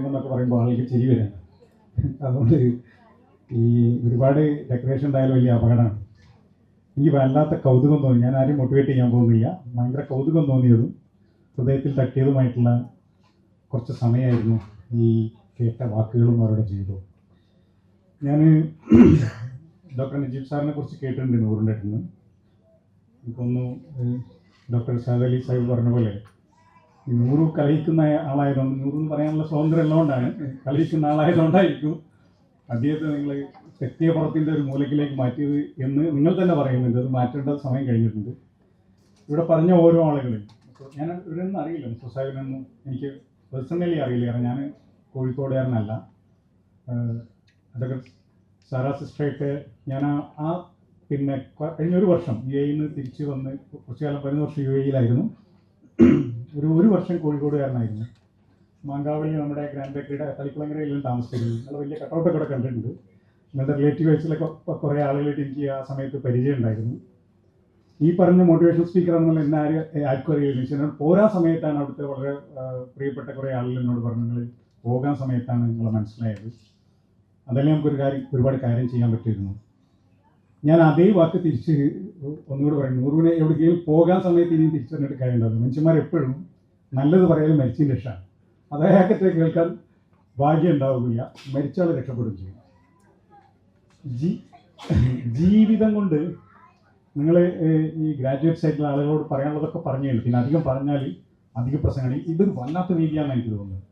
എന്നൊക്കെ പറയുമ്പോൾ ആൾക്ക് ചിരി വരാൻ. അതുകൊണ്ട് ഈ ഒരുപാട് ഡെക്കറേഷൻ ഉണ്ടായാലും വലിയ അപകടമാണ്. എനിക്ക് വല്ലാത്ത കൗതുകം തോന്നി. ഞാൻ ആരും മോട്ടിവേറ്റ് ചെയ്യാൻ പോകുന്നില്ല. ഭയങ്കര കൗതുകം തോന്നിയതും ഹൃദയത്തിൽ തട്ടിയതുമായിട്ടുള്ള കുറച്ച് സമയമായിരുന്നു ഈ കേട്ട വാക്കുകളും അവരുടെ ജീവിതവും. ഞാൻ ഡോക്ടർ നജീബ് സാറിനെ കുറിച്ച് കേട്ടിട്ടുണ്ട് നൂറിൻ്റെ അടുത്ത് നിന്ന്. എനിക്കൊന്നു ഡോക്ടർ ഷാദ് അലി സാഹിബ് പറഞ്ഞ പോലെ ഈ നൂറ് കളിക്കുന്ന ആളായതുകൊണ്ട്, നൂറെന്ന് പറയാനുള്ള സ്വാതന്ത്ര്യം ഉള്ളതുകൊണ്ടാണ്, കളിക്കുന്ന ആളായതുകൊണ്ടായിരിക്കും അദ്ദേഹത്തെ നിങ്ങൾ തെക്കേപ്പുറത്തിൻ്റെ ഒരു മൂലക്കിലേക്ക് മാറ്റിയത് എന്ന് നിങ്ങൾ തന്നെ പറയുന്നുണ്ട്. അത് മാറ്റേണ്ട സമയം കഴിഞ്ഞിട്ടുണ്ട്. ഇവിടെ പറഞ്ഞ ഓരോ ആളുകളും ഞാൻ ഇവരൊന്നും അറിയില്ല. സൊസൈറ്റിനൊന്നും എനിക്ക് പേഴ്സണലി അറിയില്ല. കാരണം ഞാൻ കോഴിക്കോടുകാരനല്ല. അതൊക്കെ സാറാ സിസ്റ്ററൊക്കെ ഞാൻ പിന്നെ കഴിഞ്ഞൊരു വർഷം യു എയിൽ നിന്ന് തിരിച്ച് വന്ന് കുറച്ചു കാലം 11 വർഷം യു എയിലായിരുന്നു. ഒരു വർഷം കോഴിക്കോടുകാരനായിരുന്നു. മാങ്കാവളി നമ്മുടെ ഗ്രാൻഡ് ബേക്കറിയുടെ തളിക്കുളങ്ങരയിലും താമസിച്ചിരുന്നു. നല്ല വലിയ കട്ടൗട്ടൊക്കെ കൂടെ കണ്ടിട്ടുണ്ട്. നിങ്ങളുടെ റിലേറ്റീവ് വയസ്സിലൊക്കെ കുറേ ആളുകളായിട്ട് എനിക്ക് ആ സമയത്ത് പരിചയം ഉണ്ടായിരുന്നു. ഈ പറഞ്ഞ മോട്ടിവേഷണൽ സ്പീക്കർ ആണെന്നുള്ള എന്നെ ആർക്കും അറിയില്ല. പോരാ സമയത്താണ് അവിടുത്തെ വളരെ പ്രിയപ്പെട്ട കുറേ ആളുകൾ എന്നോട് പറഞ്ഞു, നിങ്ങൾ പോകാൻ സമയത്താണ് നിങ്ങളെ മനസ്സിലായത്, അതല്ലേ നമുക്കൊരു ഒരുപാട് കാര്യം ചെയ്യാൻ പറ്റിയിരുന്നു. ഞാൻ അതേ വാക്ക് തിരിച്ച് ഒന്നുകൂടെ പറയും, നൂറുവിനെ എവിടേക്കെങ്കിലും പോകാൻ സമയത്ത് ഇനിയും തിരിച്ചു തന്നിട്ട് കാര്യമുണ്ടാവില്ല. മനുഷ്യന്മാർ എപ്പോഴും നല്ലത് പറയാനും മരിച്ചതിന് രക്ഷമാണ്. അതേക്കത്തെ കേൾക്കാൻ ഭാഗ്യം ഉണ്ടാവുകയില്ല, മരിച്ചാൽ രക്ഷപ്പെടുകയും ചെയ്യും. ജീവിതം കൊണ്ട് നിങ്ങൾ ഈ ഗ്രാജുവേറ്റ്സ് ആയിട്ടുള്ള ആളുകളോട് പറയാനുള്ളതൊക്കെ പറഞ്ഞു കഴിഞ്ഞു. പിന്നെ അധികം പറഞ്ഞാൽ അധിക പ്രസംഗമാണ്. ഇതൊരു വല്ലാത്ത രീതിയാണ് എനിക്ക് തോന്നുന്നത്.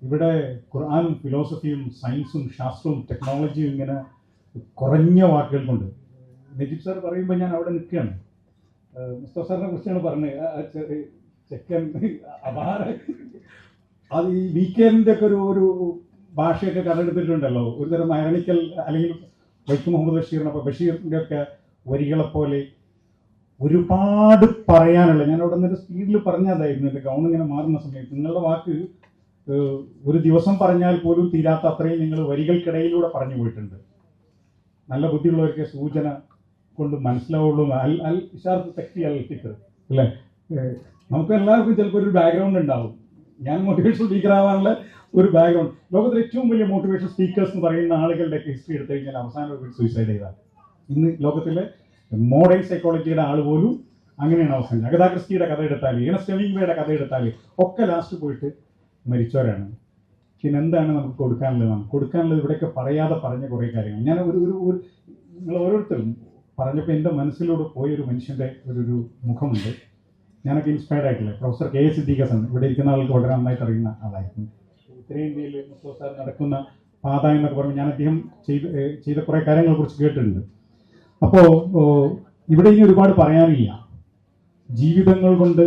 ഇവിടെ ഖുർആനും ഫിലോസഫിയും സയൻസും ശാസ്ത്രവും ടെക്നോളജിയും ഇങ്ങനെ കുറഞ്ഞ വാക്കുകൾ കൊണ്ട് നജീബ് സാർ പറയുമ്പോൾ ഞാൻ അവിടെ നിൽക്കുകയാണ്. മുസ്തഫ സാറിനെ കുറിച്ചാണ് പറഞ്ഞത്, ചെക്കൻ അപാര, അത് ഈ വീക്കെൻഡിൻ്റെ ഒക്കെ ഒരു ഭാഷയൊക്കെ കണ്ടെടുത്തിട്ടുണ്ടല്ലോ, ഒരു തരം ഐറണിക്കൽ, അല്ലെങ്കിൽ വൈക്കം മുഹമ്മദ് ബഷീറിൻ്റെ ഒക്കെ വരികളെപ്പോലെ ഒരുപാട് പറയാനുള്ള. ഞാൻ അവിടെ നിന്നൊരു സ്പീഡിൽ പറഞ്ഞതായിരുന്നു, എൻ്റെ ഗൗൺ ഇങ്ങനെ മാറുന്ന സമയത്ത്. നിങ്ങളുടെ വാക്ക് ഒരു ദിവസം പറഞ്ഞാൽ പോലും തീരാത്ത അത്രയും നിങ്ങൾ വരികൾക്കിടയിലൂടെ പറഞ്ഞു പോയിട്ടുണ്ട്. നല്ല ബുദ്ധിയുള്ളവർക്ക് സൂചന കൊണ്ട് മനസ്സിലാവുള്ളൂ. അൽ ഇഷാർത്ത് തെക്കി അൽ ഫിക്ർ അല്ലേ? നമുക്ക് എല്ലാവർക്കും ചിലപ്പോൾ ഒരു ബാക്ക്ഗ്രൗണ്ട് ഉണ്ടാവും. ഞാൻ മോട്ടിവേഷണൽ സ്പീക്കർ ആവാനുള്ള ഒരു ബാക്ക്ഗ്രൗണ്ട്. ലോകത്തിലെ ഏറ്റവും വലിയ മോട്ടിവേഷണൽ സ്പീക്കേഴ്സ് എന്ന് പറയുന്ന ആളുകളുടെ ഹിസ്റ്ററി എടുത്തു കഴിഞ്ഞാൽ അവസാനം ഒരു സൂയിസൈഡ് ചെയ്താണ്. ഇന്ന് ലോകത്തിലെ മോഡേൺ സൈക്കോളജിയുടെ ആൾ പോലും അങ്ങനെയാണ് അവസാനം. അഗതാ ക്രിസ്റ്റിയുടെ കഥ എടുത്താൽ, ഏണസ്റ്റ് ഹെമിംഗ്വേയുടെ കഥ എടുത്താൽ ഒക്കെ ലാസ്റ്റ് പോയിട്ട് മരിച്ചവരാണ്. പിന്നെ എന്താണ് നമുക്ക് കൊടുക്കാനുള്ളത്? നമുക്ക് കൊടുക്കാനുള്ളത് ഇവിടെയൊക്കെ പറയാതെ പറഞ്ഞ കുറേ കാര്യങ്ങൾ. ഞാൻ നിങ്ങൾ ഓരോരുത്തരും പറഞ്ഞപ്പോൾ എൻ്റെ മനസ്സിലൂടെ പോയൊരു മനുഷ്യൻ്റെ ഒരു മുഖമുണ്ട്. ഞാനൊക്കെ ഇൻസ്പയർഡ് ആയിട്ടില്ല. Professor K S Siddique Hassan, ഇവിടെ ഇരിക്കുന്ന ആൾക്ക് വളരെ നന്നായിട്ട് അറിയുന്ന ആളായിരുന്നു. ഉത്തരേന്ത്യയിൽ മുസ്തഫ സാർ നടക്കുന്ന പാത എന്നൊക്കെ പറയുമ്പോൾ ഞാൻ അദ്ദേഹം ചെയ്ത കുറേ കാര്യങ്ങളെ കുറിച്ച് കേട്ടിട്ടുണ്ട്. അപ്പോൾ ഇവിടെ ഇനി ഒരുപാട് പറയാനില്ല. ജീവിതങ്ങൾ കൊണ്ട്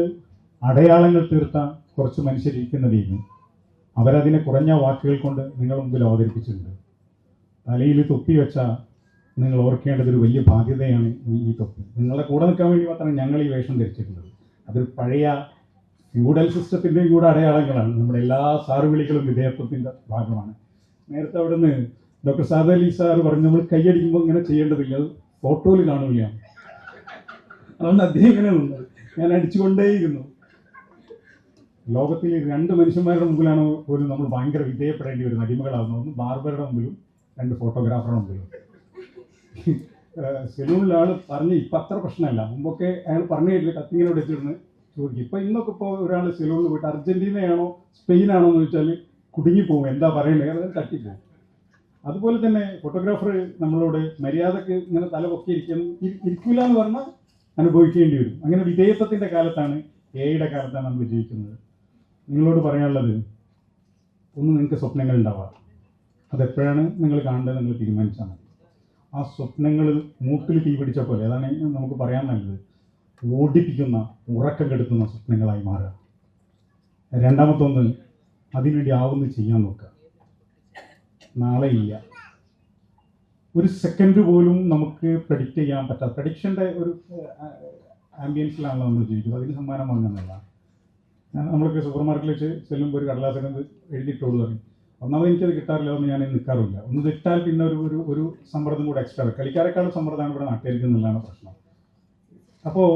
അടയാളങ്ങൾ തീർത്ത കുറച്ച് മനുഷ്യരിക്കുന്നതായിരുന്നു. അവരതിനെ കുറഞ്ഞ വാക്കുകൾ കൊണ്ട് നിങ്ങളുടെ മുമ്പിൽ അവതരിപ്പിച്ചിട്ടുണ്ട്. തലയിൽ തൊപ്പി വെച്ച നിങ്ങൾ ഓർക്കേണ്ടതൊരു വലിയ ബാധ്യതയാണ് ഈ തൊപ്പി. നിങ്ങളുടെ കൂടെ നിൽക്കാൻ വേണ്ടി മാത്രമാണ് ഞങ്ങൾ ഈ വേഷം ധരിച്ചിട്ടുള്ളത്. അതൊരു പഴയ ഫ്യൂഡൽ സിസ്റ്റത്തിൻ്റെയും കൂടെ അടയാളങ്ങളാണ്. നമ്മുടെ എല്ലാ സാറുവിളികളും വിധേയത്വത്തിൻ്റെ ഭാഗമാണ്. നേരത്തെ അവിടെ നിന്ന് ഡോക്ടർ സാദ് അലി സാർ പറഞ്ഞു, നമ്മൾ കൈയടിക്കുമ്പോൾ ഇങ്ങനെ ചെയ്യേണ്ടതില്ല, അത് ഫോട്ടോയിൽ കാണില്ല. അതുകൊണ്ട് അദ്ദേഹം ഇങ്ങനെ നിന്നത്. ഞാൻ അടിച്ചുകൊണ്ടേയിരുന്നു. ലോകത്തിൽ 2 മനുഷ്യന്മാരുടെ മുമ്പിലാണ് പോലും നമ്മൾ ഭയങ്കര വിധേയപ്പെടേണ്ടി വരുന്ന അടിമകളാകുന്നത്. ഒന്ന് ബാർബറുടെ മുമ്പിലും 2 ഫോട്ടോഗ്രാഫറുടെ മുമ്പിലും. സെലൂണിൽ ആൾ പറഞ്ഞ് ഇപ്പം അത്ര പ്രശ്നമല്ല. മുമ്പൊക്കെ അയാൾ പറഞ്ഞു കേട്ടില്ല, കത്തിങ്ങനോട് എത്തിയിരുന്ന് ചോദിക്കും. ഇപ്പം ഇന്നൊക്കെ ഇപ്പോൾ ഒരാൾ സെലൂണിൽ പോയിട്ട് അർജന്റീനയാണോ സ്പെയിനാണോ എന്ന് ചോദിച്ചാൽ കുടുങ്ങിപ്പോകും, എന്താ പറയണ്ടത്, അത് തട്ടിപ്പോകും. അതുപോലെ തന്നെ ഫോട്ടോഗ്രാഫർ നമ്മളോട് മര്യാദക്ക് ഇങ്ങനെ തല പൊക്കി ഇരിക്കില്ല എന്ന് പറഞ്ഞാൽ അനുഭവിക്കേണ്ടി വരും. അങ്ങനെ വിധേയത്വത്തിൻ്റെ കാലത്താണ്, എയുടെ കാലത്താണ് നമ്മൾ ജീവിക്കുന്നത്. നിങ്ങളോട് പറയാനുള്ളത്, ഒന്ന് നിങ്ങൾക്ക് സ്വപ്നങ്ങൾ ഉണ്ടാവാം. അതെപ്പോഴാണ് നിങ്ങൾ കാണേണ്ടത് നിങ്ങൾ തീരുമാനിച്ചാൽ മതി. ആ സ്വപ്നങ്ങൾ മൂക്കിൽ തീ പിടിച്ച പോലെ, അതാണ് നമുക്ക് പറയാൻ നല്ലത്, ഓടിപ്പിക്കുന്ന ഉറക്കം കെടുത്തുന്ന സ്വപ്നങ്ങളായി മാറുക. രണ്ടാമത്തൊന്ന്, അതിനുവേണ്ടി ആവുന്ന ചെയ്യാൻ നോക്കുക. നാളെ ഇല്ല, ഒരു സെക്കൻഡ് പോലും നമുക്ക് പ്രഡിക്റ്റ് ചെയ്യാൻ പറ്റാത്ത, പ്രഡിക്ഷൻ്റെ ഒരു ആംബിയൻസിലാണല്ലോ നമ്മൾ ജീവിക്കുന്നത്. അതിന് സമ്മാനം വാങ്ങുന്നില്ല. നമ്മളൊക്കെ സൂപ്പർ മാർക്കറ്റിൽ വെച്ച് ചെല്ലുമ്പോൾ ഒരു കടലാസിന് എഴുതിയിട്ടോളൂ പറയും. ഒന്നാമത് എനിക്കത് കിട്ടാറില്ല, ഒന്നും ഞാൻ നിൽക്കാറില്ല. ഒന്ന് തെറ്റാൽ പിന്നെ ഒരു സമ്മർദ്ദം കൂടെ എക്സ്ട്രാ. കളിക്കാരെക്കാളും സമ്മർദ്ദമാണ് ഇവിടെ നാട്ടിലിരിക്കുന്നുള്ളതാണ് പ്രശ്നം. അപ്പോൾ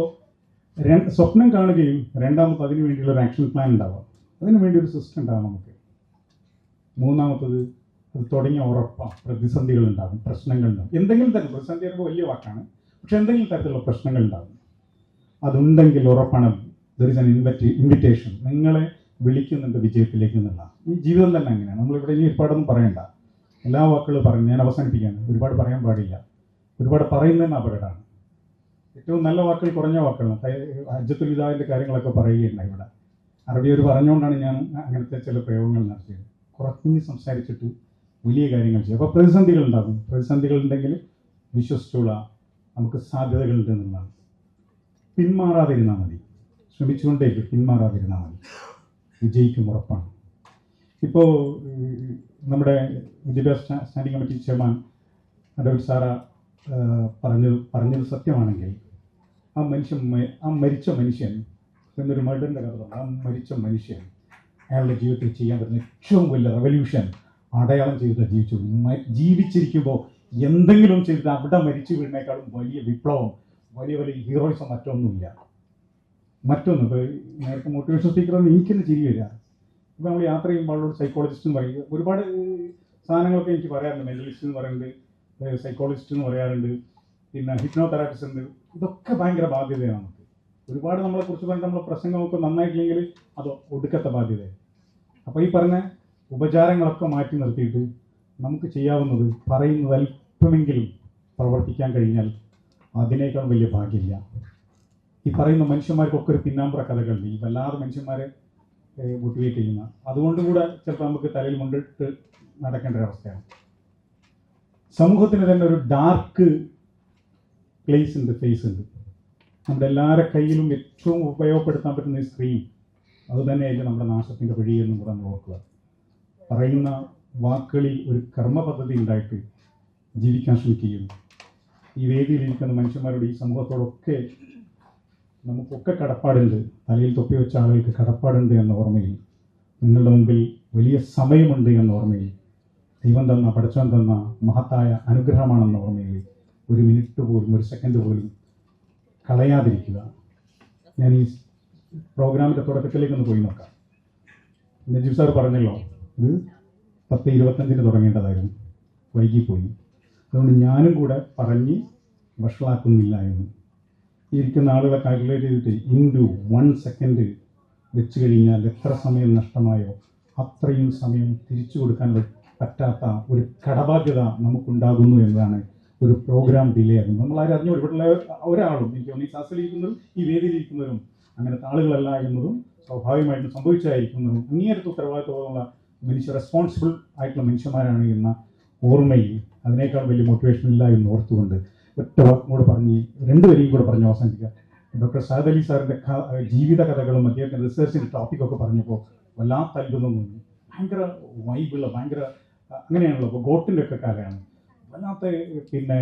സ്വപ്നം കാണുകയും രണ്ടാമത് അതിനു വേണ്ടിയുള്ള ഒരു ആക്ഷൻ പ്ലാൻ ഉണ്ടാവുക. അതിനു വേണ്ടി ഒരു സിസ്റ്റം ഉണ്ടാകും നമുക്ക്. മൂന്നാമത്തത്, അത് തുടങ്ങിയ ഉറപ്പാണ്. പ്രതിസന്ധികൾ ഉണ്ടാകും, പ്രശ്നങ്ങൾ ഉണ്ടാകും. എന്തെങ്കിലും തരം പ്രതിസന്ധി പറയുമ്പോൾ വലിയ വാക്കാണ്, പക്ഷെ എന്തെങ്കിലും തരത്തിലുള്ള പ്രശ്നങ്ങൾ ഉണ്ടാകും. അതുണ്ടെങ്കിൽ ഉറപ്പാണ് ദർ ഇസ് ആൻ ഇൻവിറ്റേഷൻ, നിങ്ങളെ വിളിക്കുന്നുണ്ട് വിജയത്തിലേക്ക് എന്നുള്ള. ഈ ജീവിതം തന്നെ അങ്ങനെയാണ്. നമ്മളിവിടെ ഇനി ഒരുപാടൊന്നും പറയണ്ട, എല്ലാ വാക്കുകളും പറഞ്ഞു. ഞാൻ അവസാനിപ്പിക്കുകയാണ്. ഒരുപാട് പറയാൻ പാടില്ല. ഒരുപാട് പറയുന്നതിന് അപകടമാണ്. ഏറ്റവും നല്ല വാക്കുകൾ കുറഞ്ഞ വാക്കുകളാണ്. ഹജ്ജത്തുൽ വിദാഇന്റെ കാര്യങ്ങളൊക്കെ പറയുകയുണ്ടായി ഇവിടെ. അറബിയർ പറഞ്ഞുകൊണ്ടാണ് ഞാൻ അങ്ങനത്തെ ചില പ്രയോഗങ്ങൾ നടത്തിയത്. കുറഞ്ഞ് സംസാരിച്ചിട്ട് വലിയ കാര്യങ്ങൾ ചെയ്യും. അപ്പോൾ പ്രതിസന്ധികൾ ഉണ്ടാകും. പ്രതിസന്ധികൾ ഉണ്ടെങ്കിൽ വിശ്വസിച്ചോളാം, നമുക്ക് സാധ്യതകളുണ്ട് എന്നുള്ളതാണ്. പിന്മാറാതിരുന്നാൽ മതി, ശ്രമിച്ചുകൊണ്ടേക്ക് പിന്മാറാതിരുന്നാൽ മതി, വിജയിക്കും, ഉറപ്പാണ്. ഇപ്പോൾ നമ്മുടെ വിദ്യാഭ്യാസ standing committee chairman advocate Sara പറഞ്ഞത് സത്യമാണെങ്കിൽ, ആ മരിച്ച മനുഷ്യൻ എന്നൊരു മർഡറിൻ്റെ കഥ പറഞ്ഞു. ആ മരിച്ച മനുഷ്യൻ അയാളുടെ ജീവിതത്തിൽ ചെയ്യാൻ പറ്റുന്ന ഏറ്റവും വലിയ റെവല്യൂഷൻ അടയാളം ചെയ്തിട്ട് ജീവിച്ചിരിക്കുമ്പോൾ എന്തെങ്കിലും ചെയ്തിട്ട് അവിടെ മരിച്ചു വീടിനേക്കാളും വലിയ വിപ്ലവം വലിയ വലിയ ഹീറോയിസം മറ്റൊന്നുമില്ല. മറ്റൊന്ന് ഇപ്പോൾ നേരത്തെ മോട്ടിവേഷൻ സ്പീക്കർ എനിക്കെന്നെ ചിരി വരിക. ഇപ്പോൾ നമ്മൾ യാത്ര ചെയ്യുമ്പോൾ ആളോട് സൈക്കോളജിസ്റ്റ് എന്ന് പറയും, ഒരുപാട് സാധനങ്ങളൊക്കെ എനിക്ക് പറയാറുണ്ട്. മെൻ്റലിസ്റ്റ് എന്ന് പറയുന്നുണ്ട്, സൈക്കോളജിസ്റ്റ് എന്ന് പറയാറുണ്ട്, പിന്നെ ഹിപ്നോതെറാപ്പിസ്റ്റ് ഉണ്ട്. ഇതൊക്കെ ഭയങ്കര ബാധ്യതയാണ് നമുക്ക്. ഒരുപാട് നമ്മളെക്കുറിച്ച് പറഞ്ഞിട്ട് നമ്മളെ പ്രസംഗമൊക്കെ നന്നായിട്ടില്ലെങ്കിൽ അത് ഒടുക്കത്തെ ബാധ്യതയാണ്. അപ്പോൾ ഈ പറഞ്ഞ ഉപചാരങ്ങളൊക്കെ മാറ്റി നിർത്തിയിട്ട് നമുക്ക് ചെയ്യാവുന്നത് പറയുന്നത് അല്പമെങ്കിലും പ്രവർത്തിക്കാൻ കഴിഞ്ഞാൽ അതിനേക്കാൾ വലിയ ഭാഗ്യമില്ല. ഈ പറയുന്ന മനുഷ്യന്മാർക്കൊക്കെ ഒരു പിന്നാമ്പുറ കഥകളുണ്ട്, ഈ വല്ലാതെ മനുഷ്യന്മാരെ മോട്ടിവേറ്റ് ചെയ്യുന്ന. അതുകൊണ്ടും കൂടെ ചിലപ്പോൾ നമുക്ക് തലയിൽ മുണ്ടിട്ട് നടക്കേണ്ട ഒരവസ്ഥയാണ്. സമൂഹത്തിന് തന്നെ ഒരു ഡാർക്ക് പ്ലേസ് ഉണ്ട്, ഫേസ് ഉണ്ട്. നമ്മുടെ എല്ലാവരുടെ കയ്യിലും ഏറ്റവും ഉപയോഗപ്പെടുത്താൻ പറ്റുന്ന ഈ സ്ക്രീൻ, അതുതന്നെയായിരിക്കും നമ്മുടെ നാശത്തിൻ്റെ വഴി എന്നും കൂടെ നമ്മൾ ഓർക്കുക. പറയുന്ന വാക്കുകളിൽ ഒരു കർമ്മ പദ്ധതി ഉണ്ടായിട്ട് ജീവിക്കാൻ ശ്രമിക്കുകയും ഈ വേദിയിലിരിക്കുന്ന മനുഷ്യന്മാരോട്, ഈ സമൂഹത്തോടൊക്കെ നമുക്കൊക്കെ കടപ്പാടുണ്ട്, തലയിൽ തൊപ്പി വെച്ച ആളുകൾക്ക് കടപ്പാടുണ്ട് എന്ന ഓർമ്മയിൽ, നിങ്ങളുടെ മുമ്പിൽ വലിയ സമയമുണ്ട് എന്ന ഓർമ്മയിൽ, ദൈവം തന്ന, പടച്ചവൻ തന്ന മഹത്തായ അനുഗ്രഹമാണെന്ന ഓർമ്മയിൽ ഒരു മിനിറ്റ് പോലും, ഒരു സെക്കൻഡ് പോലും കളയാതിരിക്കുക. ഞാൻ ഈ പ്രോഗ്രാമിൻ്റെ തുടക്കത്തിലേക്കൊന്ന് പോയി നോക്കാം. നജീബ് സാർ പറഞ്ഞല്ലോ, ഇത് 10:25 തുടങ്ങേണ്ടതായിരുന്നു, വൈകിപ്പോയി. അതുകൊണ്ട് ഞാനും കൂടെ പറഞ്ഞ് വഷളാക്കുന്നില്ല എന്ന്. ഇരിക്കുന്ന ആളുകളെ കാൽക്കുലേറ്റ് ചെയ്തിട്ട് ഇൻറ്റു 1 സെക്കൻഡ് വെച്ച് കഴിഞ്ഞാൽ എത്ര സമയം നഷ്ടമായോ അത്രയും സമയം തിരിച്ചു കൊടുക്കാൻ പറ്റാത്ത ഒരു കടബാധ്യത നമുക്കുണ്ടാകുന്നു എന്നതാണ് ഒരു പ്രോഗ്രാം ഡിലേ ആകുന്നത്. നമ്മളാരും അറിഞ്ഞു, ഇവിടെയുള്ള ഒരാളും, എനിക്ക് തോന്നുന്നു ഈ ക്ലാസ്സിലിരിക്കുന്നതും ഈ വേദിയിലിരിക്കുന്നവരും അങ്ങനത്തെ ആളുകളല്ല എന്നതും സ്വാഭാവികമായിട്ടും സംഭവിച്ചായിരിക്കുന്നതും അങ്ങേയറ്റത്തെ ഉത്തരവാദിത്വമുള്ള റെസ്പോൺസിബിൾ ആയിട്ടുള്ള മനുഷ്യന്മാരാണ് എന്ന ഓർമ്മയിൽ അതിനേക്കാൾ വലിയ മോട്ടിവേഷൻ ഇല്ല എന്ന് ഓർത്തുകൊണ്ട് ഒറ്റ വാക്കും കൂടെ പറഞ്ഞ് 2 വരിയും കൂടെ പറഞ്ഞ് അവസാനിപ്പിക്കുക. ഡോക്ടർ സഅദ് അലി സാറിൻ്റെ ജീവിത കഥകളും അദ്ദേഹത്തിൻ്റെ റിസർച്ചിൻ്റെ ടോപ്പിക്കൊക്കെ പറഞ്ഞപ്പോൾ വല്ലാത്ത അത്ഭുതം തോന്നി. ഭയങ്കര വൈബുള്ള, ഭയങ്കര അങ്ങനെയാണല്ലോ. ഇപ്പോൾ ഗോട്ടിൻ്റെ ഒക്കെ കാലമാണ്. വല്ലാത്ത പിന്നെ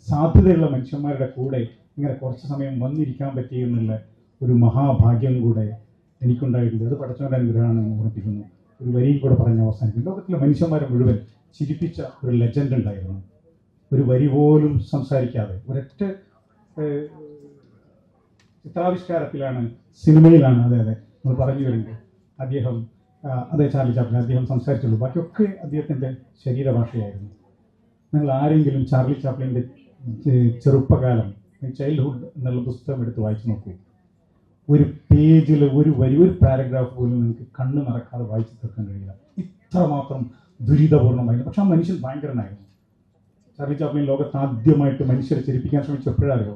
സാധ്യതയുള്ള മനുഷ്യന്മാരുടെ കൂടെ ഇങ്ങനെ കുറച്ച് സമയം വന്നിരിക്കാൻ പറ്റിയെന്നുള്ള ഒരു മഹാഭാഗ്യം കൂടെ എനിക്കുണ്ടായിട്ടുണ്ട്. അത് പടച്ചവൻ്റെ അനുഗ്രഹമാണെന്ന് ഓർമ്മിപ്പിക്കുന്നു. ഒരു വരിയും കൂടെ പറഞ്ഞ് അവസാനിക്കും. ലോകത്തിലെ മനുഷ്യന്മാരെ മുഴുവൻ ചിരിപ്പിച്ച ഒരു ലെജൻഡ് ഉണ്ടായിരുന്നു. ഒരു വരി പോലും സംസാരിക്കാതെ ഒരൊറ്റ ചിത്രാവിഷ്കാരത്തിലാണ്, സിനിമയിലാണ്, അതെ നമ്മൾ പറഞ്ഞു വരുന്നത് അദ്ദേഹം, അതേ ചാർലി ചാപ്ലിൻ, അദ്ദേഹം സംസാരിച്ചുള്ളൂ. ബാക്കിയൊക്കെ അദ്ദേഹത്തിൻ്റെ ശരീരഭാഷയായിരുന്നു. നിങ്ങൾ ആരെങ്കിലും ചാർലി ചാപ്ലിൻ്റെ ചെറുപ്പകാലം, ചൈൽഡ്ഹുഡ് എന്നുള്ള പുസ്തകം എടുത്ത് വായിച്ചു നോക്കൂ. ഒരു പേജിൽ ഒരു വരി, ഒരു പാരഗ്രാഫ് പോലും നിങ്ങൾക്ക് കണ്ണ് നിറക്കാതെ വായിച്ചു തീർക്കാൻ കഴിയില്ല. ഇത്രമാത്രം ദുരിതപൂർണ്ണമായിരുന്നു. പക്ഷെ ആ മനുഷ്യൻ ഭയങ്കരനായിരുന്നു. ചാർലി ചാപ്ലിൻ ലോകത്ത് ആദ്യമായിട്ട് മനുഷ്യരെ ചിരിപ്പിക്കാൻ ശ്രമിച്ചപ്പോഴായോ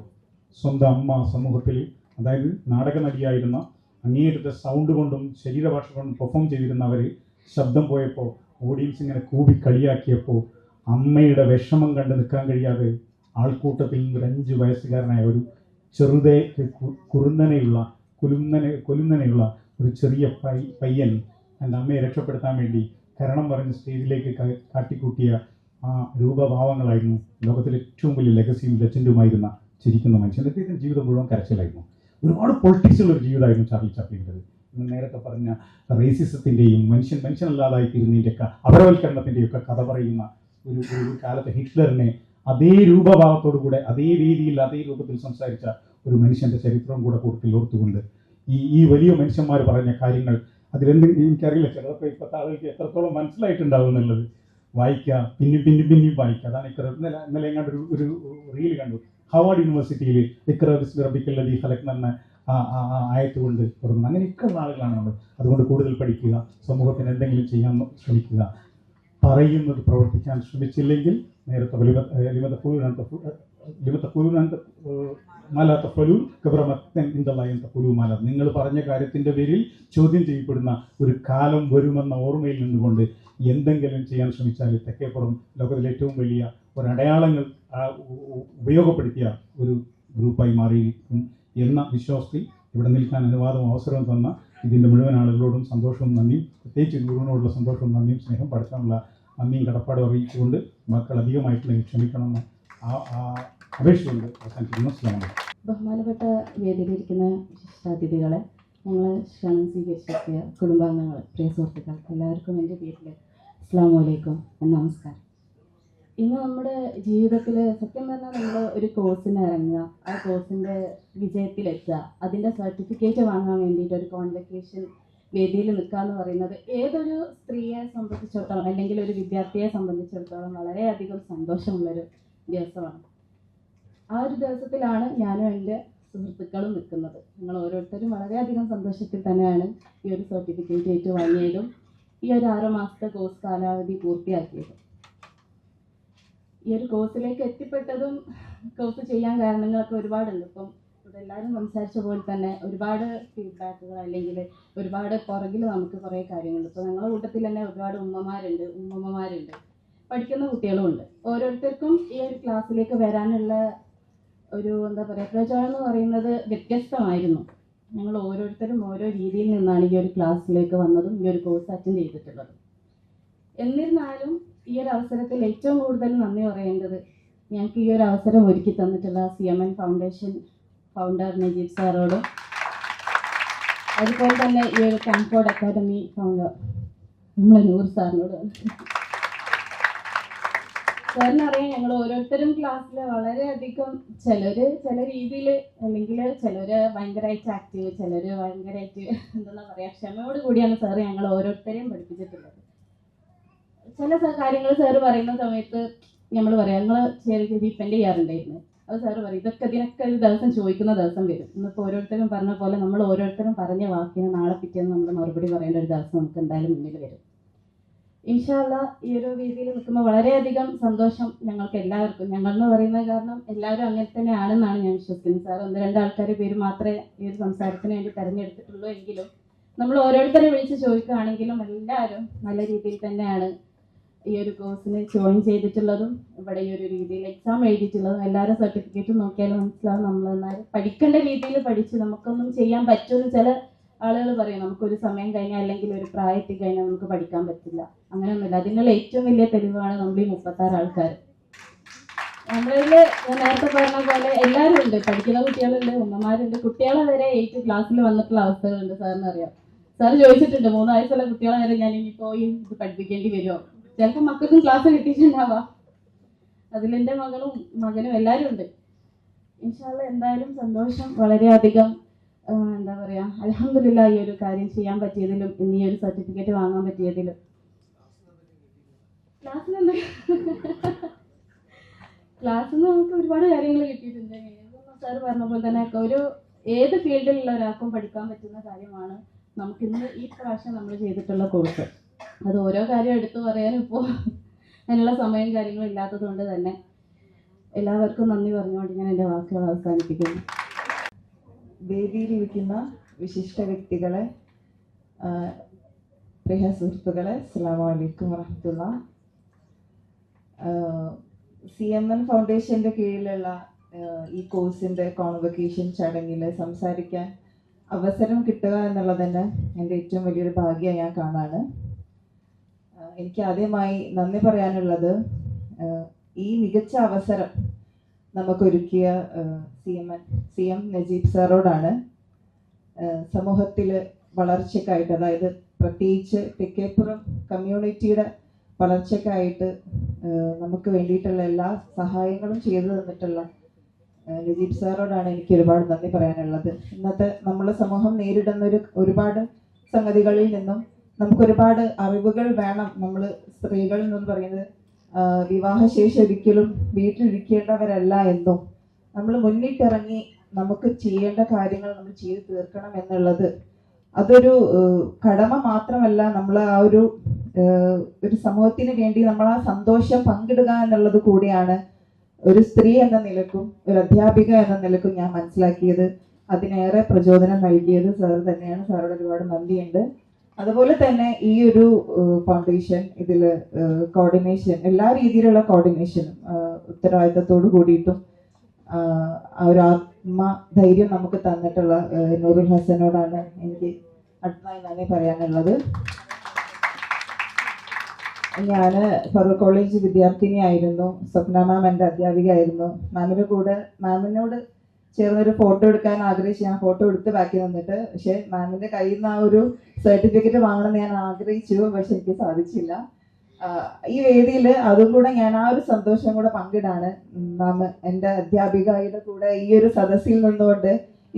സ്വന്തം അമ്മ സമൂഹത്തിൽ, അതായത് നാടക നടിയായിരുന്ന, അങ്ങേയറ്റത്തെ സൗണ്ട് കൊണ്ടും ശരീരഭാഷ കൊണ്ടും പെർഫോം ചെയ്തിരുന്ന അവർ ശബ്ദം പോയപ്പോൾ, ഓഡിയൻസ് ഇങ്ങനെ കൂവി കളിയാക്കിയപ്പോൾ അമ്മയുടെ വിഷമം കണ്ട് നിൽക്കാൻ കഴിയാതെ ആൾക്കൂട്ടത്തിൽ നിന്ന് ഒരു 5 വയസ്സുകാരനായ ഒരു ചെറുതേ കൊലുന്നനെയുള്ള ഒരു ചെറിയ പയ്യൻ എൻ്റെ അമ്മയെ രക്ഷപ്പെടുത്താൻ വേണ്ടി കരണം പറഞ്ഞ് സ്റ്റേജിലേക്ക് കാട്ടിക്കൂട്ടിയ ആ രൂപഭാവങ്ങളായിരുന്നു ലോകത്തിലെ ഏറ്റവും വലിയ ലെഗസിയും ലെജൻഡുമായിരുന്ന ചിരിക്കുന്ന മനുഷ്യൻ. അദ്ദേഹത്തിൻ്റെ ജീവിതം മുഴുവൻ കരച്ചിലായിരുന്നു. ഒരുപാട് പൊളിറ്റിക്സ് ഉള്ള ഒരു ജീവിതമായിരുന്നു ചാർലി ചാപ്ലിൻ്റെത്. ഇന്ന് നേരത്തെ പറഞ്ഞ റേസിസത്തിൻ്റെയും മനുഷ്യനല്ലാതായി തീരുന്നതിൻ്റെയൊക്കെ അപരവൽക്കരണത്തിൻ്റെയൊക്കെ കഥ പറയുന്ന ഒരു കാലത്ത് ഹിറ്റ്ലറിനെ അതേ രൂപഭാവത്തോടു കൂടെ, അതേ രീതിയിൽ, അതേ രൂപത്തിൽ സംസാരിച്ച ഒരു മനുഷ്യൻ്റെ ചരിത്രം കൂടെ കൂട്ടത്തിൽ ഓർത്തുകൊണ്ട് ഈ വലിയ മനുഷ്യന്മാർ പറഞ്ഞ കാര്യങ്ങൾ അതിലെന്തെങ്കിലും എനിക്കറിയില്ല, ചിലപ്പോൾ ഇപ്പോഴത്തെ ആളുകൾക്ക് എത്രത്തോളം മനസ്സിലായിട്ടുണ്ടാവും എന്നുള്ളത്. വായിക്കുക, പിന്നെയും വായിക്കുക. അതാണ് ഇന്നലെ എങ്ങാണ്ട് ഒരു റീൽ കണ്ടു. ഹവാർഡ് യൂണിവേഴ്സിറ്റിയിൽ ഇഖ്റ ബിസ്മി റബ്ബിക്കൽ ലദീ ഖലഖ് എന്ന ആയത്തുകൊണ്ട് തുടങ്ങുന്നത്. അങ്ങനെയൊക്കെയുള്ള ആളുകളാണ് നമ്മൾ. അതുകൊണ്ട് കൂടുതൽ പഠിക്കുക, സമൂഹത്തിന് എന്തെങ്കിലും ചെയ്യാൻ ശ്രമിക്കുക. പറയുന്നത് പ്രവർത്തിക്കാൻ ശ്രമിച്ചില്ലെങ്കിൽ നേരത്തെ നിങ്ങൾ പറഞ്ഞ കാര്യത്തിന്റെ പേരിൽ ചോദ്യം ചെയ്യപ്പെടുന്ന ഒരു കാലം വരുമെന്ന ഓർമ്മയിൽ നിന്നുകൊണ്ട് എന്തെങ്കിലും ചെയ്യാൻ ശ്രമിച്ചാൽ തെക്കേപ്പുറം ലോകത്തിലെ ഏറ്റവും വലിയ ഒരടയാളങ്ങൾ ഉപയോഗപ്പെടുത്തിയ ഒരു ഗ്രൂപ്പായി മാറിയിരിക്കും എന്ന വിശ്വാസത്തിൽ ഇവിടെ നിൽക്കാൻ അനുവാദവും അവസരവും തന്ന ഇതിൻ്റെ മുഴുവൻ ആളുകളോടും സന്തോഷവും നന്ദിയും, പ്രത്യേകിച്ച് ഗുരുവിനോടുള്ള സന്തോഷവും നന്ദിയും സ്നേഹം പഠിക്കാനുള്ള നന്ദിയും കടപ്പാടും അറിയിച്ചുകൊണ്ട് മക്കൾ അധികമായിട്ടുണ്ടെങ്കിൽ ക്ഷമിക്കണമെന്ന് അപേക്ഷയുണ്ട്. അവസാനിപ്പിക്കുന്നു. ബഹുമാനപ്പെട്ട വേദിയിലിരിക്കുന്ന വിശിഷ്ടാതിഥികളെ, ഞങ്ങൾ ക്ഷണം സ്വീകരിച്ചെത്തിയ കുടുംബാംഗങ്ങൾ, പ്രിയ സുഹൃത്തുക്കൾ, എല്ലാവർക്കും എൻ്റെ പേരിൽ അസ്സലാമു അലൈക്കും, നമസ്കാരം. ഇന്ന് നമ്മുടെ ജീവിതത്തിൽ സത്യം പറഞ്ഞാൽ നമ്മൾ ഒരു കോഴ്സിന് ഇറങ്ങുക, ആ കോഴ്സിൻ്റെ വിജയത്തിലെത്തുക, അതിൻ്റെ സർട്ടിഫിക്കറ്റ് വാങ്ങാൻ വേണ്ടിയിട്ട് ഒരു കോൺവെക്കേഷൻ വേദിയിൽ നിൽക്കുക എന്ന് പറയുന്നത് ഏതൊരു സ്ത്രീയെ സംബന്ധിച്ചിടത്തോളം അല്ലെങ്കിൽ ഒരു വിദ്യാർത്ഥിയെ സംബന്ധിച്ചിടത്തോളം വളരെയധികം സന്തോഷമുള്ളൊരു ദിവസമാണ്. ആ ഒരു ദിവസത്തിലാണ് ഞാനും എൻ്റെ സുഹൃത്തുക്കളും നിൽക്കുന്നത്. ഞങ്ങൾ ഓരോരുത്തരും വളരെയധികം സന്തോഷത്തിൽ തന്നെയാണ് ഈ ഒരു സർട്ടിഫിക്കറ്റ് ഏറ്റുവാങ്ങിയതും ഈ ഒരു 6 മാസത്തെ കോഴ്സ് കാലാവധി പൂർത്തിയാക്കിയതും. ഈ ഒരു കോഴ്സിലേക്ക് എത്തിപ്പെട്ടതും കോഴ്സ് ചെയ്യാൻ കാരണങ്ങളൊക്കെ ഒരുപാടുണ്ട്. ഇപ്പം ഇവിടെ എല്ലാവരും സംസാരിച്ച പോലെ തന്നെ ഒരുപാട് ഫീഡ്ബാക്കുകൾ അല്ലെങ്കിൽ ഒരുപാട് പുറകിൽ നമുക്ക് കുറേ കാര്യങ്ങളുണ്ട്. ഇപ്പോൾ ഞങ്ങളുടെ കൂട്ടത്തിൽ തന്നെ ഒരുപാട് ഉമ്മമാരുണ്ട്, പഠിക്കുന്ന കുട്ടികളുമുണ്ട്. ഓരോരുത്തർക്കും ഈ ഒരു ക്ലാസ്സിലേക്ക് വരാനുള്ള ഒരു എന്താ പറയുക പ്രചോദനം എന്ന് പറയുന്നത് വ്യത്യസ്തമായിരുന്നു. ഞങ്ങൾ ഓരോരുത്തരും ഓരോ രീതിയിൽ നിന്നാണ് ഈ ഒരു ക്ലാസ്സിലേക്ക് വന്നതും ഈ ഒരു കോഴ്സ് അറ്റൻഡ് ചെയ്തിട്ടുള്ളതും. എന്നിരുന്നാലും ഈ ഒരു അവസരത്തിൽ ഏറ്റവും കൂടുതൽ നന്ദി പറയേണ്ടത് ഞങ്ങൾക്ക് ഈ ഒരു അവസരം ഒരുക്കി തന്നിട്ടുള്ള CMN ഫൗണ്ടേഷൻ ഫൗണ്ടർ നജീബ് സാറോടും അതുപോലെ തന്നെ ഈ ഒരു കാംഫോർഡ് അക്കാദമി ഫൗണ്ടർ നമ്മളെ നൂർ സാറിനോടും. സാറിനറിയാം, ഞങ്ങൾ ഓരോരുത്തരും ക്ലാസ്സിൽ വളരെയധികം ചില രീതിയിൽ അല്ലെങ്കിൽ ചിലർ ഭയങ്കരമായിട്ട് ആക്റ്റീവ്, ചിലർ ഭയങ്കരമായിട്ട് എന്താ പറയുക ക്ഷമയോട് കൂടിയാണ് സാറ് ഞങ്ങൾ ഓരോരുത്തരെയും പഠിപ്പിച്ചിട്ടുള്ളത്. ചില കാര്യങ്ങൾ സാറ് പറയുന്ന സമയത്ത് നമ്മൾ പറയാം ഞങ്ങൾ ശരിക്കും ഡിപ്പെൻഡ് ചെയ്യാറുണ്ടായിരുന്നു. അത് സാറ് പറയും ഇതിനൊക്കെ ഒരു ദിവസം ചോദിക്കുന്ന ദിവസം വരും. ഇന്നിപ്പോൾ ഓരോരുത്തരും പറഞ്ഞ പോലെ നമ്മൾ ഓരോരുത്തരും പറഞ്ഞ വാക്കിന് നാളെ പിറ്റേന്ന് നമ്മൾ മറുപടി പറയേണ്ട ഒരു ദിവസം നമുക്ക് എന്തായാലും മുന്നിൽ വരും. ഇൻഷാ അല്ലാഹ് ഈ ഒരു രീതിയിൽ നിൽക്കുമ്പോൾ വളരെയധികം സന്തോഷം ഞങ്ങൾക്ക് എല്ലാവർക്കും. ഞങ്ങളെന്ന് പറയുന്നത് കാരണം എല്ലാവരും അങ്ങനെ തന്നെ ആണെന്നാണ് ഞാൻ വിശ്വസിക്കുന്നത്. സാർ 1-2 ആൾക്കാരുടെ പേര് മാത്രമേ ഈ ഒരു സംസാരത്തിന് വേണ്ടി തിരഞ്ഞെടുത്തിട്ടുള്ളൂ എങ്കിലും നമ്മൾ ഓരോരുത്തരെ വിളിച്ച് ചോദിക്കുകയാണെങ്കിലും എല്ലാവരും നല്ല രീതിയിൽ തന്നെയാണ് ഈ ഒരു കോഴ്സിന് ജോയിൻ ചെയ്തിട്ടുള്ളതും ഇവിടെ ഈ ഒരു രീതിയിൽ എക്സാം എഴുതിയിട്ടുള്ളതും. എല്ലാവരും സർട്ടിഫിക്കറ്റും നോക്കിയാലും മനസ്സിലാവും നമ്മൾ എന്നാൽ പഠിക്കേണ്ട രീതിയിൽ പഠിച്ച് നമുക്കൊന്നും ചെയ്യാൻ പറ്റുമെന്ന് ചില ആളുകൾ പറയും. നമുക്കൊരു സമയം കഴിഞ്ഞാൽ അല്ലെങ്കിൽ ഒരു പ്രായത്തിൽ കഴിഞ്ഞാൽ നമുക്ക് പഠിക്കാൻ പറ്റില്ല. അങ്ങനെയൊന്നുമില്ല. അതിനുള്ള ഏറ്റവും വലിയ തെളിവാണ് നമ്മൾ ഈ 36 ആൾക്കാർ. നമ്മളിൽ ഞാൻ നേരത്തെ പറഞ്ഞ പോലെ എല്ലാവരും ഉണ്ട്, പഠിക്കുന്ന കുട്ടികളുണ്ട്, ഉമ്മമാരുണ്ട്, കുട്ടികളെ വരെ 8 ക്ലാസ്സിൽ വന്നിട്ടുള്ള അവസ്ഥകളുണ്ട്. സാറിന് അറിയാം. സാറ് ചോദിച്ചിട്ടുണ്ട് 3 വയസ്സുള്ള കുട്ടികളെ വരെ ഞാൻ ഇനി പോയി ഇത് പഠിപ്പിക്കേണ്ടി വരുമോ. ചിലപ്പോൾ മക്കൾക്കും ക്ലാസ് കിട്ടിയിട്ടുണ്ടാവാം. അതിലെൻ്റെ മകനും എല്ലാവരും ഉണ്ട്. ഇൻഷാ അല്ലാഹ് എന്തായാലും സന്തോഷം വളരെയധികം. എന്താ പറയുക അൽഹംദുലില്ലാഹ് ഈ ഒരു കാര്യം ചെയ്യാൻ പറ്റിയതിലും ഇന്ന് ഈ ഒരു സർട്ടിഫിക്കറ്റ് വാങ്ങാൻ പറ്റിയതിലും. ക്ലാസ്സിൽ നിന്ന് നമുക്ക് ഒരുപാട് കാര്യങ്ങൾ കിട്ടിയിട്ടുണ്ട്. സാർ പറഞ്ഞ പോലെ തന്നെ ഒരു ഏത് ഫീൽഡിലുള്ള ഒരാൾക്കും പഠിക്കാൻ പറ്റുന്ന കാര്യമാണ് നമുക്കിന്ന് ഈ പ്രാവശ്യം നമ്മൾ ചെയ്തിട്ടുള്ള കോഴ്സ്. അത് ഓരോ കാര്യം എടുത്തു പറയാനും ഇപ്പോൾ അതിനുള്ള സമയം കാര്യങ്ങളും ഇല്ലാത്തത് കൊണ്ട് തന്നെ എല്ലാവർക്കും നന്ദി പറഞ്ഞുകൊണ്ട് ഞാൻ എൻ്റെ വാക്കുകൾ അവസാനിപ്പിക്കുന്നു. വേദിയിലിരിക്കുന്ന വിശിഷ്ട വ്യക്തികളെ, പ്രിയ സുഹൃത്തുക്കളെ, അസ്സലാമു അലൈക്കും വറഹ്മത്തുള്ളാഹി. CMN ഫൗണ്ടേഷൻ്റെ കീഴിലുള്ള ഈ കോഴ്സിൻ്റെ കോൺവൊക്കേഷൻ ചടങ്ങിൽ സംസാരിക്കാൻ അവസരം കിട്ടുക എന്നുള്ളത് തന്നെ എൻ്റെ ഏറ്റവും വലിയൊരു ഭാഗ്യം ഞാൻ കാണാണ്. എനിക്ക് ആദ്യമായി നന്ദി പറയാനുള്ളത് ഈ മികച്ച അവസരം നമുക്കൊരുക്കിയ CM നജീബ് സാറോടാണ്. സമൂഹത്തിൽ വളർച്ചയ്ക്കായിട്ട്, അതായത് പ്രത്യേകിച്ച് തെക്കേപ്പുറം കമ്മ്യൂണിറ്റിയുടെ വളർച്ചയ്ക്കായിട്ട് നമുക്ക് വേണ്ടിയിട്ടുള്ള എല്ലാ സഹായങ്ങളും ചെയ്തു തന്നിട്ടുള്ള നജീബ് സാറോടാണ് എനിക്ക് ഒരുപാട് നന്ദി പറയാനുള്ളത്. ഇന്നത്തെ നമ്മളെ സമൂഹം നേരിടുന്ന ഒരുപാട് സംഗതികളിൽ നിന്നും നമുക്കൊരുപാട് അറിവുകൾ വേണം. നമ്മൾ സ്ത്രീകൾ എന്ന് പറയുന്നത് വിവാഹശേഷി ഒരിക്കലും വീട്ടിലിരിക്കേണ്ടവരല്ല എന്നും നമ്മൾ മുന്നിട്ടിറങ്ങി നമുക്ക് ചെയ്യേണ്ട കാര്യങ്ങൾ നമ്മൾ ചെയ്തു തീർക്കണം എന്നുള്ളത് അതൊരു കടമ മാത്രമല്ല, നമ്മൾ ആ ഒരു സമൂഹത്തിന് വേണ്ടി നമ്മൾ ആ സന്തോഷം പങ്കിടുക എന്നുള്ളത് കൂടിയാണ് ഒരു സ്ത്രീ എന്ന നിലക്കും ഒരു അധ്യാപിക എന്ന നിലക്കും ഞാൻ മനസ്സിലാക്കിയത്. അതിനേറെ പ്രചോദനം നൽകിയത് സാർ തന്നെയാണ്. സാറോട് ഒരുപാട് നന്ദിയുണ്ട്. അതുപോലെ തന്നെ ഈ ഒരു ഫൗണ്ടേഷൻ ഇതിൽ കോർഡിനേഷൻ, എല്ലാ രീതിയിലുള്ള കോർഡിനേഷനും ഉത്തരവാദിത്തത്തോട് കൂടിയിട്ടും ആ ഒരു ആത്മധൈര്യം നമുക്ക് തന്നിട്ടുള്ള നൂറുൽ ഹസനോടാണ് എനിക്ക് അടുത്തതായി നന്ദി പറയാനുള്ളത്. ഞാൻ ഫറൂഖ് കോളേജ് വിദ്യാർത്ഥിനിയായിരുന്നു. സ്വപ്ന മാം എൻ്റെ അധ്യാപികയായിരുന്നു. മാമിനോട് ചേർന്നൊരു ഫോട്ടോ എടുക്കാൻ ആഗ്രഹിച്ച് ഞാൻ ഫോട്ടോ എടുത്ത് ബാക്കി നിന്നിട്ട്, പക്ഷെ മാമിൻ്റെ കയ്യിൽ നിന്ന് ആ ഒരു സർട്ടിഫിക്കറ്റ് വാങ്ങണമെന്ന് ഞാൻ ആഗ്രഹിച്ചു, പക്ഷെ എനിക്ക് സാധിച്ചില്ല. ഈ വേദിയിൽ അതും കൂടെ ഞാൻ ആ ഒരു സന്തോഷം കൂടെ പങ്കിടാണ്. മാം എൻ്റെ അധ്യാപികയുടെ കൂടെ ഈ ഒരു സദസ്സിൽ നിന്നുകൊണ്ട്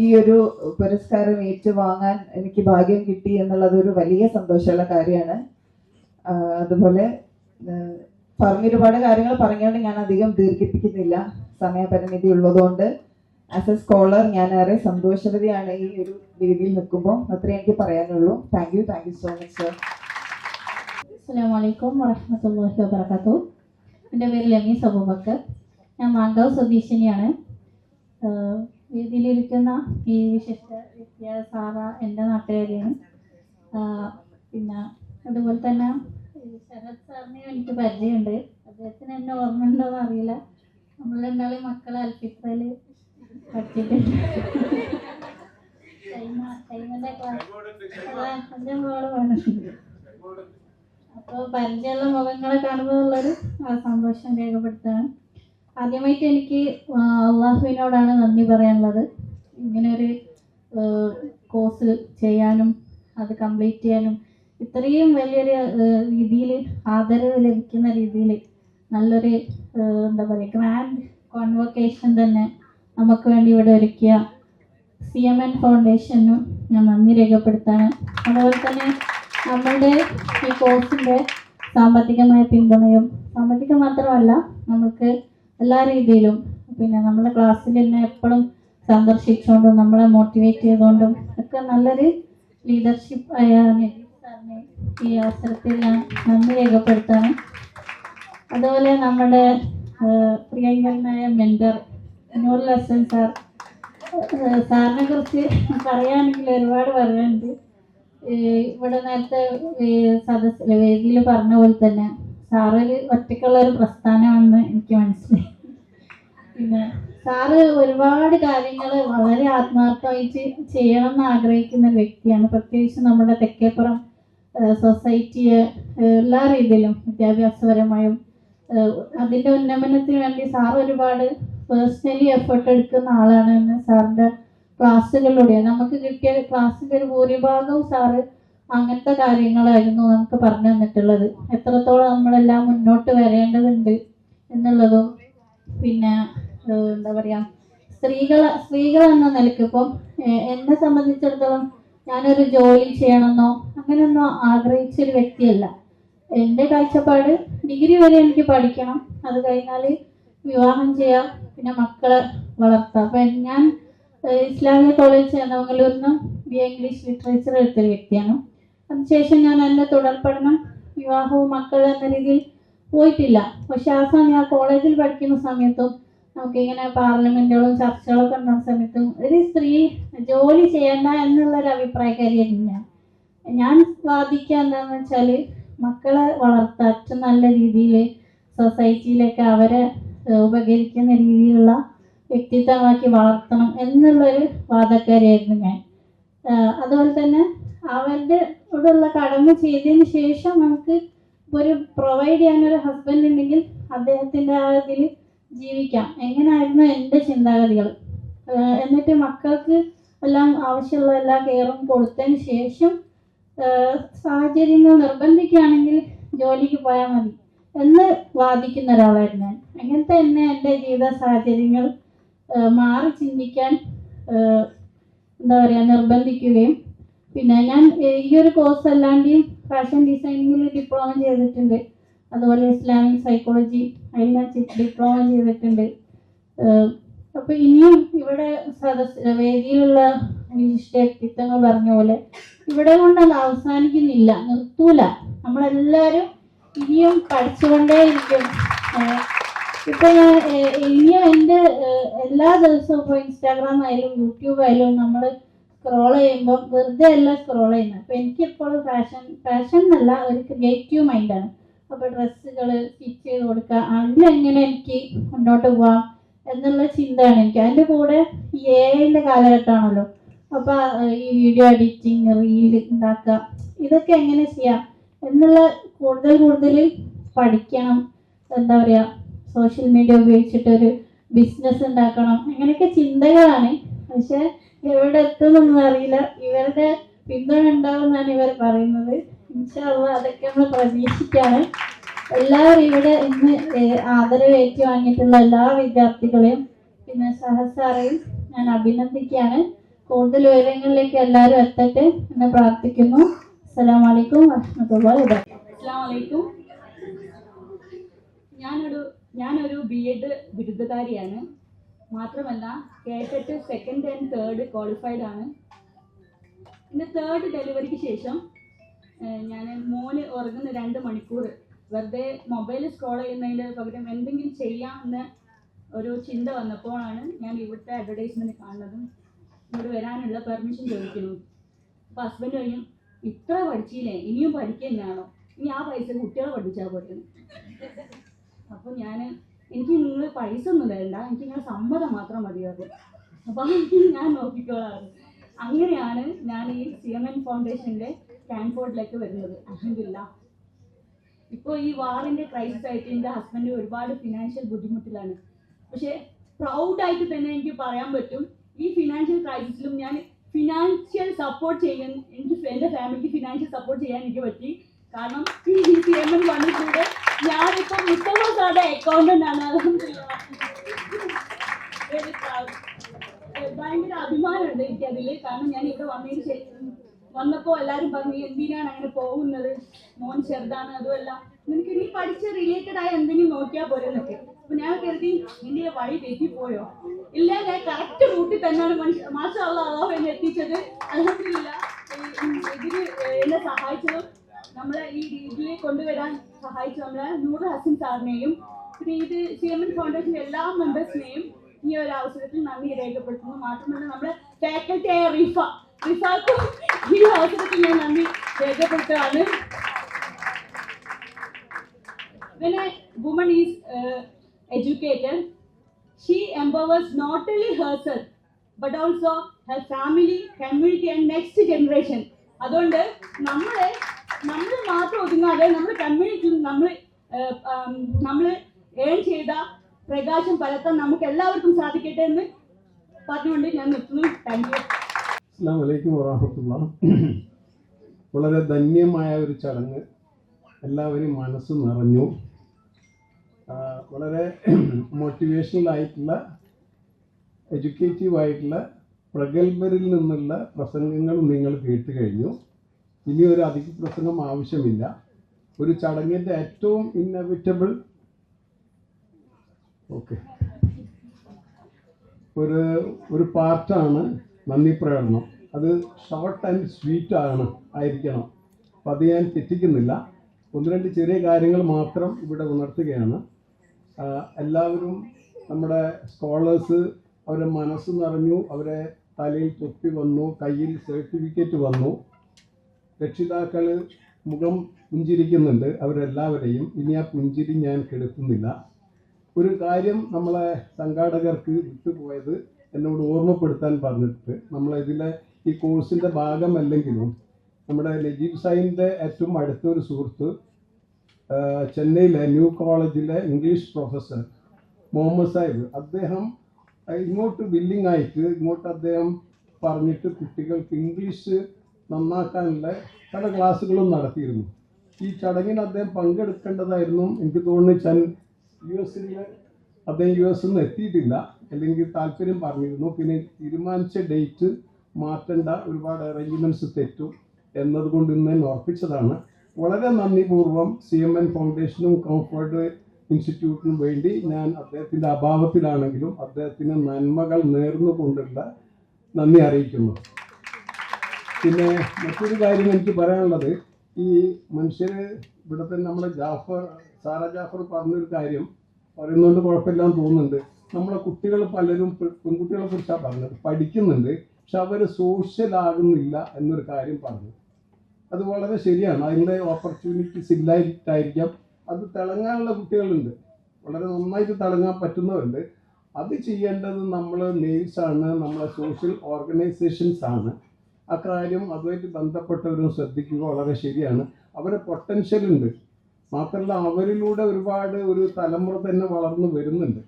ഈ ഒരു പുരസ്കാരം ഏറ്റുവാങ്ങാൻ എനിക്ക് ഭാഗ്യം കിട്ടി എന്നുള്ളത് ഒരു വലിയ സന്തോഷമുള്ള കാര്യമാണ്. അതുപോലെ ഒരുപാട് കാര്യങ്ങൾ പറഞ്ഞുകൊണ്ട് ഞാൻ അധികം ദീർഘിപ്പിക്കുന്നില്ല, സമയപരിമിതി ഉള്ളതുകൊണ്ട്. ആസ് എ സ്കോളർ ഞാൻ ഏറെ സന്തോഷവതിയാണ് ഈ ഒരു വേദിയിൽ നിൽക്കുമ്പോൾ. അത്രേ എനിക്ക് പറയാനുള്ളൂ. Thank you so much sir. അസ്സലാമു അലൈക്കും വറഹ്മത്തുള്ളാഹി വബറകാതുഹു. എൻ്റെ പേര് ലമീസ് അബൂബക്കർ. ഞാൻ മാങ്കാവ് സ്വദേശിനിയാണ്. വേദിയിലിരിക്കുന്ന ഈ വിശിഷ്ട വ്യക്തിയ സാറ എൻ്റെ നാട്ടുകാരിയാണ്. പിന്നെ അതുപോലെ തന്നെ ശരത് സാറിനെയും എനിക്ക് പരിചയമുണ്ട്. അദ്ദേഹത്തിന് എന്നെ ഓർമ്മയുണ്ടോയെന്ന് അറിയില്ല. നമ്മൾ രണ്ടാളും മക്കളെ അൽഫിത്രയിൽ പഠിച്ചിട്ടുണ്ട്. ടൈമിൻ്റെ ക്ലാസ് എൻ്റെ മോള് വേണമെങ്കിൽ അപ്പോൾ പരിചയമുള്ള മുഖങ്ങളെ കാണുമ്പോഴുള്ളൊരു സന്തോഷം രേഖപ്പെടുത്തുകയാണ്. ആദ്യമായിട്ട് എനിക്ക് അള്ളാഹുവിനോടാണ് നന്ദി പറയാനുള്ളത്. ഇങ്ങനെയൊരു കോഴ്സ് ചെയ്യാനും അത് കംപ്ലീറ്റ് ചെയ്യാനും ഇത്രയും വലിയൊരു രീതിയിൽ ആദരവ് ലഭിക്കുന്ന രീതിയിൽ നല്ലൊരു എന്താ പറയുക ഗ്രാൻഡ് കോൺവൊക്കേഷൻ തന്നെ നമുക്ക് വേണ്ടി ഇവിടെ ഒരുക്കിയ CMN ഫൗണ്ടേഷനും ഞാൻ നന്ദി രേഖപ്പെടുത്താണ്. അതുപോലെ തന്നെ നമ്മളുടെ ഈ കോഴ്സിൻ്റെ സാമ്പത്തികമായ പിന്തുണയും, സാമ്പത്തികം മാത്രമല്ല നമുക്ക് എല്ലാ രീതിയിലും, പിന്നെ നമ്മുടെ ക്ലാസ്സിൽ തന്നെ എപ്പോഴും സന്ദർശിച്ചുകൊണ്ടും നമ്മളെ മോട്ടിവേറ്റ് ചെയ്തുകൊണ്ടും ഒക്കെ നല്ലൊരു ലീഡർഷിപ്പ് ആയ സാറിനെ ഈ അവസരത്തിൽ ഞാൻ നന്ദി രേഖപ്പെടുത്താണ്. അതുപോലെ നമ്മുടെ പ്രിയങ്കരനായ മെൻറ്റർ നൂറുൽ ഹസൻ സാർ, സാറിനെ കുറിച്ച് പറയുകയാണെങ്കിൽ ഒരുപാട് പറയാനുണ്ട്. ഇവിടെ നേരത്തെ വേദിയിൽ പറഞ്ഞ പോലെ തന്നെ സാറൊരു ഒറ്റയ്ക്കുള്ള ഒരു പ്രസ്ഥാനമാണെന്ന് എനിക്ക് മനസ്സിലായി. പിന്നെ സാറ് ഒരുപാട് കാര്യങ്ങൾ വളരെ ആത്മാർത്ഥമായിട്ട് ചെയ്യണം എന്ന് ആഗ്രഹിക്കുന്ന ഒരു വ്യക്തിയാണ്. പ്രത്യേകിച്ച് നമ്മുടെ തെക്കേപ്പുറം സൊസൈറ്റിയെ എല്ലാ രീതിയിലും വിദ്യാഭ്യാസപരമായും അതിൻ്റെ ഉന്നമനത്തിന് വേണ്ടി സാർ ഒരുപാട് പേഴ്സണലി എഫേർട്ട് എടുക്കുന്ന ആളാണ് എന്ന് സാറിൻ്റെ ക്ലാസ്സുകളിലൂടെ നമുക്ക് കിട്ടിയ ക്ലാസ്സിൻ്റെ ഒരു ഭൂരിഭാഗവും സാറ് അങ്ങനത്തെ കാര്യങ്ങളായിരുന്നു നമുക്ക് പറഞ്ഞു തന്നിട്ടുള്ളത്. എത്രത്തോളം നമ്മളെല്ലാം മുന്നോട്ട് വരേണ്ടതുണ്ട് എന്നുള്ളതും, പിന്നെ എന്താ പറയുക സ്ത്രീകൾ എന്ന നിലയ്ക്ക് ഇപ്പം എന്നെ സംബന്ധിച്ചിടത്തോളം ഞാനൊരു ജോലി ചെയ്യണമെന്നോ അങ്ങനെയൊന്നും ആഗ്രഹിച്ചൊരു വ്യക്തിയല്ല. എൻ്റെ കാഴ്ചപ്പാട് ഡിഗ്രി വരെ എനിക്ക് പഠിക്കണം, അത് കഴിഞ്ഞാൽ വിവാഹം ചെയ്യാം, പിന്നെ മക്കളെ വളർത്താം. അപ്പം ഞാൻ ഇസ്ലാമിക് കോളേജ് ചേർന്നവങ്ങളിൽ നിന്ന് BA ഇംഗ്ലീഷ് ലിറ്ററേച്ചർ എടുത്തൊരു വ്യക്തിയാണ്. അതിനുശേഷം ഞാൻ എൻ്റെ തുടർ പഠനം വിവാഹവും മക്കളും എന്ന രീതിയിൽ പോയിട്ടില്ല. പക്ഷെ ആ സമയം ആ കോളേജിൽ പഠിക്കുന്ന സമയത്തും നമുക്കിങ്ങനെ പാർലമെൻറ്റുകളും ചർച്ചകളൊക്കെ ഉണ്ടാകുന്ന സമയത്തും ഒരു സ്ത്രീ ജോലി ചെയ്യണ്ട എന്നുള്ളൊരു അഭിപ്രായക്കാരിയായിരുന്നു ഞാൻ വാദിക്കുക എന്താണെന്ന് വെച്ചാൽ മക്കളെ വളർത്താൻ ഏറ്റവും നല്ല രീതിയിൽ സൊസൈറ്റിയിലേക്ക് അവരെ ഉപകരിക്കുന്ന രീതിയിലുള്ള വ്യക്തിത്വമാക്കി വളർത്തണം എന്നുള്ളൊരു വാദക്കാരിയായിരുന്നു ഞാൻ. അതുപോലെ തന്നെ അവരുടെ കൂടെയുള്ള കടമ ചെയ്തതിന് ശേഷം നമുക്ക് ഒരു പ്രൊവൈഡ് ചെയ്യാനൊരു ഹസ്ബൻഡ് ഉണ്ടെങ്കിൽ അദ്ദേഹത്തിൻ്റെ ആ ഇതിൽ ജീവിക്കാം എങ്ങനെയായിരുന്നു എൻ്റെ ചിന്താഗതികൾ. എന്നിട്ട് മക്കൾക്ക് എല്ലാം ആവശ്യമുള്ള എല്ലാ കെയറും കൊടുത്തതിന് ശേഷം സാഹചര്യങ്ങൾ നിർബന്ധിക്കുകയാണെങ്കിൽ ജോലിക്ക് പോയാൽ മതി എന്ന് വാദിക്കുന്ന ഒരാളായിരുന്നു ഞാൻ. അങ്ങനത്തെ തന്നെ എൻ്റെ ജീവിത സാഹചര്യങ്ങൾ മാറി ചിന്തിക്കാൻ എന്താ പറയുക നിർബന്ധിക്കുകയും, പിന്നെ ഞാൻ ഈ ഒരു കോഴ്സ് അല്ലാണ്ടെയും ഫാഷൻ ഡിസൈനിങ്ങിൽ ഡിപ്ലോമ ചെയ്തിട്ടുണ്ട്. അതുപോലെ ഇസ്ലാമിക് സൈക്കോളജി അതിൽ ഞാൻ ഡിപ്ലോമ ചെയ്തിട്ടുണ്ട്. അപ്പോൾ ഇനിയും ഇവിടെ വേദിയിലുള്ള വിശിഷ്ട വ്യക്തിത്വങ്ങൾ പറഞ്ഞ പോലെ ഇവിടെ കൊണ്ട് അത് അവസാനിക്കുന്നില്ല, നിർത്തൂല. നമ്മളെല്ലാവരും ഇനിയും പഠിച്ചുകൊണ്ടേയിരിക്കും. ഇപ്പം ഞാൻ ഇനിയും എൻ്റെ എല്ലാ ദിവസവും ഇപ്പോൾ ഇൻസ്റ്റാഗ്രാം ആയാലും യൂട്യൂബ് ആയാലും നമ്മൾ സ്ക്രോൾ ചെയ്യുമ്പോൾ വെറുതെ അല്ല സ്ക്രോൾ ചെയ്യുന്നത്. അപ്പോൾ എനിക്കെപ്പോഴും ഫാഷൻ എന്നല്ല ഒരു ക്രിയേറ്റീവ് മൈൻഡാണ്. അപ്പോൾ ഡ്രസ്സുകൾ സ്റ്റിച്ച് ചെയ്ത് കൊടുക്കുക, അതിലെങ്ങനെ എനിക്ക് മുന്നോട്ട് പോകാം എന്നുള്ള ചിന്തയാണ് എനിക്ക്. അതിൻ്റെ കൂടെ ഈ AI കാലഘട്ടമാണല്ലോ. അപ്പോൾ ഈ വീഡിയോ എഡിറ്റിങ്, റീൽ ഉണ്ടാക്കുക, ഇതൊക്കെ എങ്ങനെ ചെയ്യാം എന്നുള്ള കൂടുതൽ പഠിക്കണം. എന്താ പറയുക, സോഷ്യൽ മീഡിയ ഉപയോഗിച്ചിട്ടൊരു ബിസിനസ് ഉണ്ടാക്കണം, അങ്ങനെയൊക്കെ ചിന്തകളാണ്. പക്ഷെ എവിടെ എത്തുമെന്നൊന്നും അറിയില്ല. ഇവരുടെ പിന്തുണ ഉണ്ടാവുമെന്നാണ് ഇവർ പറയുന്നത്. ഇൻഷാ അല്ലാഹ് അതൊക്കെ നമ്മൾ പ്രതീക്ഷിക്കുകയാണ്. എല്ലാവരും ഇവിടെ ഇന്ന് ആദരവ് ഏറ്റുവാങ്ങിയിട്ടുള്ള എല്ലാ വിദ്യാർത്ഥികളെയും പിന്നെ സഹസാറേയും ഞാൻ അഭിനന്ദിക്കുകയാണ്. കൂടുതൽ ഉയരങ്ങളിലേക്ക് എല്ലാവരും എത്തട്ടെ എന്ന് പ്രാർത്ഥിക്കുന്നു. അസ്സലാമു അലൈക്കും വറഹ്മത്തുള്ളാഹി വബറകാതുഹു. അസ്സലാമു അലൈക്കും. ഞാനൊരു BEd ബിരുദധാരിയാണ്. മാത്രമല്ല കേട്ടറ്റ് 2nd and 3rd ക്വാളിഫൈഡ് ആണ്. എൻ്റെ 3rd ഡെലിവറിക്ക് ശേഷം ഞാൻ മോന് ഉറങ്ങുന്ന 2 മണിക്കൂർ വെറുതെ മൊബൈൽ സ്ക്രോൾ ചെയ്യുന്നതിൻ്റെ പകരം എന്തെങ്കിലും ചെയ്യാമെന്ന് ഒരു ചിന്ത വന്നപ്പോഴാണ് ഞാൻ ഇവിടുത്തെ അഡ്വർടൈസ്മെൻറ്റ് കാണുന്നതും ഇങ്ങോട്ട് വരാനുള്ള പെർമിഷൻ ചോദിക്കുന്നു. അപ്പോൾ ഹസ്ബൻഡ് പറയും, ഇത്ര പഠിച്ചില്ലേ, ഇനിയും പഠിക്കുക തന്നെയാണോ, ഇനി ആ പൈസ കുട്ടികളെ പഠിച്ചാൽ പോരുന്നു. അപ്പോൾ എനിക്ക് നിങ്ങൾ പൈസ ഒന്നും തരണ്ട, എനിക്ക് നിങ്ങൾ സമ്മതം മാത്രം മതിയാകും, അപ്പോൾ ഞാൻ നോക്കിക്കോളാം. അങ്ങനെയാണ് ഞാൻ ഈ CMN ഫൗണ്ടേഷൻ്റെ സ്റ്റാൻഫോർഡിലേക്ക് വരുന്നത്. അൽഹംദുലില്ലാഹ്. ഇപ്പോൾ ഈ വാറിൻ്റെ ക്രൈസിസ് ആയിട്ട് എൻ്റെ ഹസ്ബൻഡ് ഒരുപാട് ഫിനാൻഷ്യൽ ബുദ്ധിമുട്ടിലാണ്. പക്ഷേ പ്രൗഡായിട്ട് തന്നെ എനിക്ക് പറയാൻ പറ്റും, ഈ ഫിനാൻഷ്യൽ ക്രൈസിസിലും ഞാൻ ഫിനാൻഷ്യൽ സപ്പോർട്ട് ചെയ്യാൻ എൻ്റെ ഫാമിലിക്ക് ഫിനാൻഷ്യൽ സപ്പോർട്ട് ചെയ്യാൻ എനിക്ക് പറ്റി. കാരണം ഈ CMN ഫണ്ടിലൂടെ ഞാനിപ്പോൾ മുസ്തഫ സാറുടെ അക്കൗണ്ടൻ്റ് ആണ്. അൽഹംദുലില്ലാഹ്. ഭയങ്കര അഭിമാനമുണ്ട് എനിക്കതിൽ. കാരണം ഞാൻ ഇവിടെ വന്നപ്പോൾ എല്ലാവരും പറഞ്ഞു, എന്തിനാണ് അങ്ങനെ പോകുന്നത്, മോൻ ചെറുതാണ്, അതുമല്ല നിനക്ക് നീ പഠിച്ച റിലേറ്റഡ് ആയ എന്തെങ്കിലും നോക്കിയാൽ പോരെന്നൊക്കെ. അപ്പൊ ഞാൻ കരുതി നിന്റെ വഴി തെറ്റിപ്പോയോ, ഇല്ല ഞാൻ കറക്റ്റ് റൂട്ടിൽ തന്നെയാണ് മാഷാ അല്ലാഹ് എന്നെ എത്തിച്ചത്. അൽഹംദുലില്ലാഹ്. ഇതിന് എന്നെ സഹായിച്ചതും നമ്മളെ ഈ രീതിയിൽ കൊണ്ടുവരാൻ സഹായിച്ചു നമ്മളെ നൂർ ഹസൻ സാറിനെയും പിന്നെ ഇത് CMN ഫൗണ്ടേഷൻ്റെ എല്ലാ മെമ്പേഴ്സിനെയും ഈ ഒരു അവസരത്തിൽ നന്ദി രേഖപ്പെടുത്തുന്നു. മാത്രമല്ല നമ്മുടെ ഫാക്കൽറ്റിയായ റിഫാക്കും ഈ അവസരത്തിൽ ഞാൻ നന്ദി രേഖപ്പെടുത്തുകയാണ്. When a woman is educated, she empowers not only herself but also her family, community and next generation. അതുകൊണ്ട് നമ്മൾ മാത്രം ഒതുങ്ങാതെ നമ്മുടെ കമ്മ്യൂണിറ്റിയിൽ നമ്മൾ ഏൺ ചെയ്ത പ്രകാശം പരത്താൻ നമുക്ക് എല്ലാവർക്കും സാധിക്കട്ടെ എന്ന് പറഞ്ഞുകൊണ്ട് ഞാൻ നിർത്തുന്നു. Thank you. അസ്സലാമു അലൈക്കും വറഹ്മത്തുള്ളാഹി. വളരെ ധന്യമായ ഒരു ചടങ്ങ്, എല്ലാവരും മനസ്സ് നിറഞ്ഞു. വളരെ മോട്ടിവേഷണൽ ആയിട്ടുള്ള എഡ്യൂക്കേറ്റീവായിട്ടുള്ള പ്രഗത്ഭരിൽ നിന്നുള്ള പ്രസംഗങ്ങൾ നിങ്ങൾ കേട്ട് കഴിഞ്ഞു. ഇനി ഒരു അധിക പ്രസംഗം ആവശ്യമില്ല. ഒരു ചടങ്ങിൻ്റെ ഏറ്റവും ഇന്നവിറ്റബിൾ ഒരു പാർട്ടാണ് നന്ദി പ്രകടനം. അത് ഷോർട്ട് ആൻഡ് സ്വീറ്റ് ആയിരിക്കണം. അപ്പം അത് ഞാൻ തെറ്റിക്കുന്നില്ല. 1-2 ചെറിയ കാര്യങ്ങൾ മാത്രം ഇവിടെ ഉണർത്തുകയാണ്. എല്ലാവരും നമ്മുടെ സ്കോളേഴ്സ് അവരെ മനസ്സ് നിറഞ്ഞു, അവരെ തലയിൽ തൊപ്പി വന്നു, കയ്യിൽ സർട്ടിഫിക്കറ്റ് വന്നു. രക്ഷിതാക്കൾ മുഖം പുഞ്ചിരിക്കുന്നുണ്ട് അവരെല്ലാവരെയും. ഇനി ആ പുഞ്ചിരി ഞാൻ കെടുത്തുന്നില്ല. ഒരു കാര്യം നമ്മളെ സംഘാടകർക്ക് വിട്ടുപോയത് എന്നോട് ഓർമ്മപ്പെടുത്താൻ പറഞ്ഞിട്ട്, നമ്മളിതിലെ ഈ കോഴ്സിൻ്റെ ഭാഗമല്ലെങ്കിലും നമ്മുടെ നജീബ് സാഹിബിൻ്റെ ഏറ്റവും അടുത്തൊരു സുഹൃത്ത് ചെന്നൈയിലെ ന്യൂ കോളേജിലെ ഇംഗ്ലീഷ് പ്രൊഫസർ മുഹമ്മദ് സാഹിബ്, അദ്ദേഹം ഇങ്ങോട്ട് വില്ലിംഗ് ആയിട്ട് ഇങ്ങോട്ട് അദ്ദേഹം പറഞ്ഞിട്ട് കുട്ടികൾക്ക് ഇംഗ്ലീഷ് നന്നാക്കാനുള്ള പല ക്ലാസ്സുകളും നടത്തിയിരുന്നു. ഈ ചടങ്ങിന് അദ്ദേഹം പങ്കെടുക്കേണ്ടതായിരുന്നു. എനിക്ക് തോന്നുന്നു അദ്ദേഹം US നിന്ന് എത്തിയിട്ടില്ല, അല്ലെങ്കിൽ താല്പര്യം പറഞ്ഞിരുന്നു. പിന്നെ തീരുമാനിച്ച ഡേറ്റ് മാറ്റേണ്ട, ഒരുപാട് അറേഞ്ച്മെൻറ്റ്സ് തെറ്റും എന്നതുകൊണ്ട് ഇന്ന് തന്നെ ഉറപ്പിച്ചതാണ്. വളരെ നന്ദിപൂർവ്വം CMN ഫൗണ്ടേഷനും കംഫർട്ട് ഇൻസ്റ്റിറ്റ്യൂട്ടിനും വേണ്ടി ഞാൻ അദ്ദേഹത്തിൻ്റെ അഭാവത്തിലാണെങ്കിലും അദ്ദേഹത്തിന് നന്മകൾ നേർന്നുകൊണ്ടുള്ള നന്ദി അറിയിക്കുന്നു. പിന്നെ മറ്റൊരു കാര്യം എനിക്ക് പറയാനുള്ളത്, ഈ മനുഷ്യർ ഇവിടെ തന്നെ നമ്മുടെ സാറ ജാഫർ പറഞ്ഞൊരു കാര്യം പറയുന്നതുകൊണ്ട് കുഴപ്പമില്ലാന്ന് തോന്നുന്നുണ്ട്. നമ്മളെ കുട്ടികൾ പലരും പെൺകുട്ടികളെ കുറിച്ചാണ് പറഞ്ഞത്, പഠിക്കുന്നുണ്ട് പക്ഷെ അവർ സോഷ്യലാകുന്നില്ല എന്നൊരു കാര്യം പറഞ്ഞു. അത് വളരെ ശരിയാണ്. അതിൻ്റെ ഓപ്പർച്യൂണിറ്റീസ് ഇല്ലായിട്ടായിരിക്കാം. അത് തിളങ്ങാനുള്ള കുട്ടികളുണ്ട്, വളരെ നന്നായിട്ട് തിളങ്ങാൻ പറ്റുന്നവരുണ്ട്. അത് ചെയ്യേണ്ടത് നമ്മൾ നെയ്സാണ്, നമ്മളെ സോഷ്യൽ ഓർഗനൈസേഷൻസ് ആണ്. ആ കാര്യം അതുമായിട്ട് ബന്ധപ്പെട്ടവരും ശ്രദ്ധിക്കുക, വളരെ ശരിയാണ്. അവരെ പൊട്ടൻഷ്യൽ ഉണ്ട്. മാത്രമല്ല അവരിലൂടെ ഒരുപാട് ഒരു തലമുറ തന്നെ വളർന്നു വരുന്നുണ്ട്.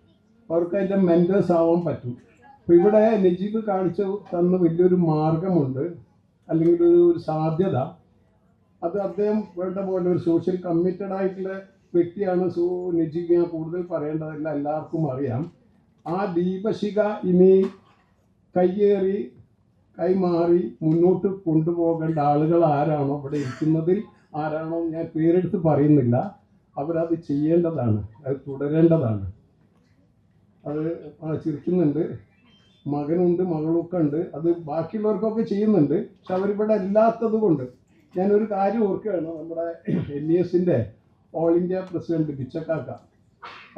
അവർക്ക് അതിൻ്റെ മെൻറ്റേഴ്സ് ആവാൻ പറ്റും. അപ്പോൾ ഇവിടെ നജീബ് കാണിച്ചു തന്ന വലിയൊരു മാർഗമുണ്ട്, അല്ലെങ്കിൽ ഒരു സാധ്യത. അത് അദ്ദേഹം വേണ്ട പോലെ ഒരു സോഷ്യൽ കമ്മിറ്റഡ് ആയിട്ടുള്ള വ്യക്തിയാണ്. സോ നിജിക്ക് ഞാൻ കൂടുതൽ പറയേണ്ടതില്ല, എല്ലാവർക്കും അറിയാം. ആ ദീപശിഖ ഇനി കയ്യേറി കൈമാറി മുന്നോട്ട് കൊണ്ടുപോകേണ്ട ആളുകൾ ആരാണോ ഇവിടെ ഇരിക്കുന്നതിൽ ആരാണോ ഞാൻ പേരെടുത്ത് പറയുന്നില്ല, അവരത് ചെയ്യേണ്ടതാണ്, അത് തുടരേണ്ടതാണ്. അത് ചിരിക്കുന്നുണ്ട്, മകനുണ്ട് മകളൊക്കെ ഉണ്ട്, അത് ബാക്കിയുള്ളവർക്കൊക്കെ ചെയ്യുന്നുണ്ട്. പക്ഷെ അവരിവിടെ ഇല്ലാത്തത് കൊണ്ട് ഞാനൊരു കാര്യം ഓർക്കുകയാണ്. നമ്മുടെ LESന്റെ ഓൾ ഇന്ത്യ പ്രസിഡന്റ് ബിച്ചക്കാക്ക,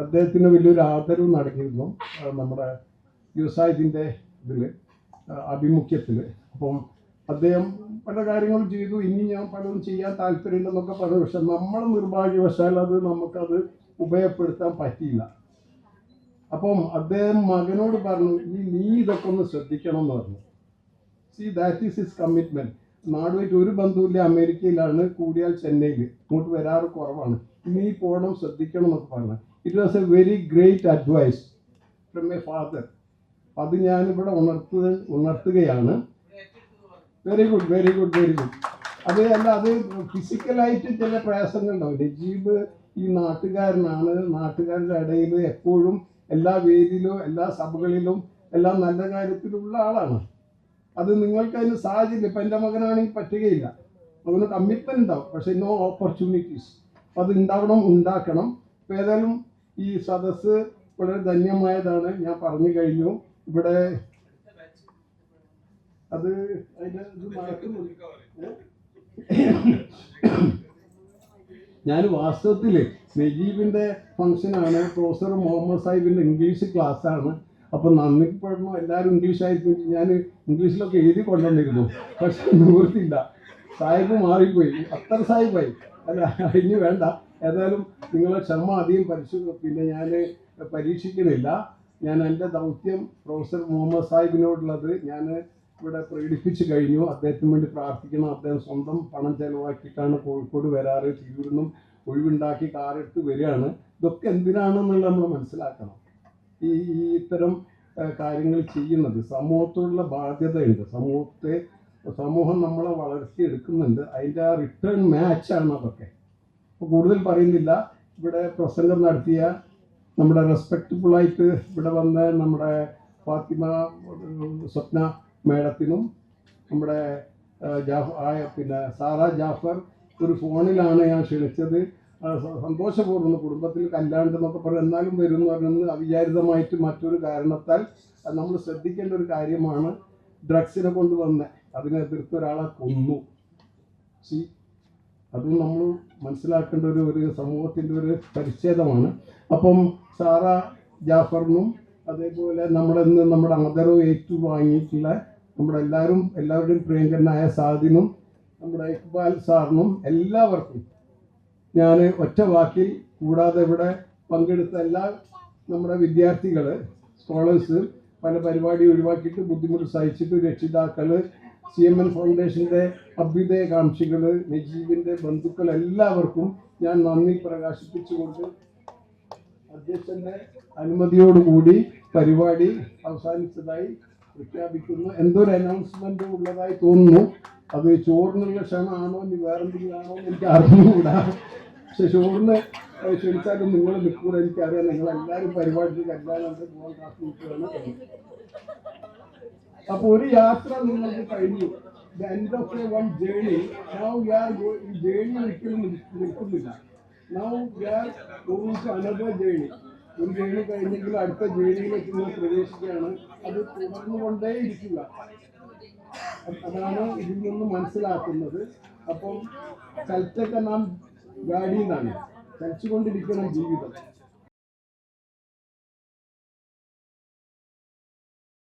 അദ്ദേഹത്തിന് വലിയൊരു ആദരവ് നടന്നിരുന്നു നമ്മുടെ വ്യവസായത്തിൻ്റെ ഇതിൽ ആഭിമുഖ്യത്തിൽ. അപ്പം അദ്ദേഹം പല കാര്യങ്ങളും ചെയ്തു. ഇനി ഞാൻ പലതും ചെയ്യാൻ താല്പര്യമുണ്ടെന്നൊക്കെ പറഞ്ഞു. പക്ഷെ നമ്മൾ നിർഭാഗ്യവശാൽ നമുക്കത് ഉപയോഗപ്പെടുത്താൻ പറ്റിയില്ല. അപ്പം അദ്ദേഹം മകനോട് പറഞ്ഞു, നീ ഇതൊക്കെ ഒന്ന് ശ്രദ്ധിക്കണം എന്ന് പറഞ്ഞു. See that is his commitment. നാടുമായിട്ട് ഒരു ബന്ധവുമില്ല, അമേരിക്കയിലാണ്, കൂടിയാൽ ചെന്നൈയിൽ, ഇങ്ങോട്ട് വരാറ് കുറവാണ്, നീ പോകണം ശ്രദ്ധിക്കണം എന്നൊക്കെ പറഞ്ഞു. It was a very great advice from a father. അത് ഞാനിവിടെ ഉണർത്തുകയാണ്. Very good very good very good. അത് അല്ല, അത് ഫിസിക്കലായിട്ട് ചില പ്രയാസങ്ങളുണ്ടാവും. നജീബ് ഈ നാട്ടുകാരനാണ്, നാട്ടുകാരുടെ ഇടയിൽ എപ്പോഴും എല്ലാ വേദിയിലും എല്ലാ സഭകളിലും എല്ലാ നല്ല കാര്യത്തിലുള്ള ആളാണ്. അത് നിങ്ങൾക്ക് അതിന് സാഹചര്യം, ഇപ്പം എൻ്റെ മകനാണെങ്കിൽ പറ്റുകയില്ല, അവന് കമ്മിറ്റ്മെന്റ് ഉണ്ടാവും, പക്ഷെ നോ ഓപ്പർച്യൂണിറ്റീസ്. അത് ഉണ്ടാക്കണം. ഇപ്പം ഏതായാലും ഈ സദസ്സ് വളരെ ധന്യമായതാണ്, ഞാൻ പറഞ്ഞു കഴിഞ്ഞു. ഇവിടെ അത് അതിൻ്റെ ഇത് നടക്കുന്നുണ്ട്. ഞാൻ വാസ്തവത്തിൽ നജീബിൻ്റെ ഫംഗ്ഷനാണ്, പ്രൊഫസർ മുഹമ്മദ് സാഹിബിൻ്റെ ഇംഗ്ലീഷ് ക്ലാസ്സാണ്. അപ്പം നന്ദിപ്പെടണം, എല്ലാവരും ഇംഗ്ലീഷായിട്ട് ഞാൻ ഇംഗ്ലീഷിലൊക്കെ എഴുതി കൊണ്ടുവന്നിരുന്നു, പക്ഷെ നിവൃത്തില്ല, സാഹിബ് മാറിപ്പോയി, അത്ര സാഹിബായി. അല്ല ഇനി വേണ്ട. ഏതായാലും നിങ്ങളെ ക്ഷമ അധികം പിന്നെ ഞാൻ പരീക്ഷിക്കണില്ല. ഞാൻ എൻ്റെ ദൗത്യം പ്രൊഫസർ മുഹമ്മദ് സാഹിബിനോടുള്ളത് ഞാൻ ഇവിടെ പ്രകടിപ്പിച്ചു കഴിഞ്ഞു. അദ്ദേഹത്തിന് വേണ്ടി പ്രാർത്ഥിക്കണം. അദ്ദേഹം സ്വന്തം പണം ചെലവാക്കിയിട്ടാണ് കോഴിക്കോട് വരാറ്, തിരൂരിൽ ഒഴിവുണ്ടാക്കി കാറെടുത്ത് വരികയാണ്. ഇതൊക്കെ എന്തിനാണെന്നുള്ളത് നമ്മൾ മനസ്സിലാക്കണം. ഈ ഇത്തരം കാര്യങ്ങൾ ചെയ്യുന്നത് സമൂഹത്തോടുള്ള ബാധ്യതയുണ്ട്. സമൂഹം നമ്മളെ വളർത്തിയെടുക്കുന്നുണ്ട്. അതിൻ്റെ ആ റിട്ടേൺ മാച്ചാണ് അതൊക്കെ. അപ്പോൾ കൂടുതൽ പറയുന്നില്ല. ഇവിടെ പ്രസംഗം നടത്തിയ നമ്മുടെ റെസ്പെക്റ്റബിളായിട്ട് ഇവിടെ വന്ന നമ്മുടെ ഫാത്തിമ സ്വപ്ന മേഡത്തിനും നമ്മുടെ പിന്നെ സാറ ജാഫർ, ഒരു ഫോണിലാണ് ഞാൻ ക്ഷണിച്ചത്. സന്തോഷപൂർവ്വം കുടുംബത്തിൽ കല്യാണ്ടെന്നൊക്കെ പറഞ്ഞു, എന്നാലും വരും എന്ന് പറഞ്ഞത് അവിചാരിതമായിട്ട് മറ്റൊരു കാരണത്താൽ നമ്മൾ ശ്രദ്ധിക്കേണ്ട ഒരു കാര്യമാണ്. ഡ്രഗ്സിനെ കൊണ്ടുവന്ന് അതിനെ എതിർത്ത് ഒരാളെ കൊന്നു. അതും നമ്മൾ മനസ്സിലാക്കേണ്ട ഒരു സമൂഹത്തിൻ്റെ ഒരു പരിച്ഛേദമാണ്. അപ്പം സാറ ജാഫറിനും അതേപോലെ നമ്മുടെ ആദരവ് ഏറ്റുവാങ്ങിയിട്ടുള്ള എല്ലാവരുടെയും പ്രിയങ്കരനായ സാദിനും നമ്മുടെ ഇക്ബാൽ സാറിനും എല്ലാവർക്കും ഞാൻ ഒറ്റ വാക്കിൽ, കൂടാതെ ഇവിടെ പങ്കെടുത്ത എല്ലാ നമ്മുടെ വിദ്യാർത്ഥികൾ, സ്കോളേഴ്സ്, പല പരിപാടി ഒഴിവാക്കിയിട്ട് ബുദ്ധിമുട്ട് സഹിച്ചിട്ട് രക്ഷിതാക്കൾ, CMN ഫൗണ്ടേഷൻ്റെ അഭ്യുദയകാംക്ഷികൾ, നജീബിൻ്റെ ബന്ധുക്കൾ, എല്ലാവർക്കും ഞാൻ നന്ദി പ്രകാശിപ്പിച്ചുകൊണ്ട് അധ്യക്ഷൻ്റെ അനുമതിയോടുകൂടി പരിപാടി അവസാനിച്ചതായി പ്രഖ്യാപിക്കുന്നു. എന്തൊരു അനൗൺസ്മെന്റ് ഉള്ളതായി തോന്നുന്നു. അത് ചോറിനുള്ള ക്ഷണമാണോ ഇനി വേറെന്തെങ്കിലും ആണോ എന്ന് എനിക്ക് അറിഞ്ഞുകൂടാ. പക്ഷെ ചോറിന് ക്ഷണിച്ചാലും നിങ്ങൾ നിൽക്കൂടെ എനിക്കറിയാം. നിങ്ങളെല്ലാവരും പരിപാടിക്ക് കല്യാണം പോകാൻ കാത്തിരിക്കുകയാണ്. അപ്പൊ ഒരു യാത്ര നിങ്ങൾക്ക് കഴിഞ്ഞു. The end of a one journey. Now we are ഈ ജേർണി ഒരിക്കലും നിൽക്കുന്നില്ല. Now we are going to another journey. ഒരു ജേണി കഴിഞ്ഞെങ്കിൽ അടുത്ത ജേണിയിലേക്ക് നിങ്ങൾ പ്രവേശിക്കുകയാണ്. അത് തുടർന്നുകൊണ്ടേ ഇരിക്കുക. അതാണ് ഇതിൽ നിന്ന് മനസ്സിലാക്കുന്നത്. അപ്പം ചലച്ചൊക്കെ നാം ഗാഡിന്നാണ്, ചലിച്ചുകൊണ്ടിരിക്കണം ജീവിതം.